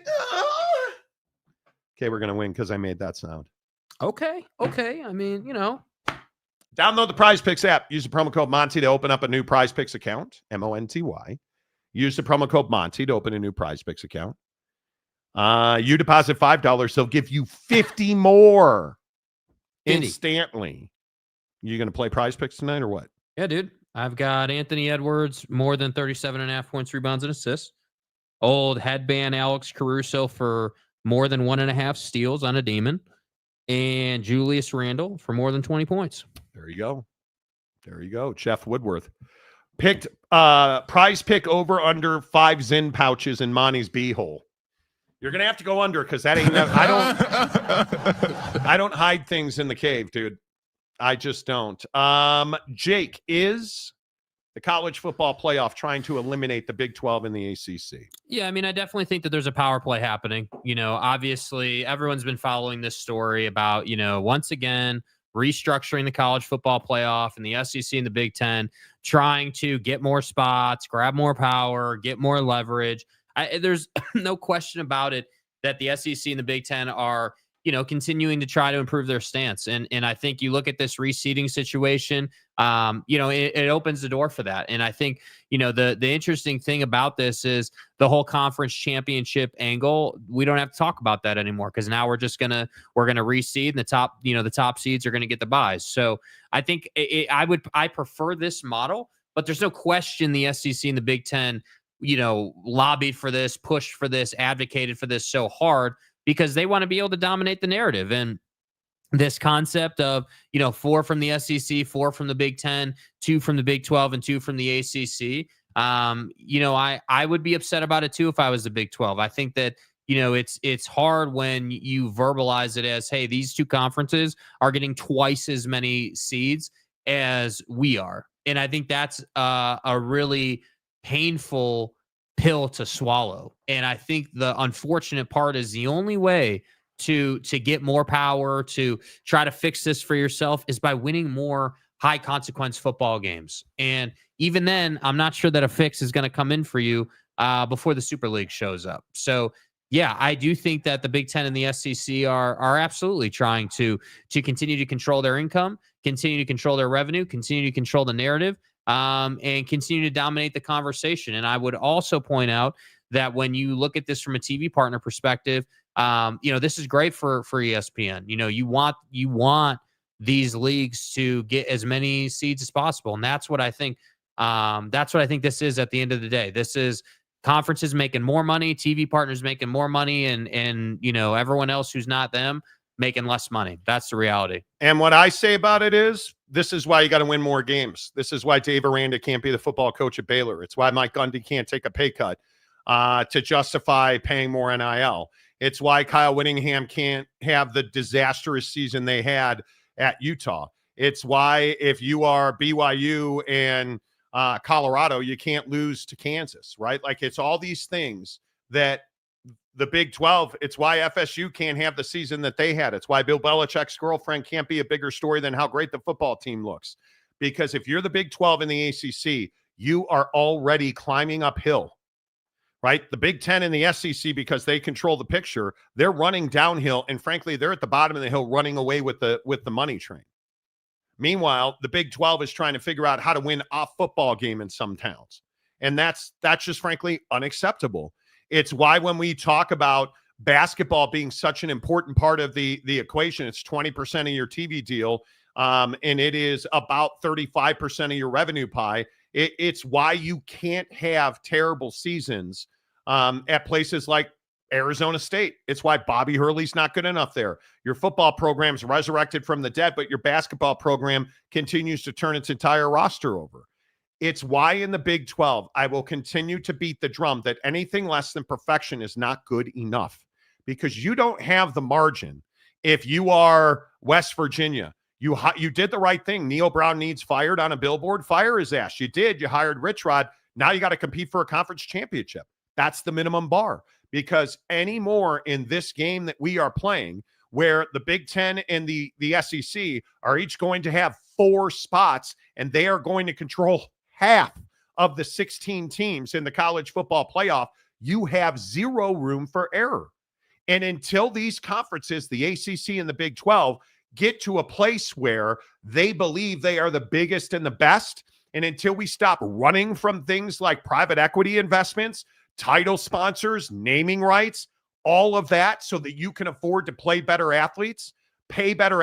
Okay, we're going to win because I made that sound. Okay. I mean, Download the Prize Picks app. Use the promo code Monty to open up a new Prize Picks account. Monty. Use the promo code Monty to open a new Prize Picks account. You deposit $5, they'll give you 50 more instantly. You going to play Prize Picks tonight or what? Yeah, dude. I've got Anthony Edwards, more than 37.5 points, rebounds, and assists. Old headband Alex Caruso for more than 1.5 steals on a Demon. And Julius Randle for more than 20 points. There you go. Jeff Woodworth picked prize pick over under 5 Zyn pouches in Monty's beehole. You're gonna have to go under because that ain't. I don't hide things in the cave, dude. I just don't. Jake, is the college football playoff trying to eliminate the Big 12 and the ACC? Yeah, I mean, I definitely think that there's a power play happening. Obviously, everyone's been following this story about, once again, restructuring the college football playoff and the SEC and the Big 10, trying to get more spots, grab more power, get more leverage. There's no question about it that the SEC and the Big 10 are, continuing to try to improve their stance. And I think you look at this reseeding situation, it opens the door for that. And I think, the interesting thing about this is the whole conference championship angle. We don't have to talk about that anymore because now we're going to reseed, and the top seeds are going to get the buys. So I think I prefer this model, but there's no question the SEC and the Big 10, lobbied for this, pushed for this, advocated for this so hard, because they want to be able to dominate the narrative. And this concept of, 4 from the SEC, 4 from the Big 10, 2 from the Big 12, and 2 from the ACC, I would be upset about it too if I was the Big 12. I think that, it's hard when you verbalize it as, hey, these 2 conferences are getting twice as many seeds as we are. And I think that's a really painful pill to swallow. And I think the unfortunate part is the only way to get more power, to try to fix this for yourself, is by winning more high consequence football games. And even then, I'm not sure that a fix is going to come in for you before the Super League shows up. So yeah, I do think that the Big 10 and the SEC are absolutely trying to continue to control their income, continue to control their revenue, continue to control the narrative, and continue to dominate the conversation. And I would also point out that when you look at this from a TV partner perspective, this is great for ESPN. You want these leagues to get as many seeds as possible, and that's what I think. That's what I think this is at the end of the day. This is conferences making more money, TV partners making more money, and everyone else who's not them making less money. That's the reality. And what I say about it is, this is why you got to win more games. This is why Dave Aranda can't be the football coach at Baylor. It's why Mike Gundy can't take a pay cut to justify paying more NIL. It's why Kyle Whittingham can't have the disastrous season they had at Utah. It's why if you are BYU and Colorado, you can't lose to Kansas, right? Like, it's all these things that the Big 12, it's why FSU can't have the season that they had. It's why Bill Belichick's girlfriend can't be a bigger story than how great the football team looks. Because if you're the Big 12 in the ACC, you are already climbing uphill, right? The Big 10 and the SEC, because they control the picture, they're running downhill. And frankly, they're at the bottom of the hill running away with the money train. Meanwhile, the Big 12 is trying to figure out how to win a football game in some towns. And that's just frankly unacceptable. It's why when we talk about basketball being such an important part of the equation, it's 20% of your TV deal. and it is about 35% of your revenue pie. It's why you can't have terrible seasons at places like Arizona State. It's why Bobby Hurley's not good enough there. Your football program's resurrected from the dead, but your basketball program continues to turn its entire roster over. It's why in the Big 12, I will continue to beat the drum that anything less than perfection is not good enough, because you don't have the margin. If you are West Virginia, you did the right thing. Neil Brown needs fired on a billboard. Fire his ass. You did. You hired Rich Rod. Now you got to compete for a conference championship. That's the minimum bar, because anymore in this game that we are playing, where the Big Ten and the SEC are each going to have 4 spots, and they are going to control half of the 16 teams in the college football playoff, you have zero room for error. And until these conferences, the ACC and the Big 12, get to a place where they believe they are the biggest and the best, and until we stop running from things like private equity investments, title sponsors, naming rights, all of that, so that you can afford to play better athletes, pay better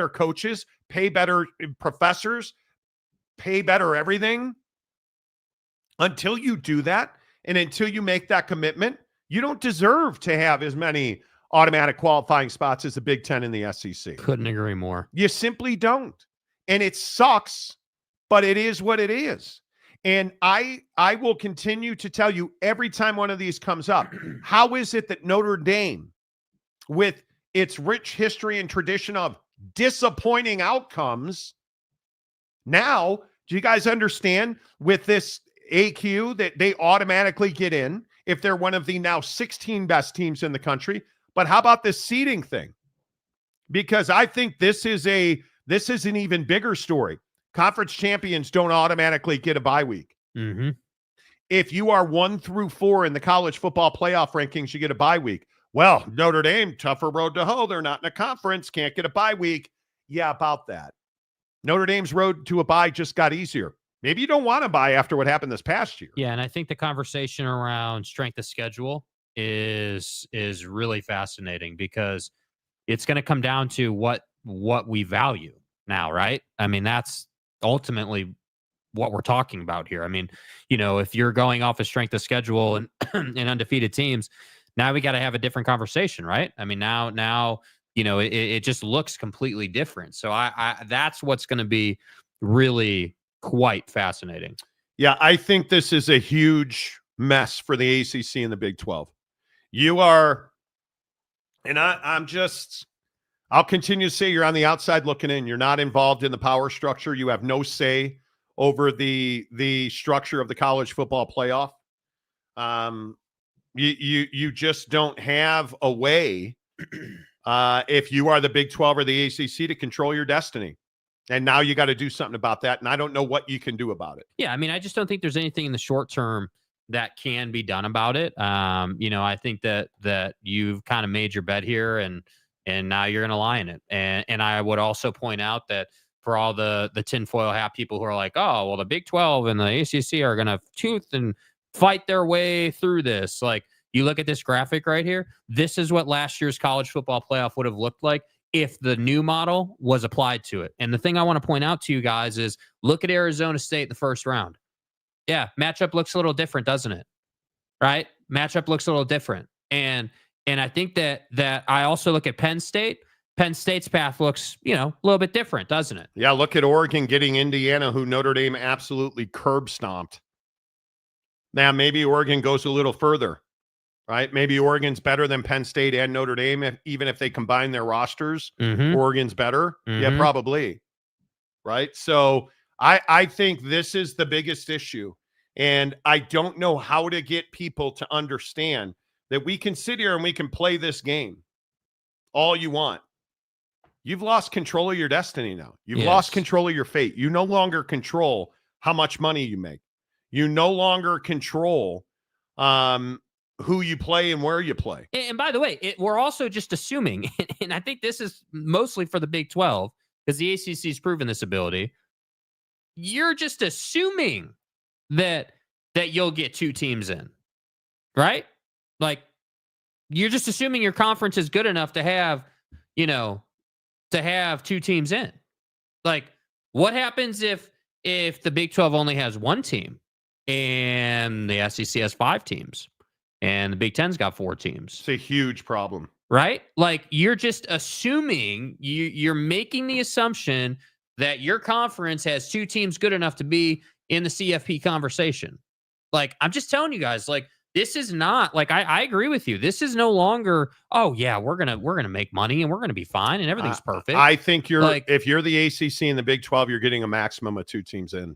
coaches, pay better professors, pay better everything. Until you do that, and until you make that commitment, you don't deserve to have as many automatic qualifying spots as the Big Ten and the SEC. Couldn't agree more. You simply don't. And it sucks, but it is what it is. And I will continue to tell you every time one of these comes up, how is it that Notre Dame, with its rich history and tradition of disappointing outcomes, now, do you guys understand with this AQ that they automatically get in if they're one of the now 16 best teams in the country? But how about this seeding thing? Because I think this is an even bigger story. Conference champions don't automatically get a bye week. Mm-hmm. If you are 1 through 4 in the college football playoff rankings, you get a bye week. Well, Notre Dame, tougher road to hoe. They're not in a conference, can't get a bye week. Yeah, about that. Notre Dame's road to a bye just got easier. Maybe you don't want to bye after what happened this past year. Yeah, and I think the conversation around strength of schedule is really fascinating, because it's going to come down to what we value now, right? I mean, that's ultimately what we're talking about here. I mean, if you're going off a strength of schedule and and undefeated teams, now we got to have a different conversation, right? I mean, now it just looks completely different. So I that's what's going to be really quite fascinating. Yeah, I think this is a huge mess for the ACC and the Big 12. You are, and I'll continue to say you're on the outside looking in. You're not involved in the power structure. You have no say over the structure of the college football playoff. You just don't have a way, if you are the Big 12 or the ACC, to control your destiny. And now you got to do something about that. And I don't know what you can do about it. Yeah, I mean, I just don't think there's anything in the short term that can be done about it. I think that you've kind of made your bed here, and now you're going to lie in it. And I would also point out that for all the tinfoil hat people who are like, oh, well, the Big 12 and the ACC are going to tooth and fight their way through this. Like, you look at this graphic right here. This is what last year's college football playoff would have looked like if the new model was applied to it. And the thing I want to point out to you guys is, look at Arizona State in the first round. Yeah, matchup looks a little different, doesn't it? Right? Matchup looks a little different. And I think that I also look at Penn State. Penn State's path looks, a little bit different, doesn't it? Yeah, look at Oregon getting Indiana, who Notre Dame absolutely curb stomped. Now, maybe Oregon goes a little further, right? Maybe Oregon's better than Penn State and Notre Dame, even if they combine their rosters. Mm-hmm. Oregon's better. Mm-hmm. Yeah, probably. Right? So I think this is the biggest issue. And I don't know how to get people to understand that we can sit here and we can play this game all you want. You've lost control of your destiny now. You've lost control of your fate. You no longer control how much money you make. You no longer control who you play and where you play. And by the way, we're also just assuming, and I think this is mostly for the Big 12, because the ACC has proven this ability. You're just assuming that you'll get 2 teams in, right? Like, you're just assuming your conference is good enough to have, to have 2 teams in. Like, what happens if the Big 12 only has one team and the SEC has 5 teams and the Big 10's got 4 teams? It's a huge problem. Right? Like, you're just assuming, you're making the assumption that your conference has 2 teams good enough to be in the CFP conversation. Like, I'm just telling you guys, like, this is not, like, I agree with you. This is no longer, oh yeah, we're gonna make money and we're gonna be fine and everything's perfect. I think like, if you're the ACC and the Big 12, you're getting a maximum of 2 teams in.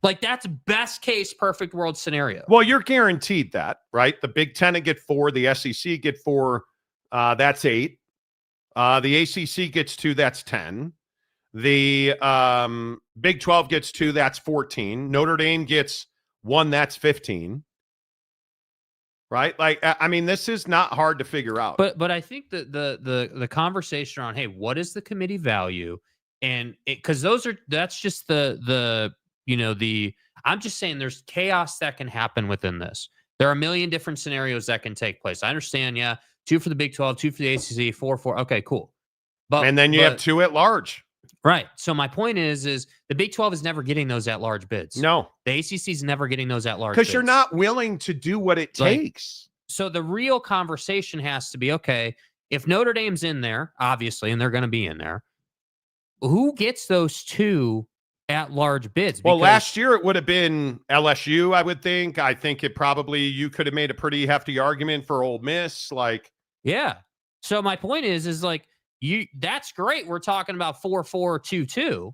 Like, that's best case, perfect world scenario. Well, you're guaranteed that, right? The Big 10 will get 4, the SEC get 4, that's 8. The ACC gets 2, that's 10. The Big 12 gets 2, that's 14. Notre Dame gets 1, that's 15. Right? Like, I mean, this is not hard to figure out. But I think that the conversation around, hey, what is the committee value? And because that's just the I'm just saying there's chaos that can happen within this. There are a million different scenarios that can take place. I understand, yeah, 2 for the Big 12, 2 for the ACC, 4. Okay, cool. And then you have 2 at large. Right. So my point is the Big 12 is never getting those at large bids. No. The ACC is never getting those at large bids. Because you're not willing to do what it takes. So the real conversation has to be, okay, if Notre Dame's in there, obviously, and they're going to be in there, who gets those 2 at large bids? Well, last year it would have been LSU, I would think. I think you could have made a pretty hefty argument for Ole Miss. Like, yeah. So my point is like, that's great. We're talking about 4-4-2-2.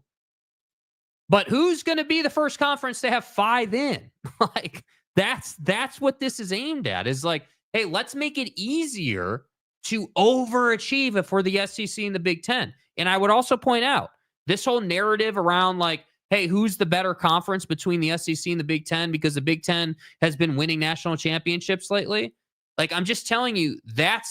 But who's going to be the first conference to have 5 in? Like, that's what this is aimed at. Is like, hey, let's make it easier to overachieve for the SEC and the Big 10. And I would also point out this whole narrative around, like, hey, who's the better conference between the SEC and the Big 10 because the Big 10 has been winning national championships lately. Like, I'm just telling you, that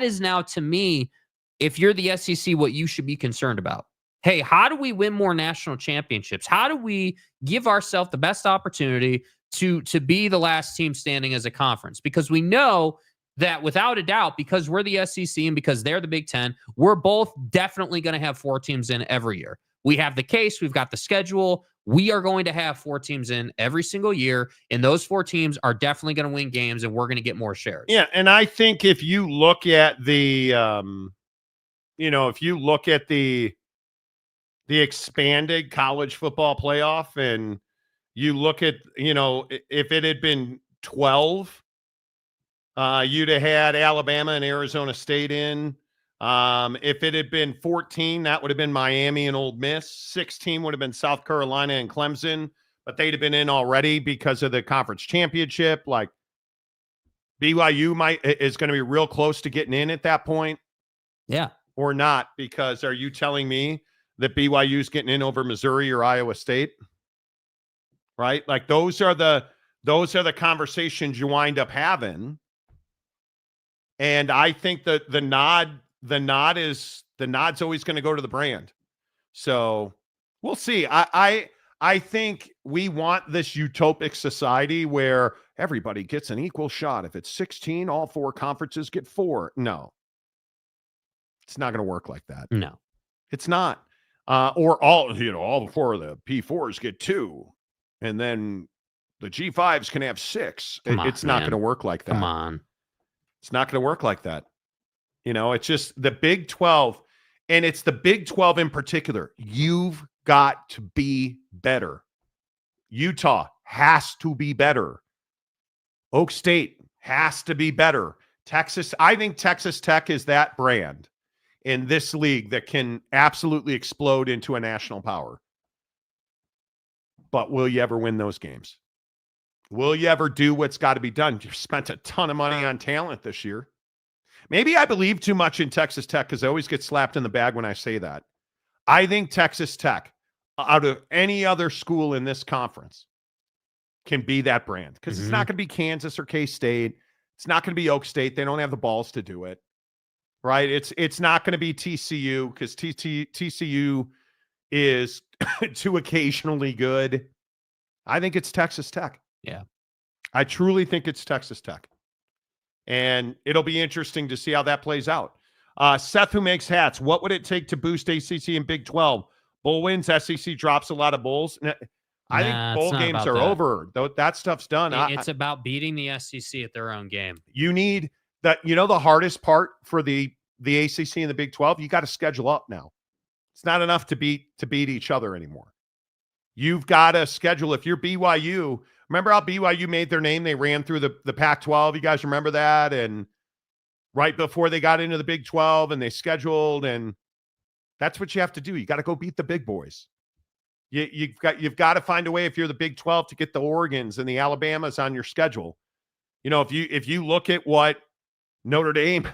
is now, to me, if you're the SEC, what you should be concerned about. Hey, how do we win more national championships? How do we give ourselves the best opportunity to be the last team standing as a conference? Because we know that without a doubt, because we're the SEC and because they're the Big 10, we're both definitely going to have 4 teams in every year. We have the case. We've got the schedule. We are going to have 4 teams in every single year, and those 4 teams are definitely going to win games, and we're going to get more shares. Yeah, and I think if you look at the expanded college football playoff, and you look at, if it had been 12, you'd have had Alabama and Arizona State in. If it had been 14, that would have been Miami and Ole Miss. 16 would have been South Carolina and Clemson, but they'd have been in already because of the conference championship. Like, BYU is going to be real close to getting in at that point. Yeah. Or not, because are you telling me that BYU is getting in over Missouri or Iowa State? Right? Like, those are the the conversations you wind up having. And I think that the nod's always going to go to the brand. So we'll see. I think we want this utopic society where everybody gets an equal shot. If it's 16, all 4 conferences get 4. No, it's not going to work like that. No, it's not. Or all the 4 of the P4s get 2, and then the G5s can have 6. It's not going to work like that. Come on. It's not going to work like that. It's just the Big 12, and it's the Big 12 in particular. You've got to be better. Utah has to be better. Oak State has to be better. Texas, I think Texas Tech is that brand in this league that can absolutely explode into a national power. But will you ever win those games? Will you ever do what's got to be done? You've spent a ton of money on talent this year. Maybe I believe too much in Texas Tech because I always get slapped in the bag when I say that. I think Texas Tech, out of any other school in this conference, can be that brand because it's not going to be Kansas or K-State. It's not going to be Oak State. They don't have the balls to do it, right? It's not going to be TCU because TCU is too occasionally good. I think it's Texas Tech. Yeah. I truly think it's Texas Tech. And it'll be interesting to see how that plays out. Seth, who makes hats, what would it take to boost ACC and Big 12 Bowl wins, SEC drops a lot of bowls. I think bowl games are over. That stuff's done. It's about beating the SEC at their own game. You need that. The hardest part for the ACC and the Big 12, you got to schedule up now. It's not enough to beat each other anymore. You've got to schedule. If you're BYU, remember how BYU made their name? They ran through the Pac-12. You guys remember that? And right before they got into the Big 12 and they scheduled, and that's what you have to do. You got to go beat the big boys. You've got to find a way, if you're the Big 12, to get the Oregons and the Alabamas on your schedule. If you look at what Notre Dame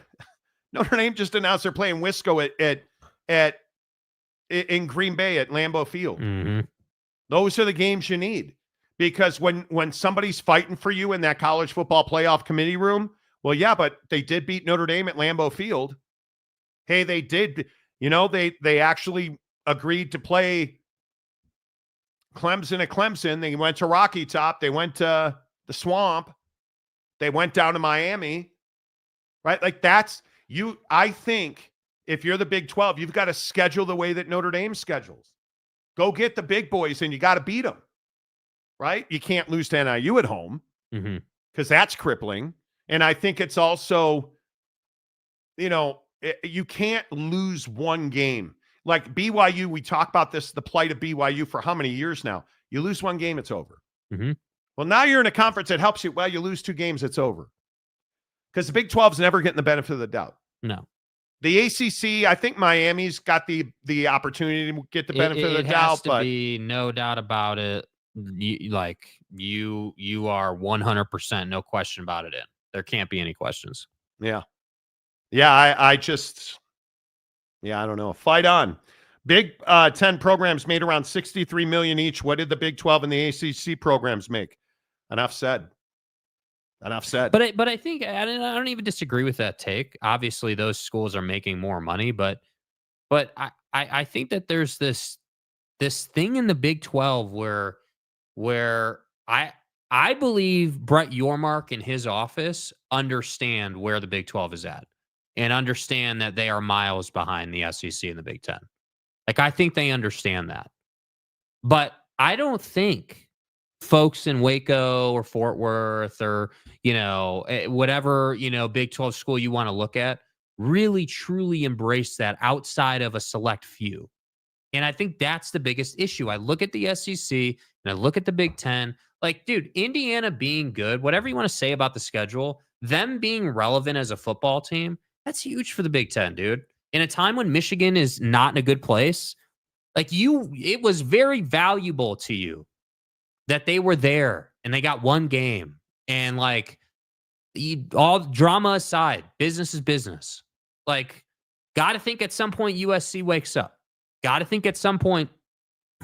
just announced they're playing Wisco in Green Bay at Lambeau Field. Mm-hmm. Those are the games you need, because when somebody's fighting for you in that college football playoff committee room, well, yeah, but they did beat Notre Dame at Lambeau Field. Hey, they did. They actually agreed to play Clemson at Clemson. They went to Rocky Top. They went to the Swamp. They went down to Miami, right? Like that's you. I think if you're the Big 12, you've got to schedule the way that Notre Dame schedules. Go get the big boys and you got to beat them, right? You can't lose to NIU at home because that's crippling. And I think it's also, you can't lose one game. Like BYU, we talk about this, the plight of BYU for how many years now? You lose one game, it's over. Mm-hmm. Well, now you're in a conference that helps you. Well, you lose 2 games, it's over. Because the Big 12 is never getting the benefit of the doubt. No. The ACC, I think Miami's got the opportunity to get the benefit of the doubt. Has to be no doubt about it. You are 100%, no question about it. There can't be any questions. Yeah. I don't know. Fight on. Big 10 programs made around $63 million each. What did the Big 12 and the ACC programs make? Enough said. But I think I don't even disagree with that take. Obviously, those schools are making more money, but I think that there's this thing in the Big 12 where I believe Brett Yormark and his office understand where the Big 12 is at and understand that they are miles behind the SEC and the Big 10. Like, I think they understand that. But I don't think folks in Waco or Fort Worth or, whatever, Big 12 school you want to look at really truly embrace that outside of a select few. And I think that's the biggest issue. I look at the SEC and I look at the Big 10. Like, dude, Indiana being good, whatever you want to say about the schedule, them being relevant as a football team, that's huge for the Big 10, dude. In a time when Michigan is not in a good place, it was very valuable to you that they were there and they got one game. And all drama aside, business is business. Got to think at some point USC wakes up. Got to think at some point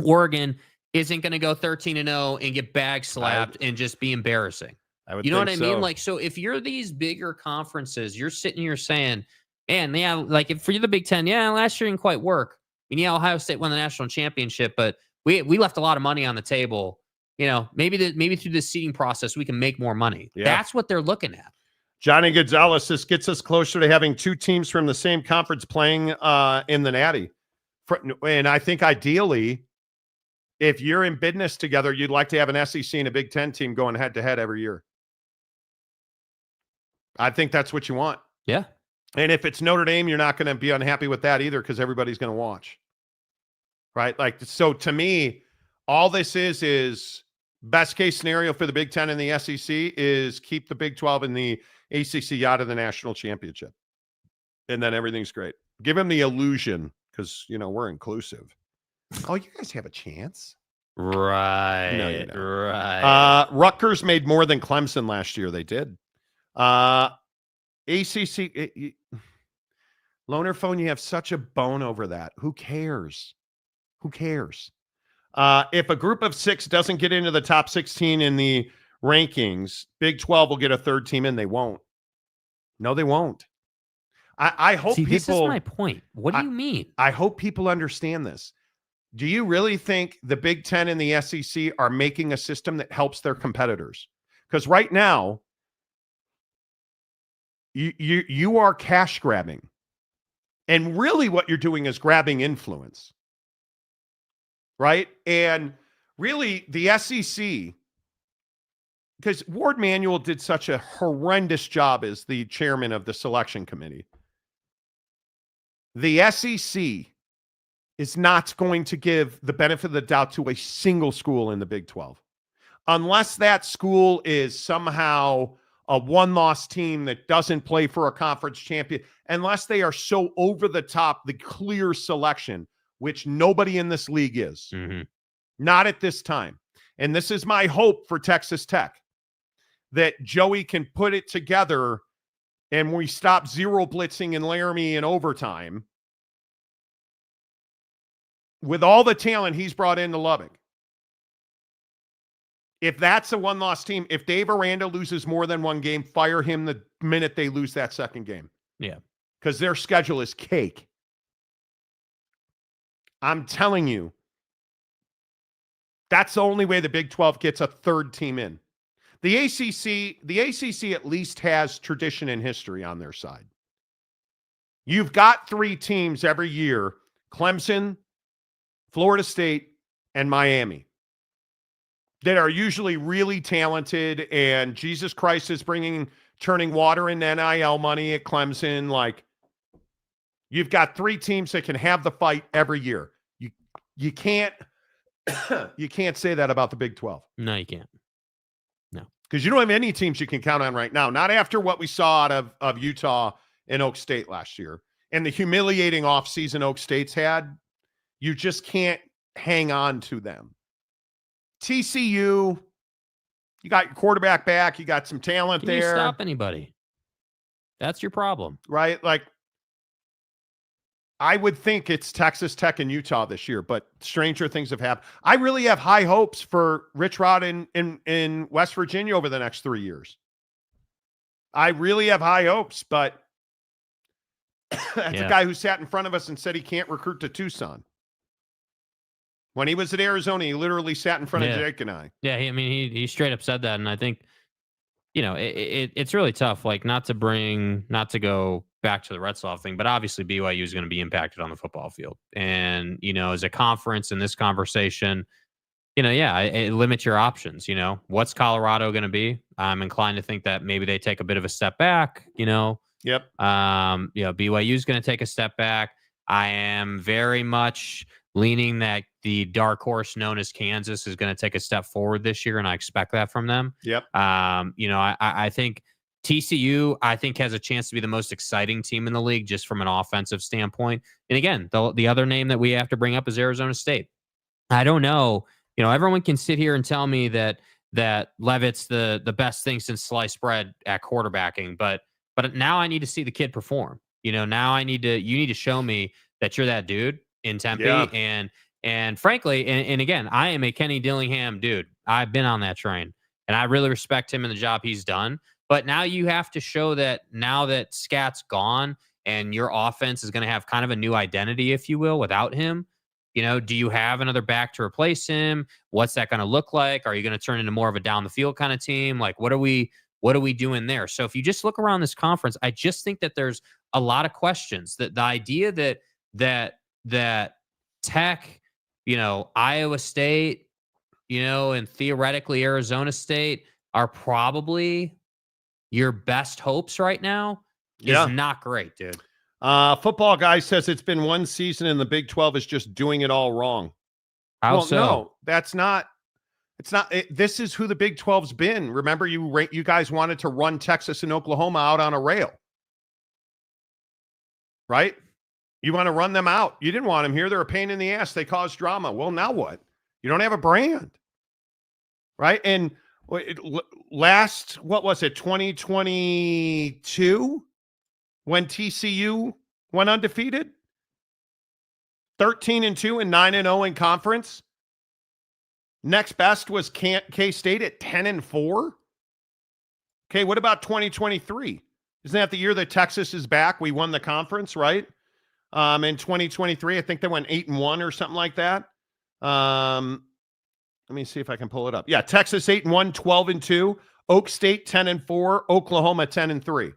Oregon isn't going to go 13-0 and get bag slapped and just be embarrassing. You know what I mean? So if you're these bigger conferences, you're sitting here saying, man, yeah, if you're the Big 10, yeah, last year didn't quite work. Ohio State won the national championship, but we left a lot of money on the table. Maybe through this seeding process, we can make more money. Yeah. That's what they're looking at. Johnny Gonzalez, this gets us closer to having 2 teams from the same conference playing in the Natty. And I think ideally, if you're in business together, you'd like to have an SEC and a Big 10 team going head-to-head every year. I think that's what you want. Yeah. And if it's Notre Dame, you're not going to be unhappy with that either because everybody's going to watch. Right? So to me, all this is best case scenario for the Big 10 and the SEC is keep the Big 12 and the ACC out of the national championship. And then everything's great. Give them the illusion because, we're inclusive. Oh, you guys have a chance. Right. No, you don't. Right. Rutgers made more than Clemson last year. They did. ACC, Loner Phone, you have such a bone over that. Who cares? If a group of 6 doesn't get into the top 16 in the rankings, Big 12 will get a third team in. They won't. No, they won't. I hope people... This is my point. What do you mean? I hope people understand this. Do you really think the Big 10 and the SEC are making a system that helps their competitors? Because right now, you are cash grabbing. And really what you're doing is grabbing influence. right? And really, the SEC, because Ward Manuel did such a horrendous job as the chairman of the selection committee. The SEC is not going to give the benefit of the doubt to a single school in the Big 12. Unless that school is somehow a one-loss team that doesn't play for a conference champion, unless they are so over the top, the clear selection, which nobody in this league is. Mm-hmm. Not at this time. And this is my hope for Texas Tech, that Joey can put it together and we stop zero blitzing and Laramie in overtime with all the talent he's brought into Lubbock. If that's a one-loss team, if Dave Aranda loses more than one game, fire him the minute they lose that second game. Yeah. Because their schedule is cake. I'm telling you, that's the only way the Big 12 gets a third team in. The ACC at least has tradition and history on their side. You've got three teams every year, Clemson, Florida State, and Miami, that are usually really talented, and Jesus Christ is turning water into NIL money at Clemson. Like, you've got three teams that can have the fight every year. You can't you can't say that about the Big 12. No, you can't. No. Because you don't have any teams you can count on right now. Not after what we saw out of Utah and Oak State last year. And the humiliating offseason Oak State's had. You just can't hang on to them. TCU, you got your quarterback back. You got some talent Can there. you stop anybody? That's your problem. Right? Like, I would think it's Texas Tech and Utah this year, but stranger things have happened. I really have high hopes for Rich Rod in West Virginia over the next 3 years. I really have high hopes, but that's a guy who sat in front of us and said he can't recruit to Tucson. When he was at Arizona, he literally sat in front of Jake and I. Yeah, he straight up said that, and I think, it's really tough. Like, not to go back to the Retzlaff thing, but obviously BYU is going to be impacted on the football field, and as a conference in this conversation, it limits your options. What's Colorado going to be? I'm inclined to think that maybe they take a bit of a step back. Yep. BYU is going to take a step back. I am very much leaning that the dark horse known as Kansas is going to take a step forward this year, and I expect that from them. Yep. I think TCU, has a chance to be the most exciting team in the league just from an offensive standpoint. And again, the other name that we have to bring up is Arizona State. I don't know. Everyone can sit here and tell me that Levitt's the best thing since sliced bread at quarterbacking, but now I need to see the kid perform. Now you need to show me that you're that dude in Tempe. Yeah. And frankly, and again, I am a Kenny Dillingham dude. I've been on that train, and I really respect him and the job he's done. But now you have to show that now that Scat's gone and your offense is going to have kind of a new identity, if you will, without him. Do you have another back to replace him? What's that going to look like? Are you going to turn into more of a down the field kind of team? Like, what are we doing there? So if you just look around this conference, I just think that there's a lot of questions. That the idea that Tech, Iowa State, and theoretically Arizona State are probably your best hopes right now is not great, dude. Football guy says it's been one season and the Big 12 is just doing it all wrong. No, that's not. It's not. This is who the Big 12's been. Remember, you guys wanted to run Texas and Oklahoma out on a rail, right? You want to run them out. You didn't want them here. They're a pain in the ass. They cause drama. Well, now what? You don't have a brand, right? And what was it, 2022 when TCU went undefeated? 13-2 and 9-0 in conference. Next best was K-State at 10-4. Okay, what about 2023? Isn't that the year that Texas is back? We won the conference, right? In 2023, I think they went 8-1 or something like that. Let me see if I can pull it up. Yeah, Texas 8-1, 12-2. Oak State 10-4. Oklahoma 10-3.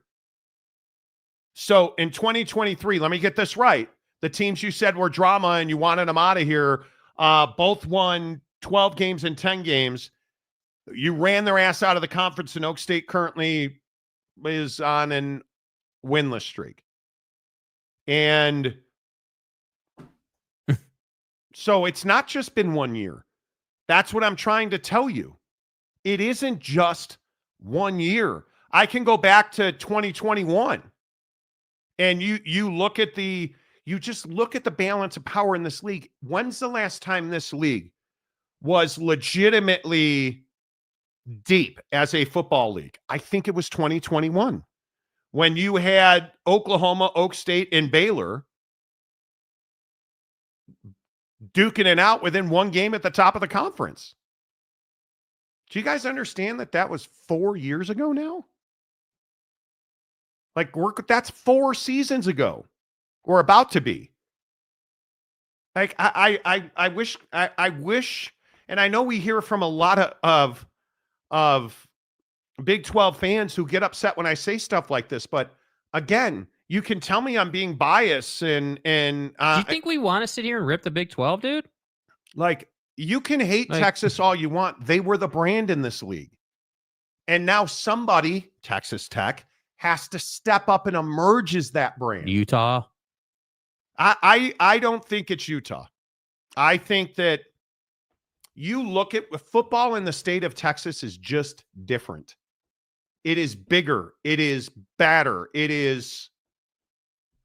So in 2023, let me get this right. The teams you said were drama and you wanted them out of here both won 12 games and 10 games. You ran their ass out of the conference, and Oak State currently is on an winless streak. And so it's not just been 1 year. That's what I'm trying to tell you. It isn't just 1 year. I can go back to 2021, and you just look at the balance of power in this league. When's the last time this league was legitimately deep as a football league? I think it was 2021 when you had Oklahoma, Oak State, and Baylor duking it out within one game at the top of the conference. Do you guys understand that that was 4 years ago now? Like, that's 4 seasons ago, or about to be. Like, I wish, and I know we hear from a lot of Big 12 fans who get upset when I say stuff like this, but again, you can tell me I'm being biased and do you think we want to sit here and rip the Big 12, dude? Like, you can hate Texas all you want. They were the brand in this league. And now somebody, Texas Tech, has to step up and emerge as that brand. Utah. I don't think it's Utah. I think that you look at football in the state of Texas is just different. It is bigger. It is badder. It is,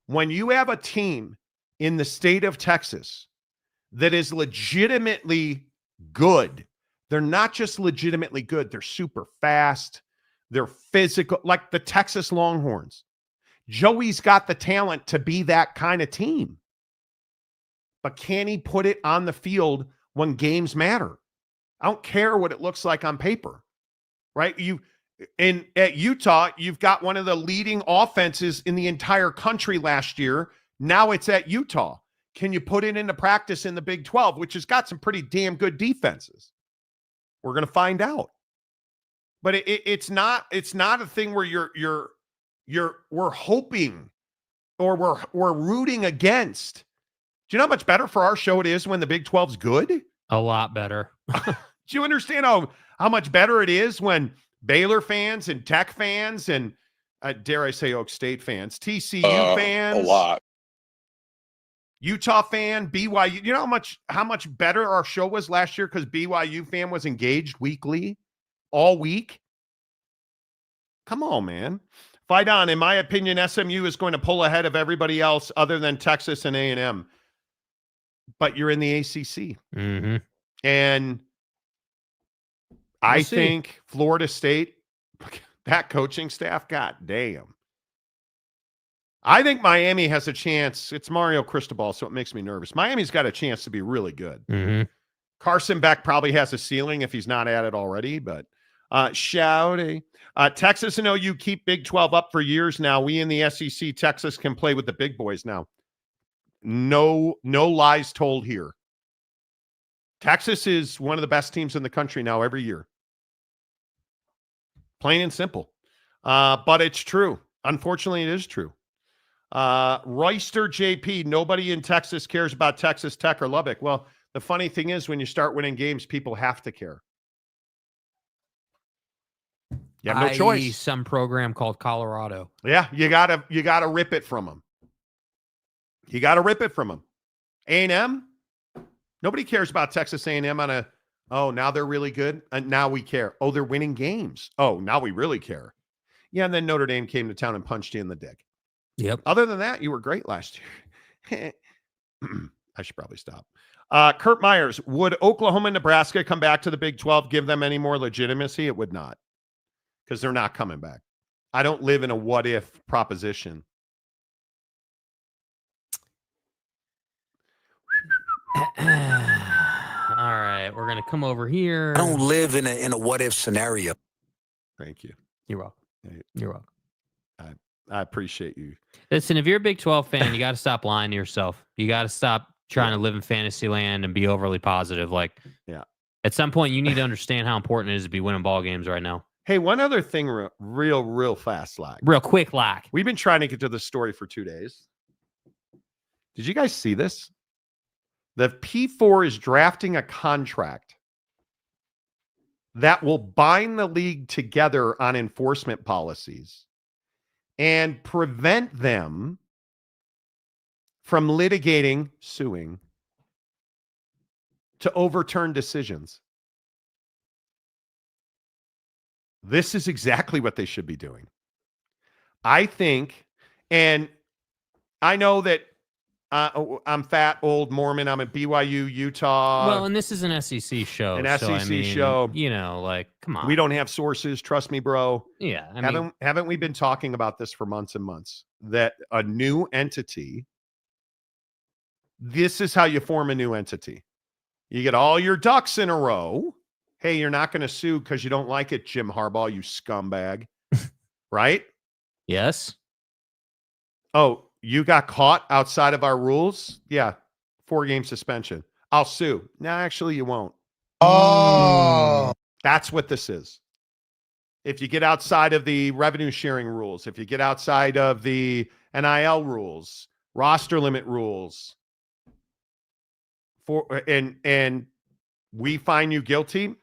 when you have a team in the state of Texas that is legitimately good, they're not just legitimately good, they're super fast, they're physical, like the Texas Longhorns. Joey's got the talent to be that kind of team. But can he put it on the field when games matter? I don't care what it looks like on paper, right? At Utah, you've got one of the leading offenses in the entire country last year. Now it's at Utah. Can you put it into practice in the Big 12, which has got some pretty damn good defenses? We're going to find out. But it's not a thing where we're hoping or we're rooting against. Do you know how much better for our show it is when the Big 12's good? A lot better. Do you understand how much better it is when Baylor fans and Tech fans and dare I say Oak State fans, TCU fans, a lot, Utah fan, BYU. You know how much better our show was last year because BYU fan was engaged weekly, all week. Come on, man. Fight on. In my opinion, SMU is going to pull ahead of everybody else other than Texas and A&M. But you're in the ACC. Mm-hmm. And I think Florida State, that coaching staff, god damn. I think Miami has a chance. It's Mario Cristobal, so it makes me nervous. Miami's got a chance to be really good. Mm-hmm. Carson Beck probably has a ceiling if he's not at it already, but shouty. Texas and OU keep Big 12 up for years now. We in the SEC, Texas can play with the big boys now. No lies told here. Texas is one of the best teams in the country now every year. Plain and simple. But it's true. Unfortunately, it is true. Royster JP, nobody in Texas cares about Texas Tech or Lubbock. Well, the funny thing is when you start winning games, people have to care. You have no choice. Some program called Colorado. Yeah, you gotta rip it from them. You gotta rip it from them. A&M, nobody cares about Texas A&M on now they're really good, and now we care. Oh, they're winning games. Oh, now we really care. Yeah, and then Notre Dame came to town and punched you in the dick. Yep. Other than that, you were great last year. I should probably stop. Kurt Myers, would Oklahoma and Nebraska come back to the Big 12, give them any more legitimacy? It would not, because they're not coming back. I don't live in a what-if proposition. All right, we're going to come over here. I don't live in a what-if scenario. Thank you. You're welcome. You're welcome. I appreciate you. Listen, if you're a Big 12 fan, you got to stop lying to yourself. You got to stop trying to live in fantasy land and be overly positive. Like, yeah, at some point, you need to understand how important it is to be winning ball games right now. Hey, one other thing real fast, real quick, We've been trying to get to this story for 2 days. Did you guys see this? The P4 is drafting a contract that will bind the league together on enforcement policies and prevent them from litigating, suing, to overturn decisions. This is exactly what they should be doing. I think, and I know that I'm fat, old Mormon. I'm at BYU, Utah. Well, and this is an SEC show. An so, SEC show. You know, like, come on. We don't have sources. Trust me, bro. Yeah. Haven't we been talking about this for months and months? That a new entity, this is how you form a new entity. You get all your ducks in a row. Hey, you're not going to sue because you don't like it, Jim Harbaugh, you scumbag. Right? Yes. Oh, you got caught outside of our rules? Yeah. 4-game suspension. I'll sue. No, actually, you won't. Oh. That's what this is. If you get outside of the revenue sharing rules, if you get outside of the NIL rules, roster limit rules, and we find you guilty,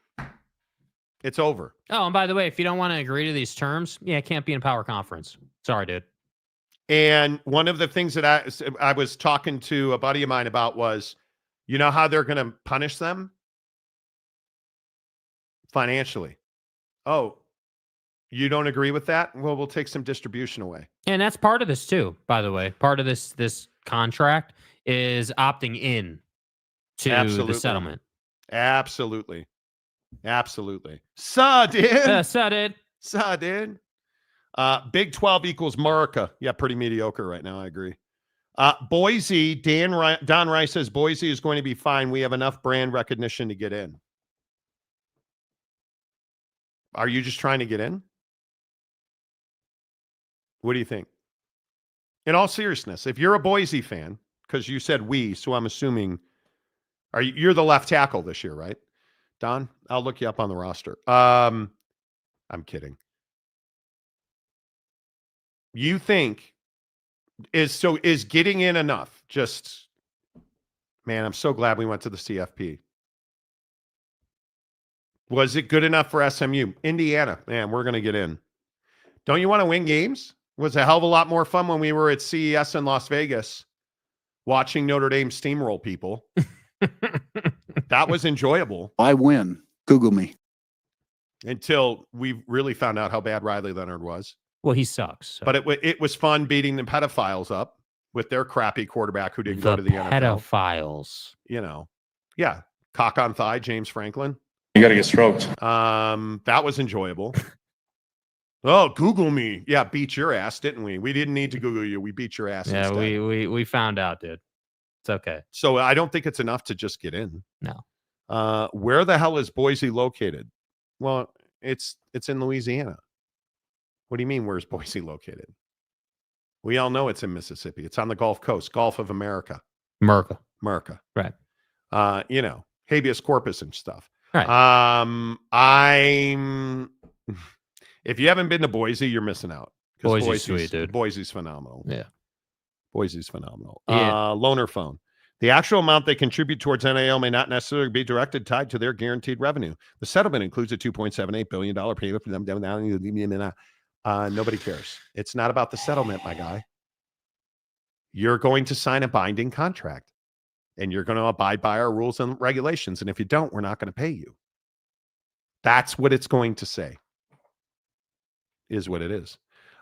it's over. Oh, and by the way, if you don't want to agree to these terms, it can't be in power conference. Sorry, dude. And one of the things that I was talking to a buddy of mine about was, you know how they're going to punish them? Financially. Oh, you don't agree with that? Well, we'll take some distribution away. And that's part of this too, by the way. Part of this contract is opting in to the settlement. Absolutely. So, dude. Big 12 equals America. Yeah, pretty mediocre right now. I agree. Boise, Don Rice says Boise is going to be fine. We have enough brand recognition to get in. Are you just trying to get in? What do you think? In all seriousness, if you're a Boise fan, because you said we, so I'm assuming you're the left tackle this year, right? Don, I'll look you up on the roster. I'm kidding. You think is getting in enough? Just, man, I'm so glad we went to the CFP. Was it good enough for SMU? Indiana, man, we're going to get in. Don't you want to win games? It was a hell of a lot more fun when we were at CES in Las Vegas watching Notre Dame steamroll people. That was enjoyable. I win. Google me. Until we really found out how bad Riley Leonard was. Well, he sucks. So. But it was fun beating the pedophiles up with their crappy quarterback who didn't go to the NFL. Pedophiles. You know. Yeah. Cock on thigh, James Franklin. You got to get stroked. That was enjoyable. Oh, Google me. Yeah, beat your ass, didn't we? We didn't need to Google you. We beat your ass instead. we found out, dude. It's okay. So I don't think it's enough to just get in. No. Where the hell is Boise located? Well, it's in Louisiana. What do you mean, where's Boise located? We all know it's in Mississippi. It's on the Gulf Coast, Gulf of America. America. Right. Habeas corpus and stuff. Right. If you haven't been to Boise, you're missing out. Boise's sweet, dude. Boise's phenomenal. Yeah. Boise's phenomenal. Yeah. Loaner phone. The actual amount they contribute towards NIL may not necessarily be tied to their guaranteed revenue. The settlement includes a $2.78 billion payment for them down. Nobody cares. It's not about the settlement, my guy. You're going to sign a binding contract, and you're going to abide by our rules and regulations. And if you don't, we're not going to pay you. That's what it's going to say. Is what it is.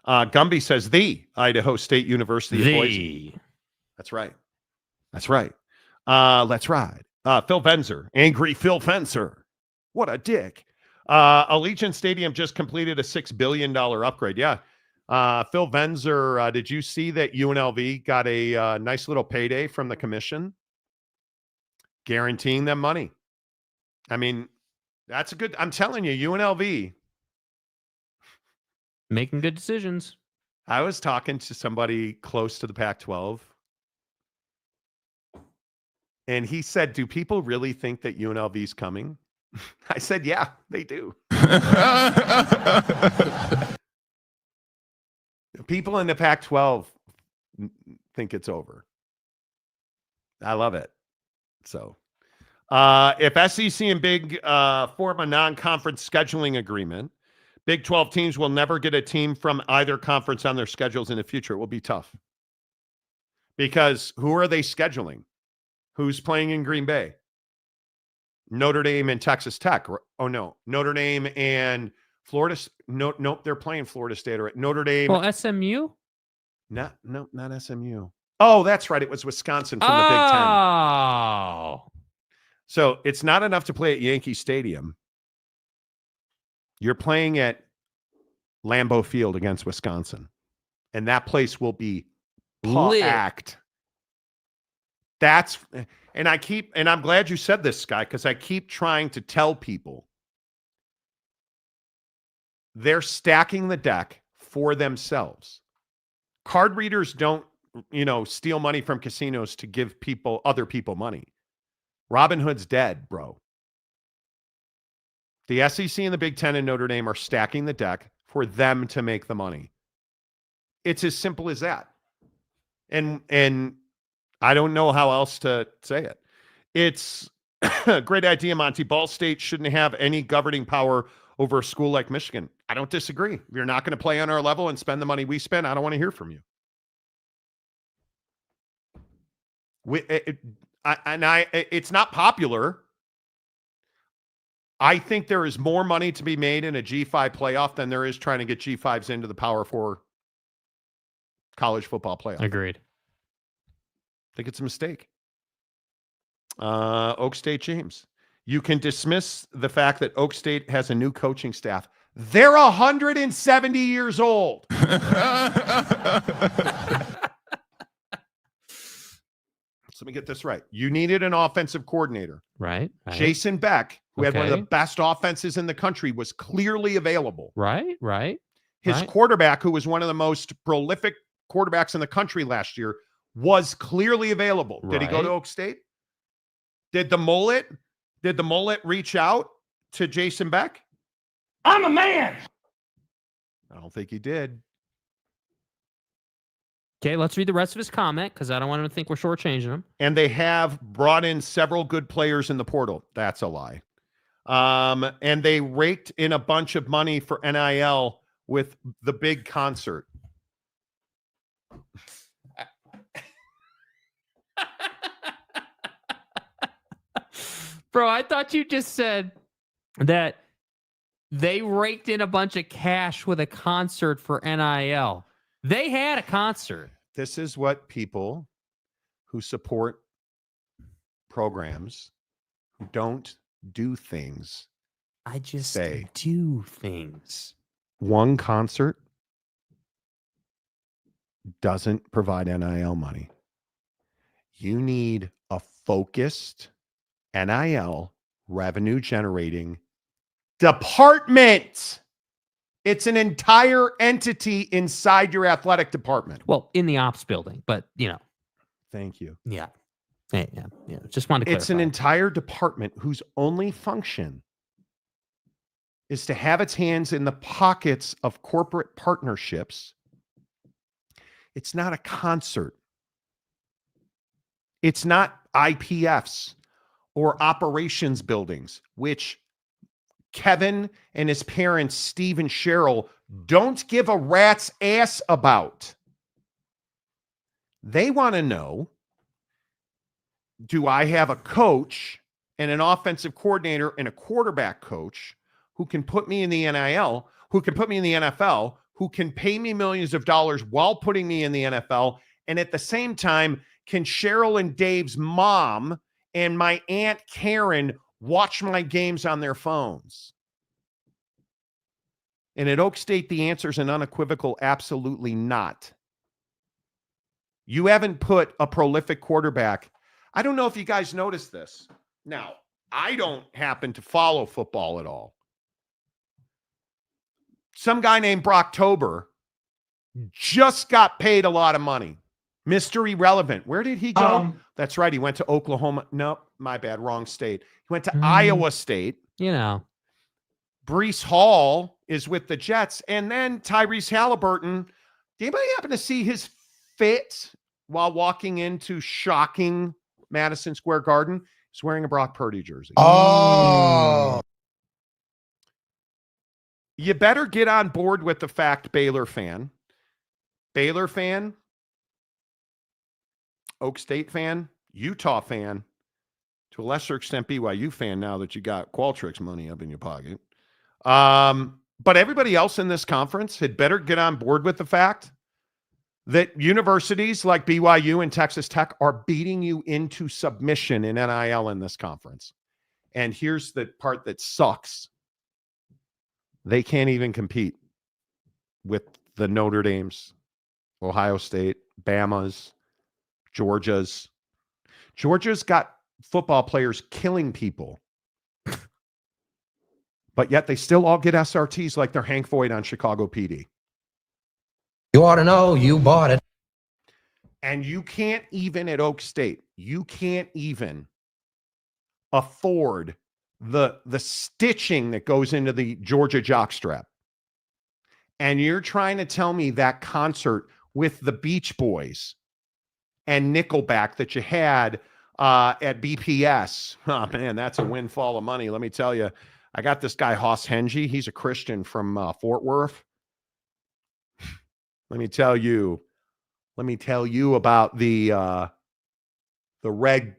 Gumby says the Idaho State University of Boise. That's right. Let's ride. Phil Venzer. Angry Phil Fencer. What a dick. Allegiant Stadium just completed a $6 billion upgrade. Yeah. Phil Venzer, did you see that UNLV got a nice little payday from the commission? Guaranteeing them money. I mean, that's a good, I'm telling you, UNLV. Making good decisions. I was talking to somebody close to the Pac-12, and he said, do people really think that UNLV is coming? I said, yeah, they do. People in the Pac-12 think it's over. I love it. So if SEC and Big form a non-conference scheduling agreement, Big 12 teams will never get a team from either conference on their schedules in the future. It will be tough. Because who are they scheduling? Who's playing in Green Bay? Notre Dame and Texas Tech. Oh, no. Notre Dame and Florida. Nope, they're playing Florida State. Or Notre Dame. Well, SMU? Not SMU. Oh, that's right. It was Wisconsin from the Big Ten. Oh. So it's not enough to play at Yankee Stadium. You're playing at Lambeau Field against Wisconsin. And that place will be packed. And I'm glad you said this, Sky, because I keep trying to tell people they're stacking the deck for themselves. Card readers don't, steal money from casinos to give other people money. Robin Hood's dead, bro. The SEC and the Big Ten and Notre Dame are stacking the deck for them to make the money. It's as simple as that. And I don't know how else to say it. It's a great idea, Monty. Ball State shouldn't have any governing power over a school like Michigan. I don't disagree. If you're not going to play on our level and spend the money we spend, I don't want to hear from you. It's not popular. I think there is more money to be made in a G5 playoff than there is trying to get G5s into the Power 4 college football playoff. Agreed. I think it's a mistake. Oak State James. You can dismiss the fact that Oak State has a new coaching staff. They're 170 years old. So let me get this right. You needed an offensive coordinator. Right. Jason Beck, who had one of the best offenses in the country, was clearly available. Right. His quarterback, who was one of the most prolific quarterbacks in the country last year, was clearly available. Did he go to Oak State? Did the mullet reach out to Jason Beck? I'm a man. I don't think he did. Okay, let's read the rest of his comment because I don't want him to think we're shortchanging him. And they have brought in several good players in the portal. That's a lie. And they raked in a bunch of money for NIL with the big concert. Bro, I thought you just said that they raked in a bunch of cash with a concert for NIL. They had a concert. This is what people who support programs who don't do things say. Do things. One concert doesn't provide NIL money. You need a focused NIL revenue generating department. It's an entire entity inside your athletic department. Well, in the ops building, but Thank you. Yeah. Just wanted to clarify. It's an entire department whose only function is to have its hands in the pockets of corporate partnerships. It's not a concert. It's not IPFs or operations buildings, which Kevin and his parents, Steve and Cheryl, don't give a rat's ass about. They want to know, do I have a coach and an offensive coordinator and a quarterback coach who can put me in the NIL, who can put me in the NFL, who can pay me millions of dollars while putting me in the NFL, and at the same time, can Cheryl and Dave's mom and my Aunt Karen watch my games on their phones? And at Oak State, the answer is an unequivocal absolutely not. You haven't put a prolific quarterback. I don't know if you guys noticed this. Now, I don't happen to follow football at all. Some guy named Brocktober just got paid a lot of money. Mr. Irrelevant. Where did he go? That's right. He went to Oklahoma. Nope, my bad. Wrong state. He went to Iowa State. Breece Hall is with the Jets. And then Tyrese Halliburton. Did anybody happen to see his fit while walking into shocking Madison Square Garden? He's wearing a Brock Purdy jersey. Oh. You better get on board with the fact, Baylor fan, Oak State fan, Utah fan, to a lesser extent BYU fan now that you got Qualtrics money up in your pocket. But everybody else in this conference had better get on board with the fact that universities like BYU and Texas Tech are beating you into submission in NIL in this conference. And here's the part that sucks. They can't even compete with the Notre Dames, Ohio State, Bama's, Georgia's. Georgia's got football players killing people. But yet they still all get SRTs like they're Hank Voigt on Chicago PD. You ought to know you bought it. And you can't even at Oak State, you can't even afford the stitching that goes into the Georgia jockstrap. And you're trying to tell me that concert with the Beach Boys and Nickelback that you had at BPS. Oh, man, that's a windfall of money. Let me tell you, I got this guy, Hoss Hengy. He's a Christian from Fort Worth. Let me tell you about the red.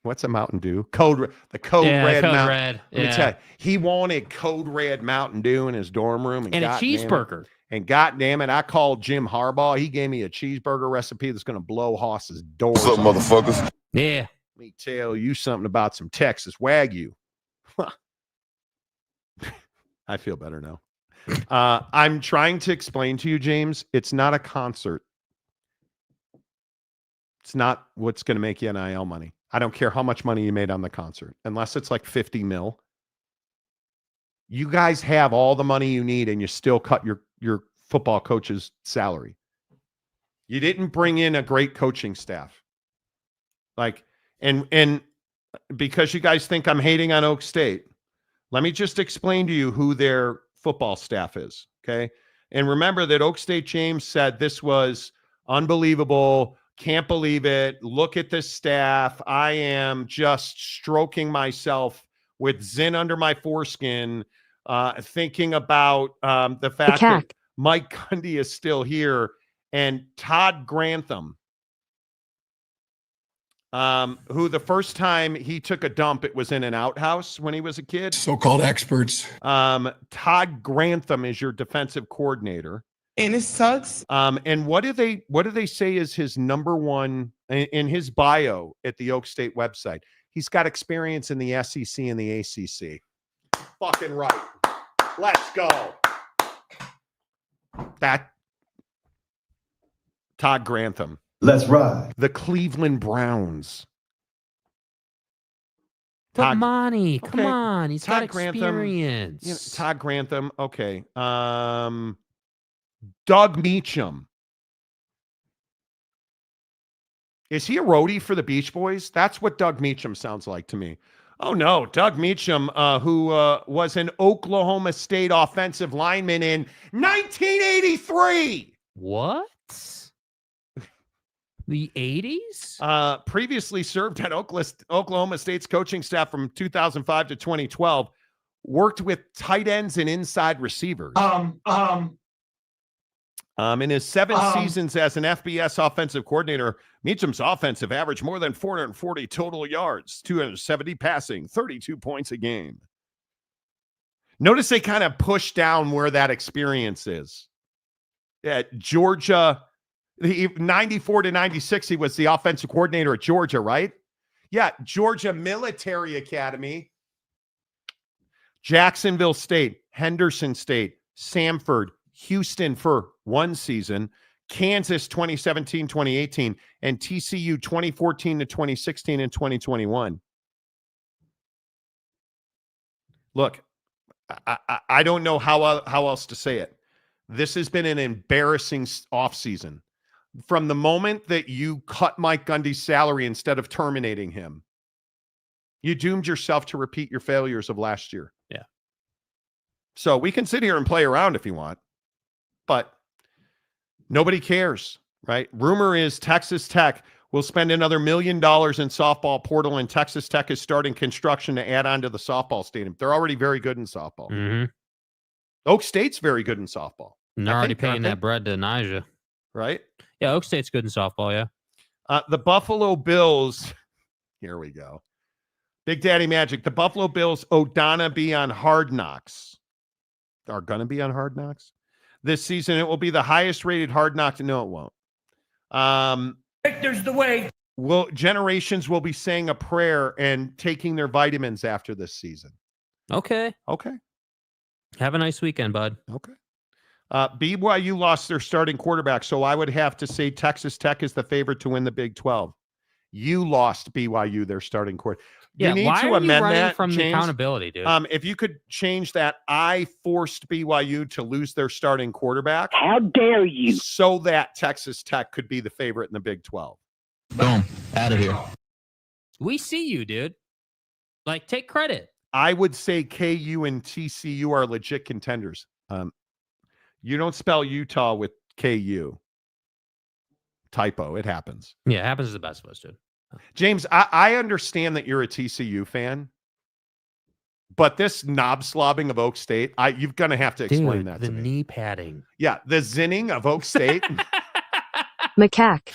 What's a Mountain Dew? Code Red Mountain. Red. Let me tell you, he wanted Code Red Mountain Dew in his dorm room, and a cheeseburger. And goddamn it, I called Jim Harbaugh. He gave me a cheeseburger recipe that's going to blow Hoss's doors. What's up, motherfuckers? Yeah. Let me tell you something about some Texas Wagyu. I feel better now. I'm trying to explain to you, James, it's not a concert. It's not what's going to make you NIL money. I don't care how much money you made on the concert, unless it's like 50 mil. You guys have all the money you need and you still cut your football coach's salary. You didn't bring in a great coaching staff. Like, and because you guys think I'm hating on Oak State, let me just explain to you who their football staff is, okay? And remember that Oak State James said this was unbelievable, can't believe it, look at this staff, I am just stroking myself with Zin under my foreskin, thinking about the fact that Mike Gundy is still here, and Todd Grantham, who the first time he took a dump, it was in an outhouse when he was a kid. So-called experts. Todd Grantham is your defensive coordinator. And it sucks. And what do they say is his number one in his bio at the Oak State website? He's got experience in the SEC and the ACC. Fucking right. Let's go. That Todd Grantham. Let's ride. The Cleveland Browns. But Monty, come okay. on. He's Todd got experience. Grantham, Todd Grantham. Okay. Doug Meacham. Is he a roadie for the Beach Boys? That's what Doug Meacham sounds like to me. Oh, no. Doug Meacham, who was an Oklahoma State offensive lineman in 1983. What? The 80s? Previously served at Oklahoma State's coaching staff from 2005 to 2012. Worked with tight ends and inside receivers. In his 7 seasons as an FBS offensive coordinator, Meacham's offensive averaged more than 440 total yards, 270 passing, 32 points a game. Notice they kind of push down where that experience is. At Georgia, 94 to 96, he was the offensive coordinator at Georgia, right? Yeah, Georgia Military Academy, Jacksonville State, Henderson State, Samford, Houston for 1 season, Kansas 2017-2018, and TCU 2014 to 2016 and 2021. Look, I don't know how else to say it. This has been an embarrassing offseason. From the moment that you cut Mike Gundy's salary instead of terminating him, you doomed yourself to repeat your failures of last year. Yeah. So we can sit here and play around if you want, but nobody cares, right? Rumor is Texas Tech We'll spend another $1 million in softball portal, and Texas Tech is starting construction to add on to the softball stadium. They're already very good in softball. Mm-hmm. Oak State's very good in softball. And they're already paying that bread to Nija. Right? Yeah, Oak State's good in softball, yeah. The Buffalo Bills, here we go. Big Daddy Magic. The Buffalo Bills O'Donna be on Hard Knocks. Are going to be on Hard Knocks this season. It will be the highest rated Hard Knocks. No, it won't. There's the way. Generations will be saying a prayer and taking their vitamins after this season. Okay. Have a nice weekend, bud. Okay. BYU lost their starting quarterback, so I would have to say Texas Tech is the favorite to win the Big 12. You lost BYU their starting quarterback. Yeah, you need why to are you amend running that, from James. the accountability, dude? If you could change that, I forced BYU to lose their starting quarterback. How dare you? So that Texas Tech could be the favorite in the Big 12. Boom. Out of here. We see you, dude. Like, take credit. I would say KU and TCU are legit contenders. You don't spell Utah with KU. Typo. It happens. Yeah, it happens to the best of us, dude. James, I understand that you're a TCU fan, but this knob slobbing of Oak State, you're going to have to explain that to me. The knee padding. Yeah, the zinning of Oak State. Macaque.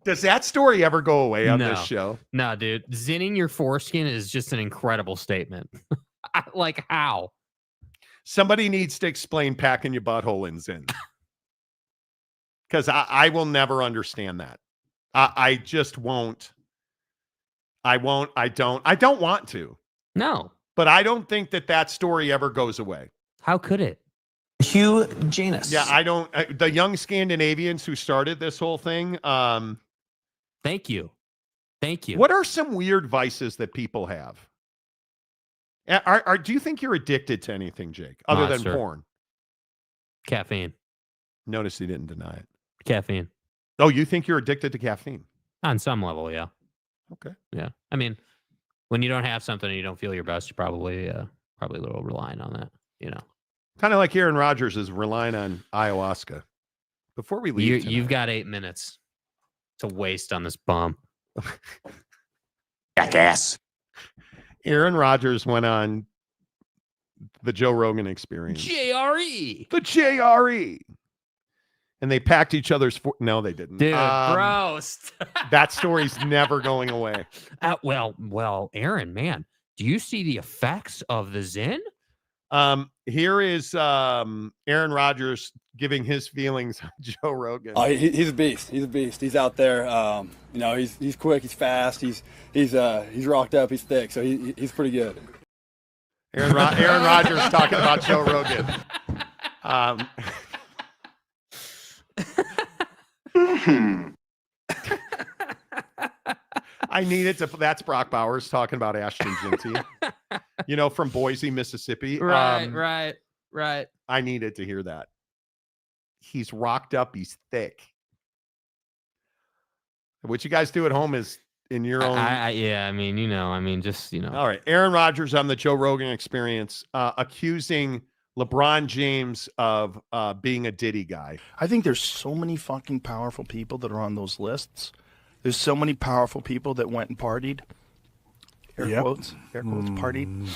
Does that story ever go away on this show? No, dude. Zinning your foreskin is just an incredible statement. Like, how? Somebody needs to explain packing your butthole in zin. Because I will never understand that. I just won't. I won't. I don't want to. No. But I don't think that story ever goes away. How could it? Hugh Janus. Yeah, I don't. The young Scandinavians who started this whole thing. Thank you. What are some weird vices that people have? Do you think you're addicted to anything, Jake, other than porn? Caffeine. Notice he didn't deny it. Caffeine. Oh, you think you're addicted to caffeine? On some level, yeah. Okay. Yeah. I mean, when you don't have something and you don't feel your best, you're probably a little relying on that, you know. Kind of like Aaron Rodgers is relying on ayahuasca. Before we leave, you've got 8 minutes to waste on this bum. Jackass. Aaron Rodgers went on the Joe Rogan Experience. JRE. The JRE. And they packed each other's... No, they didn't. Dude, gross. That story's never going away. Well, Aaron, man, do you see the effects of the Zin? Here is Aaron Rodgers giving his feelings on Joe Rogan. Oh, he's a beast. He's a beast. He's out there. He's quick. He's fast. He's rocked up. He's thick. So he's pretty good. Aaron Rodgers talking about Joe Rogan. I needed to. That's Brock Bowers talking about Ashton Jinty, from Boise, Mississippi. Right. I needed to hear that. He's rocked up. He's thick. What you guys do at home is in your own. Just. All right. Aaron Rodgers on the Joe Rogan Experience, accusing LeBron James of being a Diddy guy. I think there's so many fucking powerful people that are on those lists. There's so many powerful people that went and partied. Air quotes, partied.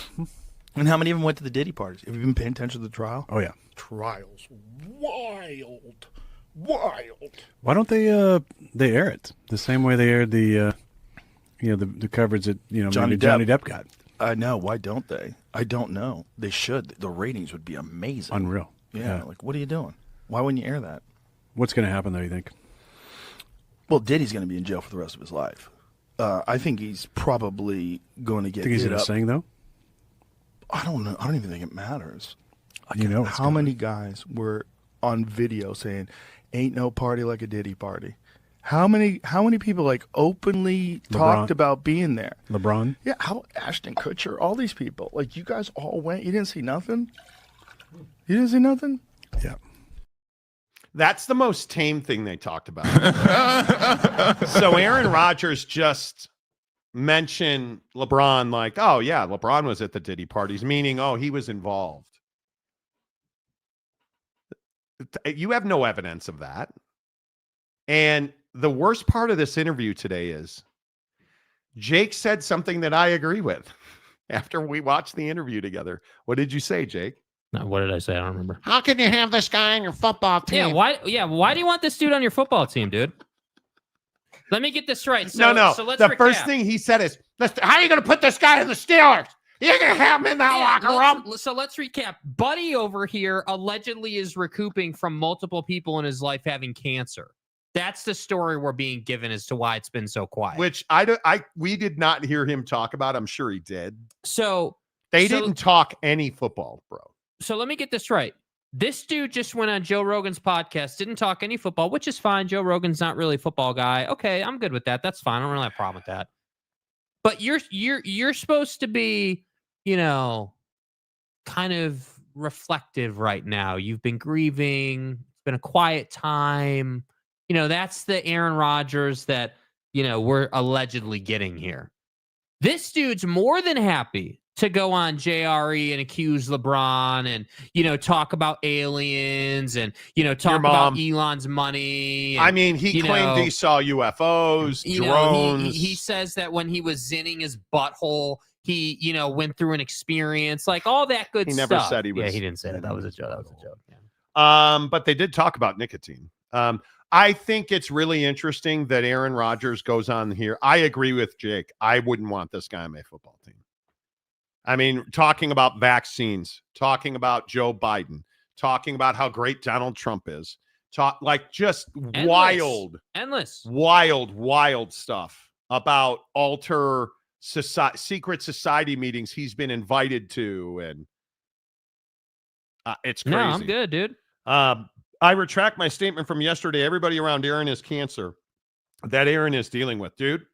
And how many of them went to the Diddy parties? Have you been paying attention to the trial? Oh, yeah. Trials. Wild. Why don't they air it the same way they aired the coverage that Johnny Depp got? I know. Why don't they? I don't know. They should. The ratings would be amazing. Unreal. Yeah. Like, what are you doing? Why wouldn't you air that? What's going to happen, though, you think? Well, Diddy's going to be in jail for the rest of his life. I think he's probably going to get. Think he's going to sing, though? I don't know. I don't even think it matters. How many guys were on video saying, "Ain't no party like a Diddy party"? How many people openly talked about being there? LeBron? Yeah, how Ashton Kutcher, all these people. You guys all went. You didn't see nothing? You didn't see nothing? Yeah. That's the most tame thing they talked about. So Aaron Rodgers just mentioned LeBron oh, yeah, LeBron was at the Diddy parties, meaning, he was involved. You have no evidence of that. And the worst part of this interview today is Jake said something that I agree with after we watched the interview together. What did you say, Jake? No, what did I say? I don't remember. How can you have this guy on your football team? Yeah, why do you want this dude on your football team, dude? Let me get this right. So, no. So let's the recap. first thing he said is, how are you going to put this guy in the Steelers? You're going to have him in that locker room. So let's recap. Buddy over here allegedly is recouping from multiple people in his life having cancer. That's the story we're being given as to why it's been so quiet. Which we did not hear him talk about. I'm sure he did. So they didn't talk any football, bro. So let me get this right. This dude just went on Joe Rogan's podcast, didn't talk any football, which is fine. Joe Rogan's not really a football guy. Okay, I'm good with that. That's fine. I don't really have a problem with that. But you're supposed to be, kind of reflective right now. You've been grieving. It's been a quiet time. That's the Aaron Rodgers that, we're allegedly getting here. This dude's more than happy to go on JRE and accuse LeBron and, talk about aliens and, talk about Elon's money. And, I mean, he claimed he saw UFOs, drones. He says that when he was zinning his butthole, he, went through an experience, like all that good stuff. He never said he was. Yeah, he didn't say that. That was a joke. Yeah. But they did talk about nicotine. I think it's really interesting that Aaron Rodgers goes on here. I agree with Jake. I wouldn't want this guy on my football team. I mean, talking about vaccines, talking about Joe Biden, talking about how great Donald Trump is, just endless, wild stuff about secret society meetings he's been invited to. And it's crazy. No, I'm good, dude. I retract my statement from yesterday. Everybody around Aaron has cancer that Aaron is dealing with, dude.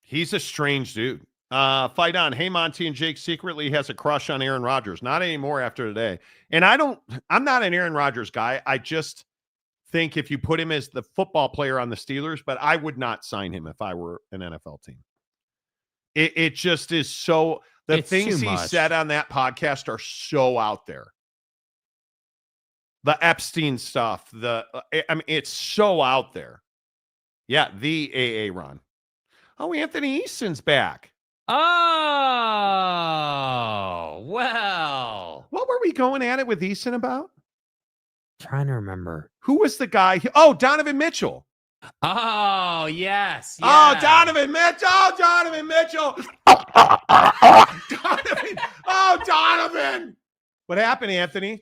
He's a strange dude. Fight on. Hey, Monty and Jake secretly has a crush on Aaron Rodgers. Not anymore after today. And I'm not an Aaron Rodgers guy. I just think if you put him as the football player on the Steelers, but I would not sign him if I were an NFL team. It just is so, the things he said on that podcast are so out there. The Epstein stuff, it's so out there. Yeah, the AA Ron. Oh, Anthony Easton's back. Oh, well. What were we going at it with Easton about? Trying to remember. Who was the guy? Oh, Donovan Mitchell. Oh, yes. Oh, Donovan Mitchell. Oh, Donovan Mitchell. Donovan. What happened, Anthony?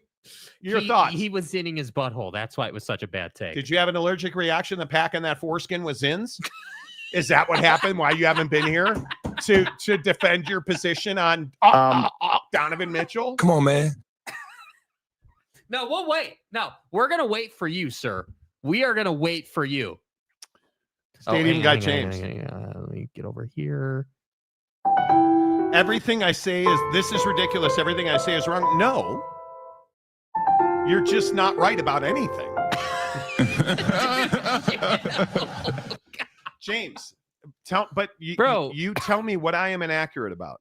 Your thoughts? He was zinning his butthole. That's why it was such a bad take. Did you have an allergic reaction to packing that foreskin with zins? Is that what happened? Why you haven't been here to defend your position on Donovan Mitchell? Come on, man. No, we'll wait. No, we're going to wait for you, sir. We are going to wait for you. Stadium got changed. Let me get over here. Everything I say this is ridiculous. Everything I say is wrong. No. You're just not right about anything. James, you tell me what I am inaccurate about.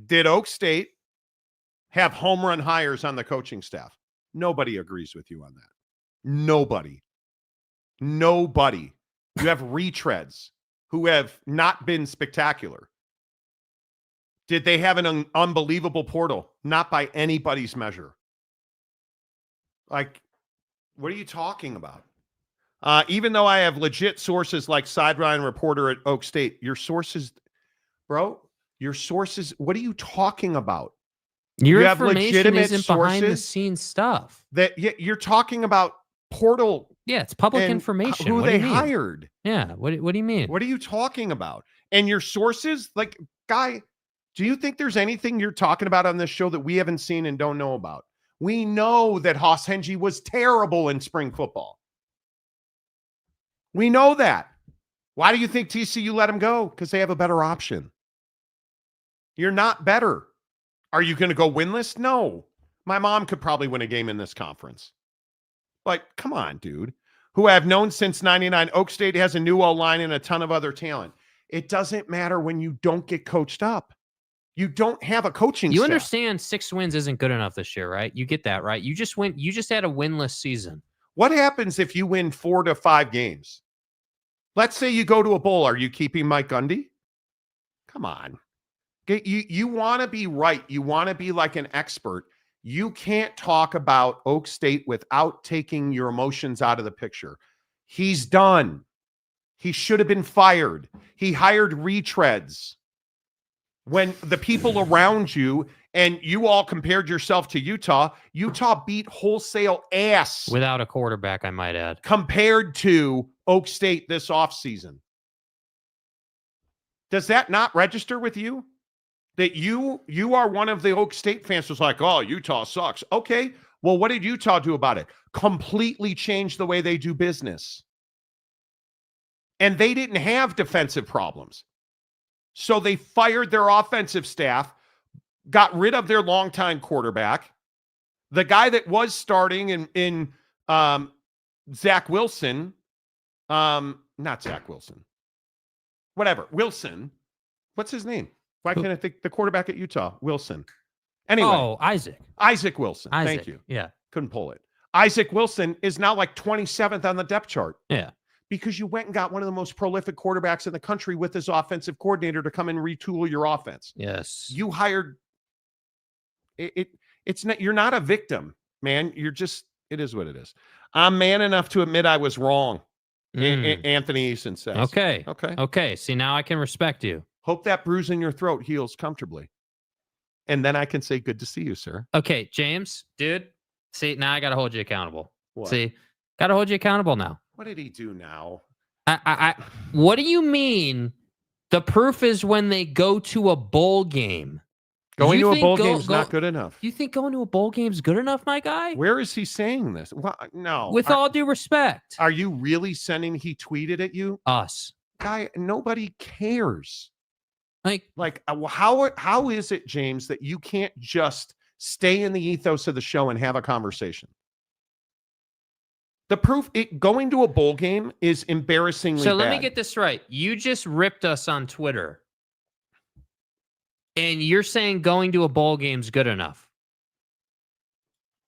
Did Oak State have home run hires on the coaching staff? Nobody agrees with you on that. Nobody. You have retreads who have not been spectacular. Did they have an unbelievable portal? Not by anybody's measure. Like, what are you talking about? Even though I have legit sources like Sideline Reporter at Oak State, your sources, what are you talking about? Your you have information legitimate isn't sources behind the scenes stuff. That you're talking about portal. Yeah, it's public information. Who what they do you mean? hired. Yeah, what do you mean? What are you talking about? And your sources, like, guy, do you think there's anything you're talking about on this show that we haven't seen and don't know about? We know that Haas Hengy was terrible in spring football. We know that. Why do you think TCU let him go? Because they have a better option. You're not better. Are you going to go winless? No. My mom could probably win a game in this conference. But come on, dude. Who I've known since 99. Oak State has a new O-line and a ton of other talent. It doesn't matter when you don't get coached up. You don't have a coaching You staff. understand 6 wins isn't good enough this year, right? You get that, right? You just had a winless season. What happens if you win 4 to 5 games? Let's say you go to a bowl. Are you keeping Mike Gundy? Come on. You want to be right. You want to be like an expert. You can't talk about Oak State without taking your emotions out of the picture. He's done. He should have been fired. He hired retreads. When the people around you and you all compared yourself to Utah beat wholesale ass. Without a quarterback, I might add. Compared to Oak State this offseason. Does that not register with you? That you are one of the Oak State fans who's like, oh, Utah sucks. Okay, well, what did Utah do about it? Completely change the way they do business. And they didn't have defensive problems. So they fired their offensive staff, got rid of their longtime quarterback. The guy that was starting in Zach Wilson, not Zach Wilson, whatever, Wilson. What's his name? Why can't I think the quarterback at Utah? Wilson. Anyway. Oh, Isaac. Isaac Wilson. Thank you. Yeah. Couldn't pull it. Isaac Wilson is now like 27th on the depth chart. Yeah. Because you went and got one of the most prolific quarterbacks in the country with his offensive coordinator to come and retool your offense. Yes. You hired it's not, you're not a victim, man. You're just, it is what it is. I'm man enough to admit I was wrong. Anthony Eason says. Okay. See, now I can respect you. Hope that bruise in your throat heals comfortably. And then I can say, good to see you, sir. Okay, James, dude. See, now I got to hold you accountable. What? See, got to hold you accountable now. What did he do now? What do you mean? The proof is when they go to a bowl game. Going to a bowl game is not good enough. You think going to a bowl game is good enough, my guy? Where is he saying this? Well, no. With all due respect. Are you really sending he tweeted at you? Us. Guy, nobody cares. Like how is it, James, that you can't just stay in the ethos of the show and have a conversation? The proof, going to a bowl game is embarrassingly So let bad. me get this right. You just ripped us on Twitter. And you're saying going to a bowl game is good enough.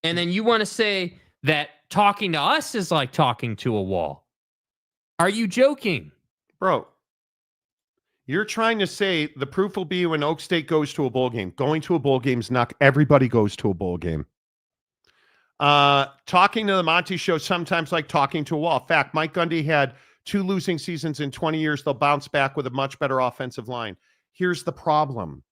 And then you want to say that talking to us is like talking to a wall. Are you joking? Bro, you're trying to say the proof will be when Oak State goes to a bowl game. Going to a bowl game is not, everybody goes to a bowl game. Talking to the Monty Show sometimes like talking to a wall. In fact, Mike Gundy had 2 losing seasons in 20 years. They'll bounce back with a much better offensive line. Here's the problem.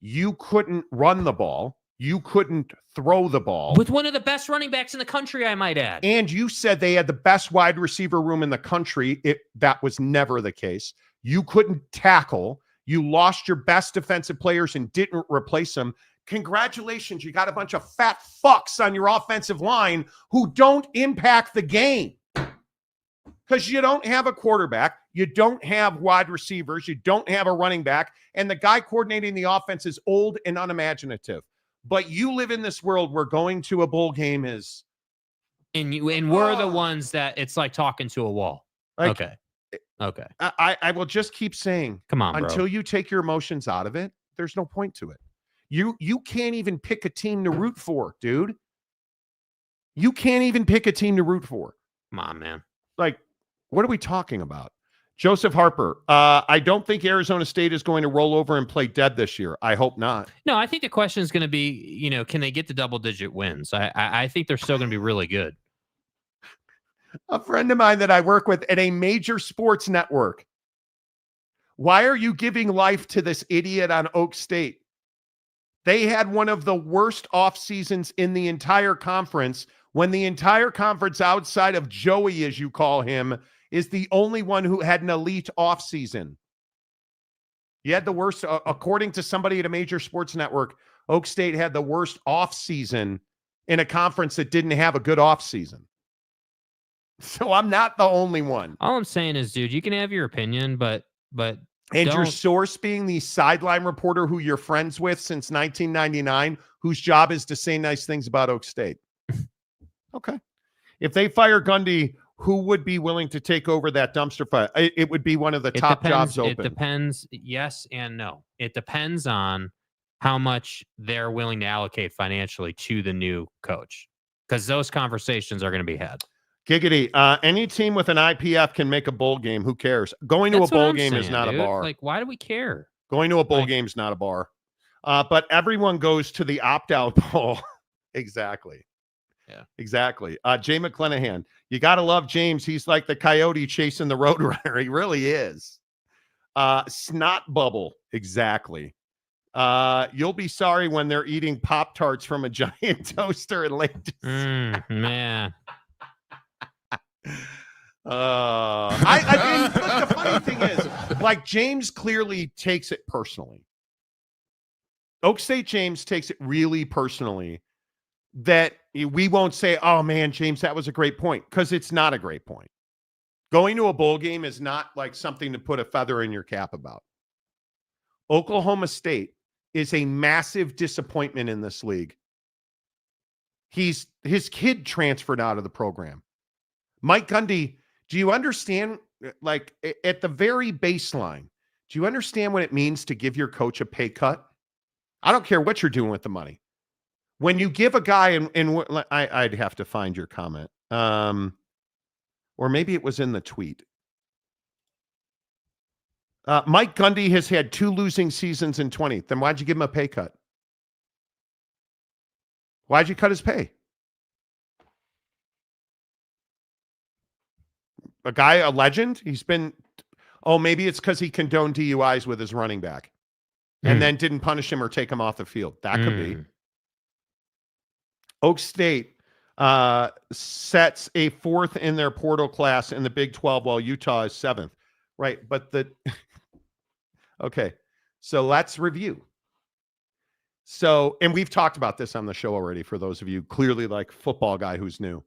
You couldn't run the ball. You couldn't throw the ball. With one of the best running backs in the country, I might add. And you said they had the best wide receiver room in the country. That was never the case. You couldn't tackle. You lost your best defensive players and didn't replace them. Congratulations. You got a bunch of fat fucks on your offensive line who don't impact the game. Because you don't have a quarterback, you don't have wide receivers, you don't have a running back, and the guy coordinating the offense is old and unimaginative. But you live in this world where going to a bowl game is... And we're the ones that it's like talking to a wall. Like, Okay. I will just keep saying, come on, bro. Until you take your emotions out of it, there's no point to it. You can't even pick a team to root for, dude. You can't even pick a team to root for. Come on, man. Like, what are we talking about? Joseph Harper, I don't think Arizona State is going to roll over and play dead this year. I hope not. No, I think the question is going to be, can they get to double-digit wins? I think they're still going to be really good. A friend of mine that I work with at a major sports network. Why are you giving life to this idiot on Oak State? They had one of the worst off seasons in the entire conference when the entire conference outside of Joey, as you call him, is the only one who had an elite off season. You had the worst, according to somebody at a major sports network, Oak State had the worst off season in a conference that didn't have a good off season. So I'm not the only one. All I'm saying is, dude, you can have your opinion, but and your source being the sideline reporter who you're friends with since 1999, whose job is to say nice things about Oak State. Okay. If they fire Gundy, who would be willing to take over that dumpster fire? It would be one of the top jobs open. It depends. Yes and no. It depends on how much they're willing to allocate financially to the new coach, because those conversations are going to be had. Giggity. Any team with an IPF can make a bowl game. Who cares? Going to a bowl game is not a bar. Like, why do we care? Going to a bowl game is not a bar. But everyone goes to the opt-out bowl. Exactly. Yeah. Exactly. Jay McClenahan. You got to love James. He's like the coyote chasing the roadrunner. He really is. Snot bubble. Exactly. You'll be sorry when they're eating Pop-Tarts from a giant toaster in Lake. Man. I mean, look, the funny thing is, like, James clearly takes it personally. Oak State James takes it really personally that we won't say, oh man, James, that was a great point, because it's not a great point. Going to a bowl game is not like something to put a feather in your cap about. Oklahoma State is a massive disappointment in this league. His kid transferred out of the program. Mike Gundy, do you understand, like, at the very baseline, do you understand what it means to give your coach a pay cut? I don't care what you're doing with the money. When you give a guy, I'd have to find your comment. Or maybe it was in the tweet. Mike Gundy has had 2 losing seasons in 20. Then why'd you give him a pay cut? Why'd you cut his pay? A guy, a legend? He's been, maybe it's because he condoned DUIs with his running back and then didn't punish him or take him off the field. That could be. Oak State sets a 4th in their portal class in the Big 12 while Utah is 7th. Right, but okay, so let's review. So, and we've talked about this on the show already for those of you clearly like football guy who's new.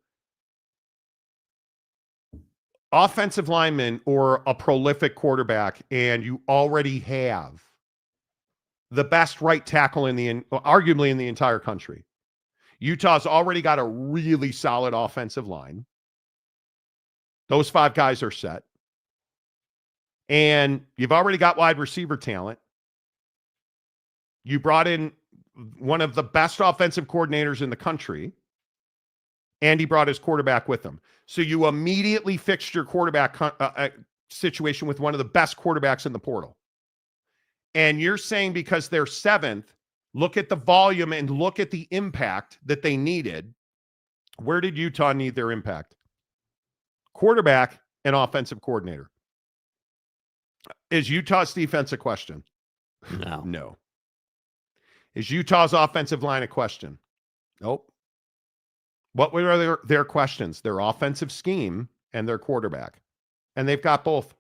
Offensive lineman or a prolific quarterback, and you already have the best right tackle arguably in the entire country. Utah's already got a really solid offensive line. Those 5 guys are set. And you've already got wide receiver talent. You brought in one of the best offensive coordinators in the country, and he brought his quarterback with him. So you immediately fixed your quarterback situation with one of the best quarterbacks in the portal. And you're saying because they're 7th, look at the volume and look at the impact that they needed. Where did Utah need their impact? Quarterback and offensive coordinator. Is Utah's defense a question? No. No. Is Utah's offensive line a question? Nope. What were their questions? Their offensive scheme and their quarterback. And they've got both.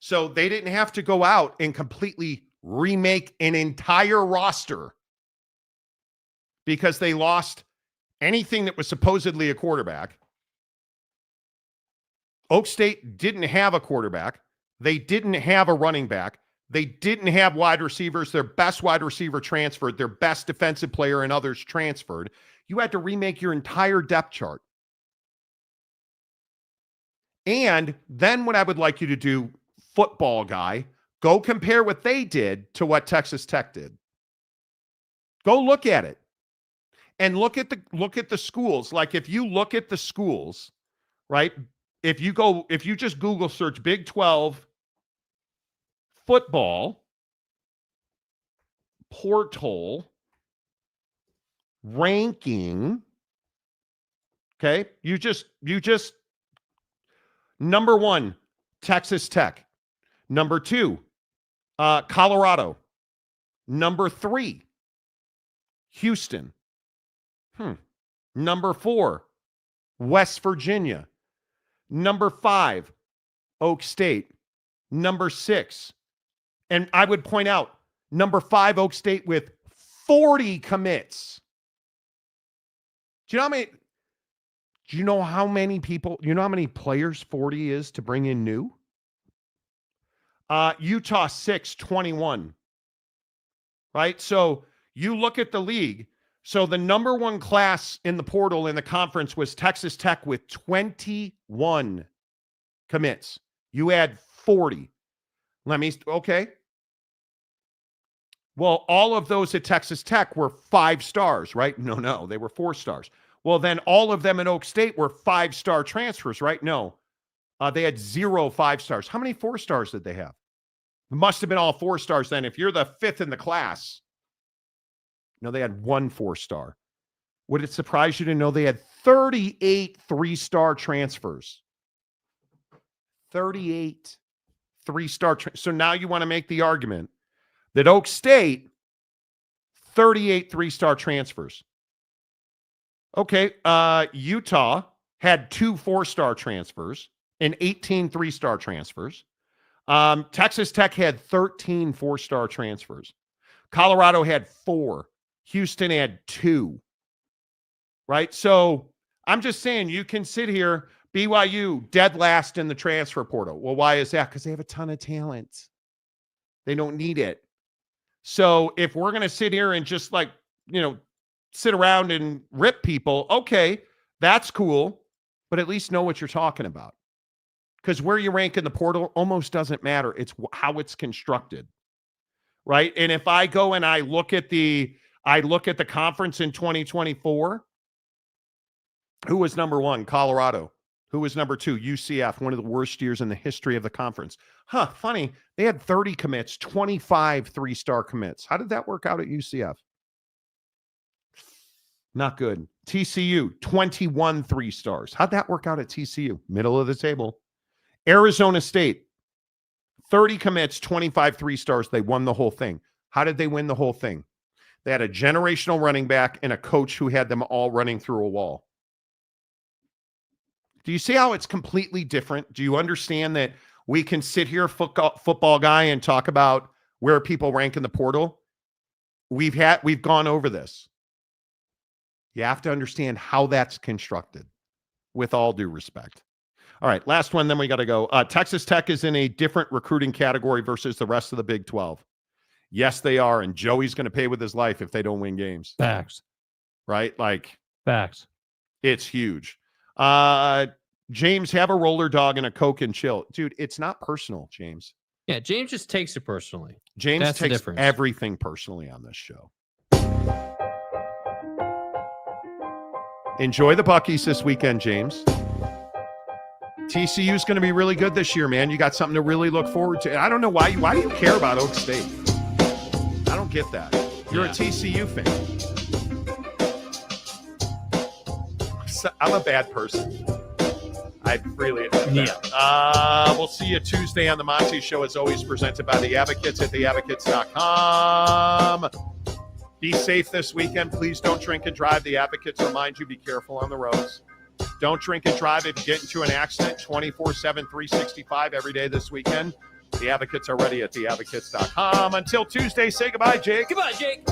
So they didn't have to go out and completely remake an entire roster because they lost anything that was supposedly a quarterback. Oak State didn't have a quarterback. They didn't have a running back. They didn't have wide receivers. Their best wide receiver transferred. Their best defensive player and others transferred. You had to remake your entire depth chart. And then what I would like you to do, football guy, go compare what they did to what Texas Tech did. Go look at it. And look at the schools. Like if you look at the schools, right? If you just Google search Big 12 football portal ranking, okay? You just number 1, Texas Tech. Number 2, Colorado. Number 3, Houston. Number 4, West Virginia. Number 5, Oak State. Number 6, and I would point out, number 5, Oak State with 40 commits. Do you know how many people, you know how many players 40 is to bring in new? Utah 6, 21. Right? So you look at the league, So the number one class in the portal in the conference was Texas Tech with 21 commits. You had 40. Okay. Well, all of those at Texas Tech were 5 stars, right? No, they were 4 stars. Well, then all of them at Oak State were 5-star transfers, right? No, they had 0 5 stars. How many 4 stars did they have? It must have been all 4 stars then. If you're the 5th in the class, no, they had 1 4-star. Would it surprise you to know they had 38 3-star transfers? 38 3-star. So now you want to make the argument that Oak State, 38 3-star transfers. Okay, Utah had 2 4-star transfers and 18 3-star transfers. Texas Tech had 13 4-star transfers. Colorado had 4. Houston had 2. Right? So I'm just saying, you can sit here, BYU dead last in the transfer portal. Well, why is that? Because they have a ton of talent. They don't need it. So if we're going to sit here and just sit around and rip people, okay, that's cool, but at least know what you're talking about. Because where you rank in the portal almost doesn't matter. It's how it's constructed, right? And if I go and I look at the conference in 2024, who was number 1? Colorado. Who was number 2? UCF, one of the worst years in the history of the conference. Funny. They had 30 commits, 25 3-star commits. How did that work out at UCF? Not good. TCU, 21 3-stars. How'd that work out at TCU? Middle of the table. Arizona State, 30 commits, 25 3-stars. They won the whole thing. How did they win the whole thing? They had a generational running back and a coach who had them all running through a wall. Do you see how it's completely different? Do you understand that we can sit here, football guy, and talk about where people rank in the portal? We've gone over this. You have to understand how that's constructed, with all due respect. All right, last one, then we got to go. Texas Tech is in a different recruiting category versus the rest of the Big 12. Yes, they are, and Joey's going to pay with his life if they don't win games. Facts. Right? Facts. It's huge. James, have a roller dog and a Coke and chill. Dude, it's not personal, James. Yeah, James just takes it personally. James That's takes everything personally on this show. Enjoy the Buckies this weekend, James. TCU's going to be really good this year, man. You got something to really look forward to. I don't know why do you care about Oak State? I don't get that. You're a TCU fan. I'm a bad person. I really admit that. We'll see you Tuesday on the Monty Show, as always, presented by The Advocates at theadvocates.com. Be safe this weekend. Please don't drink and drive. The Advocates remind you, be careful on the roads. Don't drink and drive if you get into an accident, 24/7, 365 every day this weekend. The Advocates are ready at theadvocates.com. Until Tuesday, say goodbye, Jake. Goodbye, Jake.